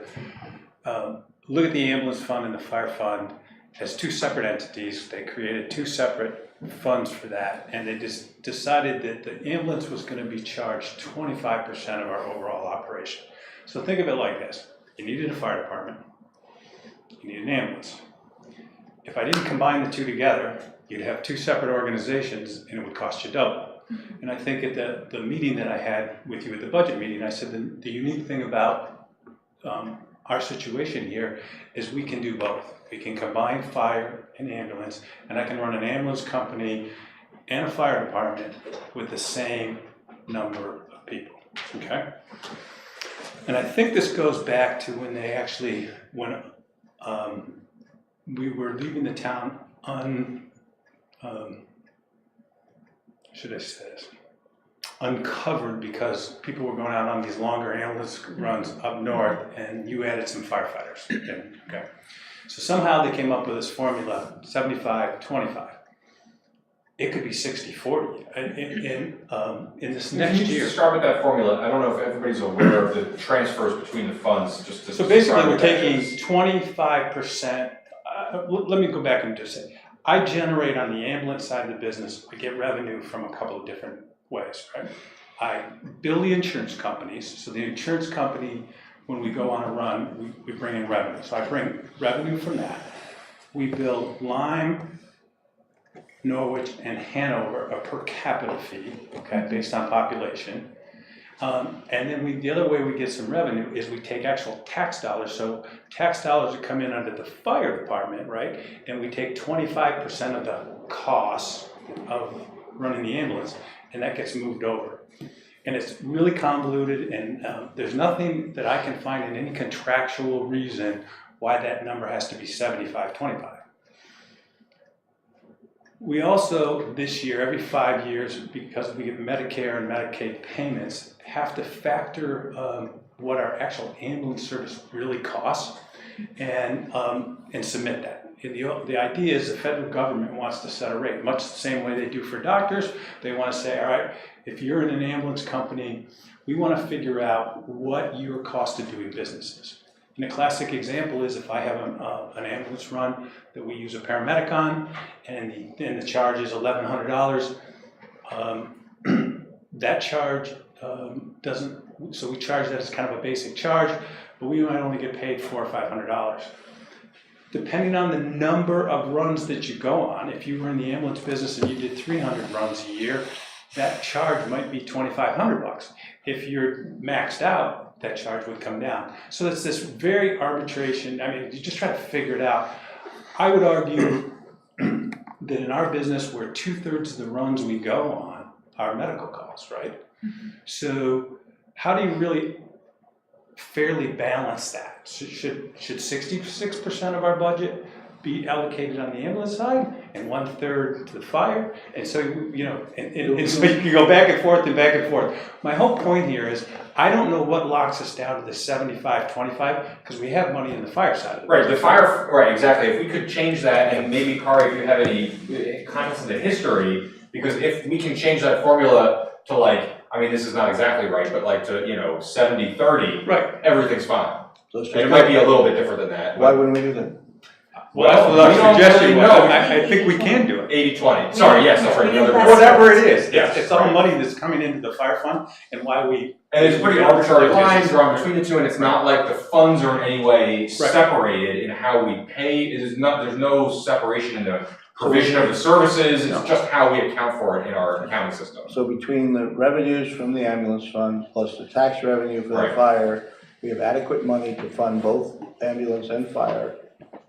look at the ambulance fund and the fire fund as two separate entities. They created two separate funds for that, and they just decided that the ambulance was going to be charged 25% of our overall operation. So think of it like this. You needed a fire department, you need an ambulance. If I didn't combine the two together, you'd have two separate organizations and it would cost you double. And I think at the meeting that I had with you at the budget meeting, I said the unique thing about our situation here is we can do both. We can combine fire and ambulance, and I can run an ambulance company and a fire department with the same number of people, okay? And I think this goes back to when they actually, when we were leaving the town should I say this? Uncovered, because people were going out on these longer ambulance runs up north, and you added some firefighters. Okay, so somehow they came up with this formula: 75-25. It could be 60-40 in this next Can you year. just start with that formula? I don't know if everybody's aware of the transfers between the funds. Just to So basically, describe we're what that taking is. 25%. Let me go back and just say, I generate on the ambulance side of the business. I get revenue from a couple of different ways, right? I bill the insurance companies. So the insurance company, when we go on a run, we bring in revenue. So I bring revenue from that. We bill Lyme, Norwich, and Hanover a per capita fee, okay, based on population. And then the other way we get some revenue is we take actual tax dollars. So tax dollars that come in under the fire department, right? And we take 25% of the costs of running the ambulance, and that gets moved over. And it's really convoluted, and there's nothing that I can find in any contractual reason why that number has to be 75-25. We also, this year, every 5 years, because we get Medicare and Medicaid payments, have to factor what our actual ambulance service really costs and submit that. And the idea is the federal government wants to set a rate, much the same way they do for doctors. They want to say, all right, if you're in an ambulance company, we want to figure out what your cost of doing business is. And a classic example is if I have an ambulance run that we use a paramedic on, and the charge is $1,100, that charge doesn't, so we charge that as kind of a basic charge, but we might only get paid $400 or $500. Depending on the number of runs that you go on, if you were in the ambulance business and you did 300 runs a year, that charge might be $2,500. If you're maxed out, that charge would come down. So it's this very arbitration. I mean, you just try to figure it out. I would argue that in our business, where 2/3 of the runs we go on are medical costs, right? Mm-hmm. So how do you really fairly balance that? Should 66% of our budget be allocated on the ambulance side and 1/3 to the fire? And so, you know, and so you can go back and forth and back and forth. My whole point here is I don't know what locks us down to the 75-25 because we have money in the fire side of it. Right, the fire, right, exactly. If we could change that, and maybe Kari, if you have any comments on the history, because if we can change that formula to like, I mean, this is not exactly right, but like to, you know, 70-30, right, everything's fine. And it might be a little bit different than that. Why wouldn't we do that? Well, that's what I was suggesting. I think we can do it. 80-20. Sorry, yes, that's right. Whatever it is, yes, it's all money that's coming into the fire fund, and why we. And it's pretty arbitrary lines drawn between the two, and it's not like the funds are in any way separated in how we pay. It is not. There's no separation in the provision of the services. It's just how we account for it in our accounting system. So between the revenues from the ambulance fund plus the tax revenue for the fire, we have adequate money to fund both ambulance and fire.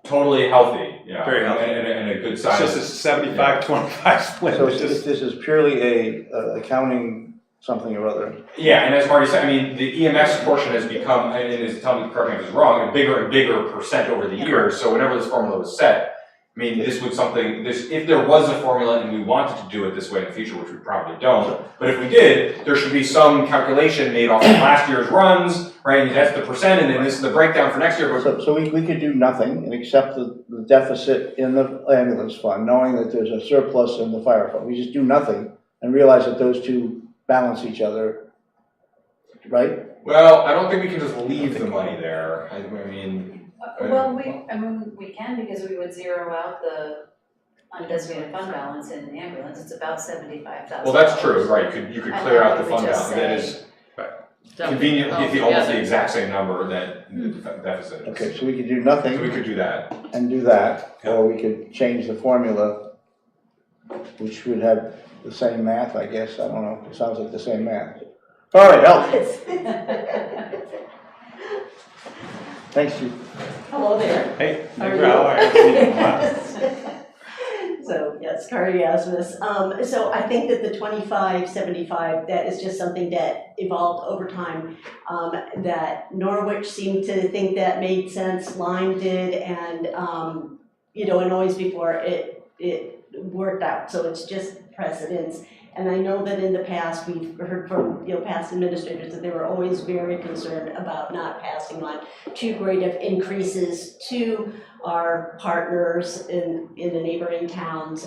Totally healthy, yeah. Very healthy. And a good size. It's just a 75-25 split. So this is purely a accounting something or other. Yeah, and as Marty said, I mean, the EMS portion has become, and tell me, correct me if it's wrong, a bigger and bigger percent over the years. So whenever this formula was set, I mean, this would if there was a formula and we wanted to do it this way in the future, which we probably don't, but if we did, there should be some calculation made off of last year's runs, right? That's the percent, and then this is the breakdown for next year. So we could do nothing and accept the deficit in the ambulance fund, knowing that there's a surplus in the fire fund. We just do nothing and realize that those two balance each other, right? Well, I don't think we can just leave the money there. I mean. Well, we can, because we would zero out the undesignated fund balance in the ambulance. It's about $75,000. Well, that's true, right? You could clear out the fund balance. That is conveniently almost the exact same number that the deficit is. Okay, so we could do nothing. So we could do that. And do that, or we could change the formula, which would have the same math, I guess, I don't know, it sounds like the same math. All right, Al, thanks, Chief. Hello there. Hey, How are neighbor, you? how are you? So, yes, cardiasmus. So I think that the 25-75, that is just something that evolved over time. That Norwich seemed to think that made sense, Lyme did, and, and always before it worked out. So it's just precedence. And I know that in the past, we've heard from, past administrators that they were always very concerned about not passing on too great of increases to our partners in the neighboring towns,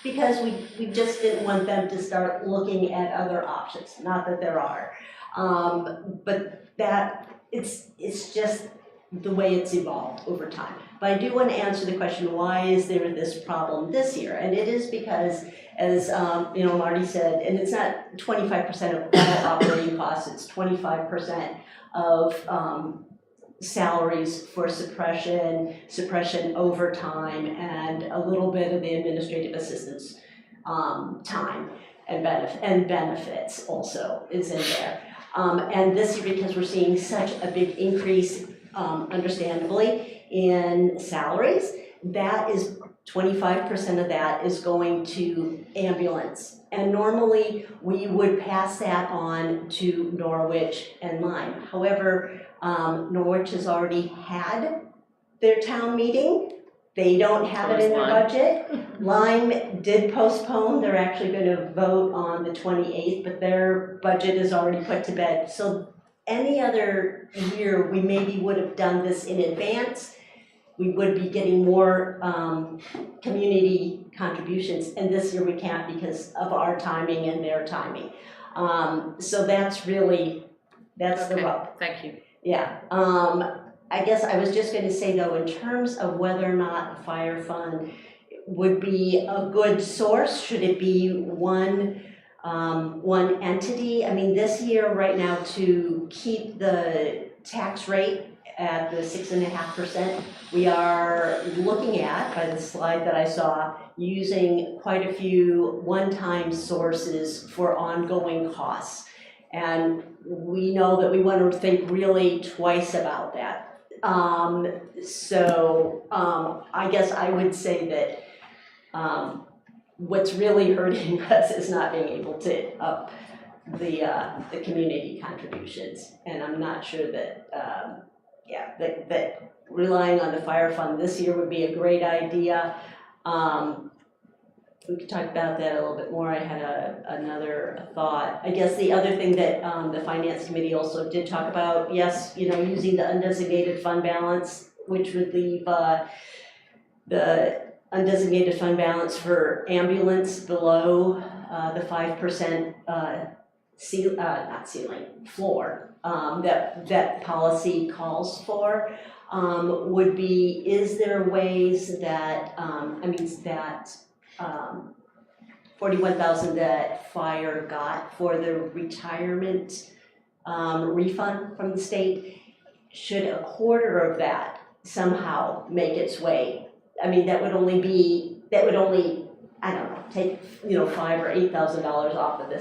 because we just didn't want them to start looking at other options, not that there are. But that, it's just the way it's evolved over time. But I do want to answer the question, why is there this problem this year? And it is because, as Marty said, and it's not 25% of all operating costs, it's 25% of salaries for suppression overtime, and a little bit of the administrative assistance time and benefits also is in there. And this year, because we're seeing such a big increase, understandably, in salaries, that is 25% of that is going to ambulance. And normally, we would pass that on to Norwich and Lyme. However, Norwich has already had their town meeting. They don't have it in their budget. Lyme did postpone. They're actually going to vote on the 28th, but their budget is already put to bed. So any other year, we maybe would have done this in advance. We would be getting more community contributions, and this year we can't because of our timing and their timing. So that's the rub. Thank you. Yeah, I guess I was just going to say though, in terms of whether or not the fire fund would be a good source, should it be one entity? I mean, this year right now, to keep the tax rate at the 6.5%, we are looking at, by the slide that I saw, using quite a few one-time sources for ongoing costs. And we know that we want to think really twice about that. I guess I would say that what's really hurting us is not being able to up the community contributions. And I'm not sure that, that relying on the fire fund this year would be a great idea. We could talk about that a little bit more. I had another thought. I guess the other thing that the Finance Committee also did talk about, yes, using the undesignated fund balance, which would leave the undesignated fund balance for ambulance below the 5% floor that policy calls for, would be, is there ways that, that 41,000 that fire got for the retirement refund from the state, should a quarter of that somehow make its way? I mean, that would only, I don't know, take, $5,000 or $8,000 off of the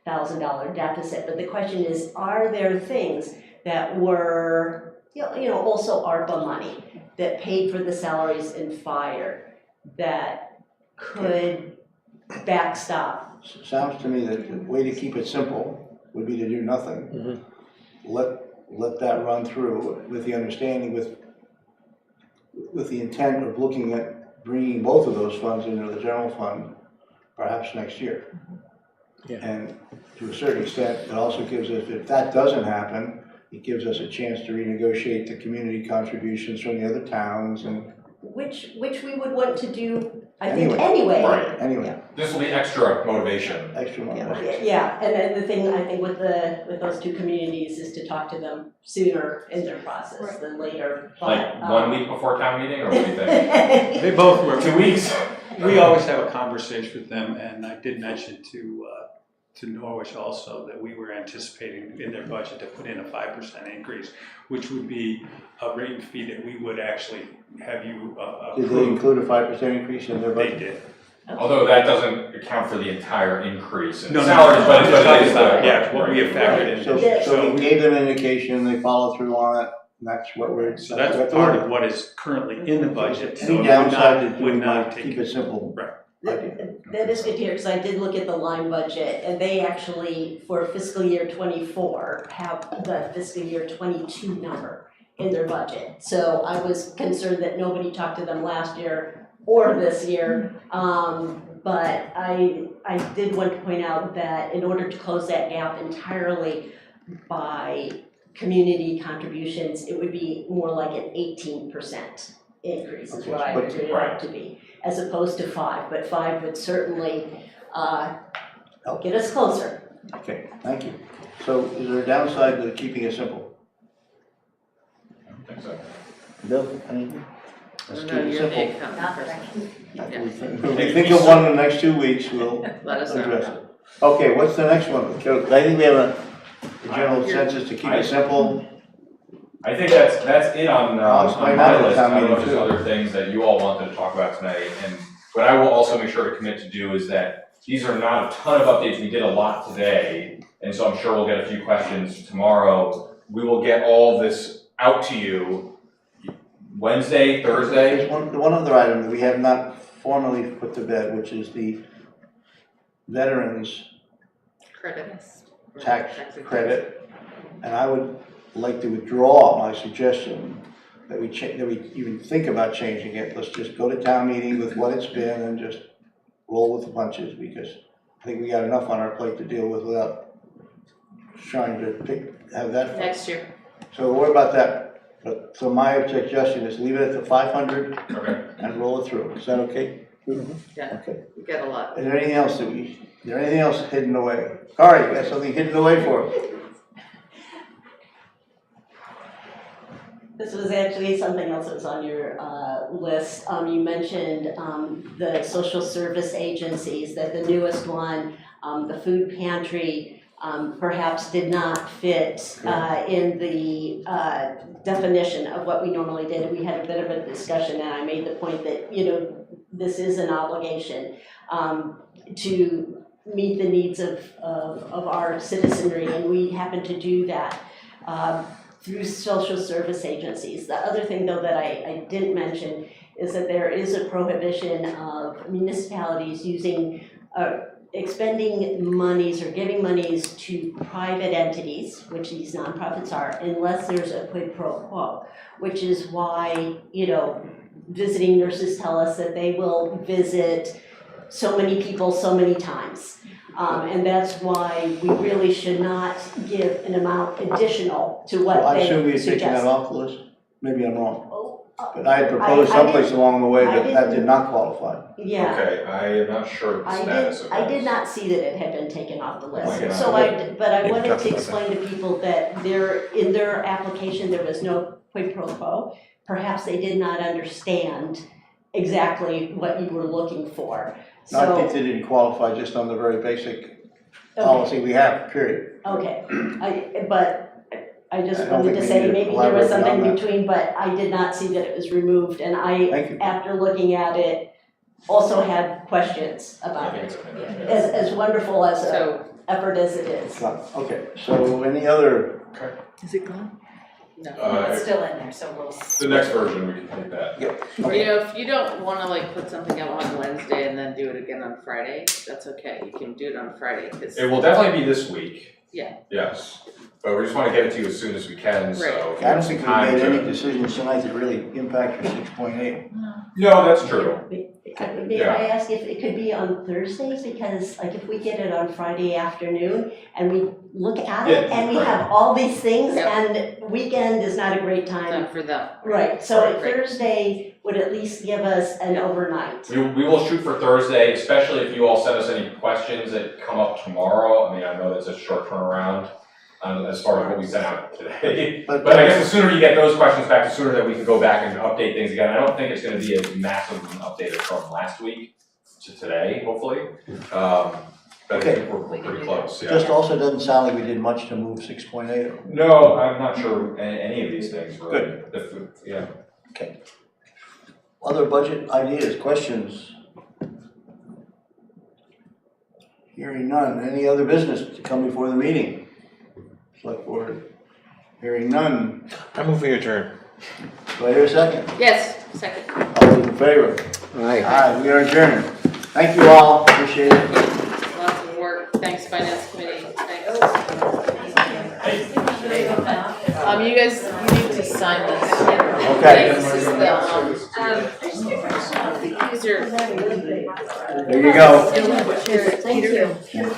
$75,000 deficit. But the question is, are there things that were, also ARPA money that paid for the salaries in fire that could backstop? Sounds to me that the way to keep it simple would be to do nothing. Let that run through with the understanding, with the intent of looking at bringing both of those funds into the general fund perhaps next year. Yeah. And to a certain extent, it also gives us, if that doesn't happen, it gives us a chance to renegotiate the community contributions from the other towns, and which we would want to do, I Anyway. think, anyway. Right. anyway, This will be extra motivation. extra money. Yeah, and then the thing I think with those two communities is to talk to them sooner in their process than later. Like 1 week before town meeting, or what do you think? They both were. 2 weeks? We always have a conversation with them, and I did mention to Norwich also that we were anticipating in their budget to put in a 5% increase, which would be a rate fee that we would actually have you Did they approve. include a 5% increase in their They budget? did. Although that doesn't account for the entire increase in No, no, salaries, but I'm it talking is about, the. yeah, what we have factored in. So we gave them an indication, they follow through on it, and that's what we're. So that's part of what is currently in the budget, so it Any would downside not, is would we not might take. keep it simple. Right. That is good to hear, because I did look at the line budget, and they actually, for fiscal year '24, have the fiscal year '22 number in their budget. So I was concerned that nobody talked to them last year or this year. But I did want to point out that in order to close that gap entirely by community contributions, it would be more like an 18% increase is what I Okay, figured it out to be, as opposed to 5, but 5 would certainly get us closer. Okay, thank you. So is there a downside to keeping it simple? I don't think so. Bill, anything? Let's keep No, it you're the simple. accountant person. If we think of one in the next 2 weeks, we'll Let us address know. it. Okay, what's the next one? I think we have a general consensus to keep it simple. I think that's it on explain my that at list. town I don't know if meeting there's too. other things that you all wanted to talk about tonight. And what I will also make sure to commit to do is that these are not a ton of updates. We did a lot today. And so I'm sure we'll get a few questions tomorrow. We will get all this out to you Wednesday, Thursday. There's one other item that we have not formally put to bed, which is the veterans Credit. tax credit. And I would like to withdraw my suggestion that we even think about changing it. Let's just go to town meeting with what it's been and just roll with the punches, because I think we got enough on our plate to deal with without trying to have that. Next year. So what about that? But, so my suggestion is leave it at the 500 and roll it through. Is that okay? Yeah, Okay. we get a lot. Is there anything else hidden away? Corey, you got something hidden away for us? This was actually something else that was on your list. You mentioned the social service agencies, that the newest one, the food pantry, perhaps did not fit in the definition of what we normally did. We had a bit of a discussion, and I made the point that, this is an obligation to meet the needs of our citizenry, and we happen to do that through social service agencies. The other thing, though, that I didn't mention is that there is a prohibition of municipalities using expending monies or giving monies to private entities, which these nonprofits are, unless there's a quid pro quo, which is why, visiting nurses tell us that they will visit so many people so many times. And that's why we really should not give an amount additional to what Well, I they assume we had taken suggest. that off the list. Maybe I'm wrong. Oh, But I had proposed I someplace didn't- along the way I that did didn't- not qualify. Yeah. Okay, I am not sure the status of I that. did not see that it had been taken off the my list. God. So but I Yeah, wanted talked to about explain to people that in their application, there was no quid pro quo. Perhaps they did not understand exactly what you were looking for. No, I think So, they didn't qualify just on the very basic okay, policy we have, period. okay. But I just I don't wanted think to we say need to maybe there was elaborate something beyond that. between, but I did not see that it was removed. And Thank you. after looking at it, also had questions I about think it. it's in there. As wonderful as an So, effort as it is. Okay, so any other, Is it gone? no. It's still in there, so we'll. The next version, we can take that. If you don't wanna put something out on Wednesday and then do it again on Friday, that's okay. You can do it on Friday, cause. It will definitely be this week. Yeah. Yes, but we just want to get it to you as soon as we can, so. if you I have don't some think we time made to- any decisions tonight that really impact your 6.8. No, that's true. May I ask if it could be on Thursdays, because like if we get it on Friday afternoon and we look at it Yeah, and we right. have all these things Yep. and weekend is not a great time. Not for them. Right, so Right. Thursday would at least give us an overnight. We will shoot for Thursday, especially if you all send us any questions that come up tomorrow. I mean, I know that's a short turnaround as far as what we sent out today. But I guess the sooner you get those questions back, the sooner that we can go back and update things again. I don't think it's gonna be as massive of an update as from last week to today, hopefully. But I think we're pretty close, yeah. Just also doesn't sound like we did much to move 6.8. No, I'm not sure any of these things were. Good. Yeah. Okay. Other budget ideas, questions? Hearing none. Any other business to come before the meeting? Select board. Hearing none. I move we adjourn. Do I hear a second? Yes, second. All those in favor? Aye. Aye, we are adjourned. Thank you all, appreciate it. Lots of work. Thanks, Finance Committee. Thanks. You guys need to sign this. Okay. This is the, these are. There you go. Thank you.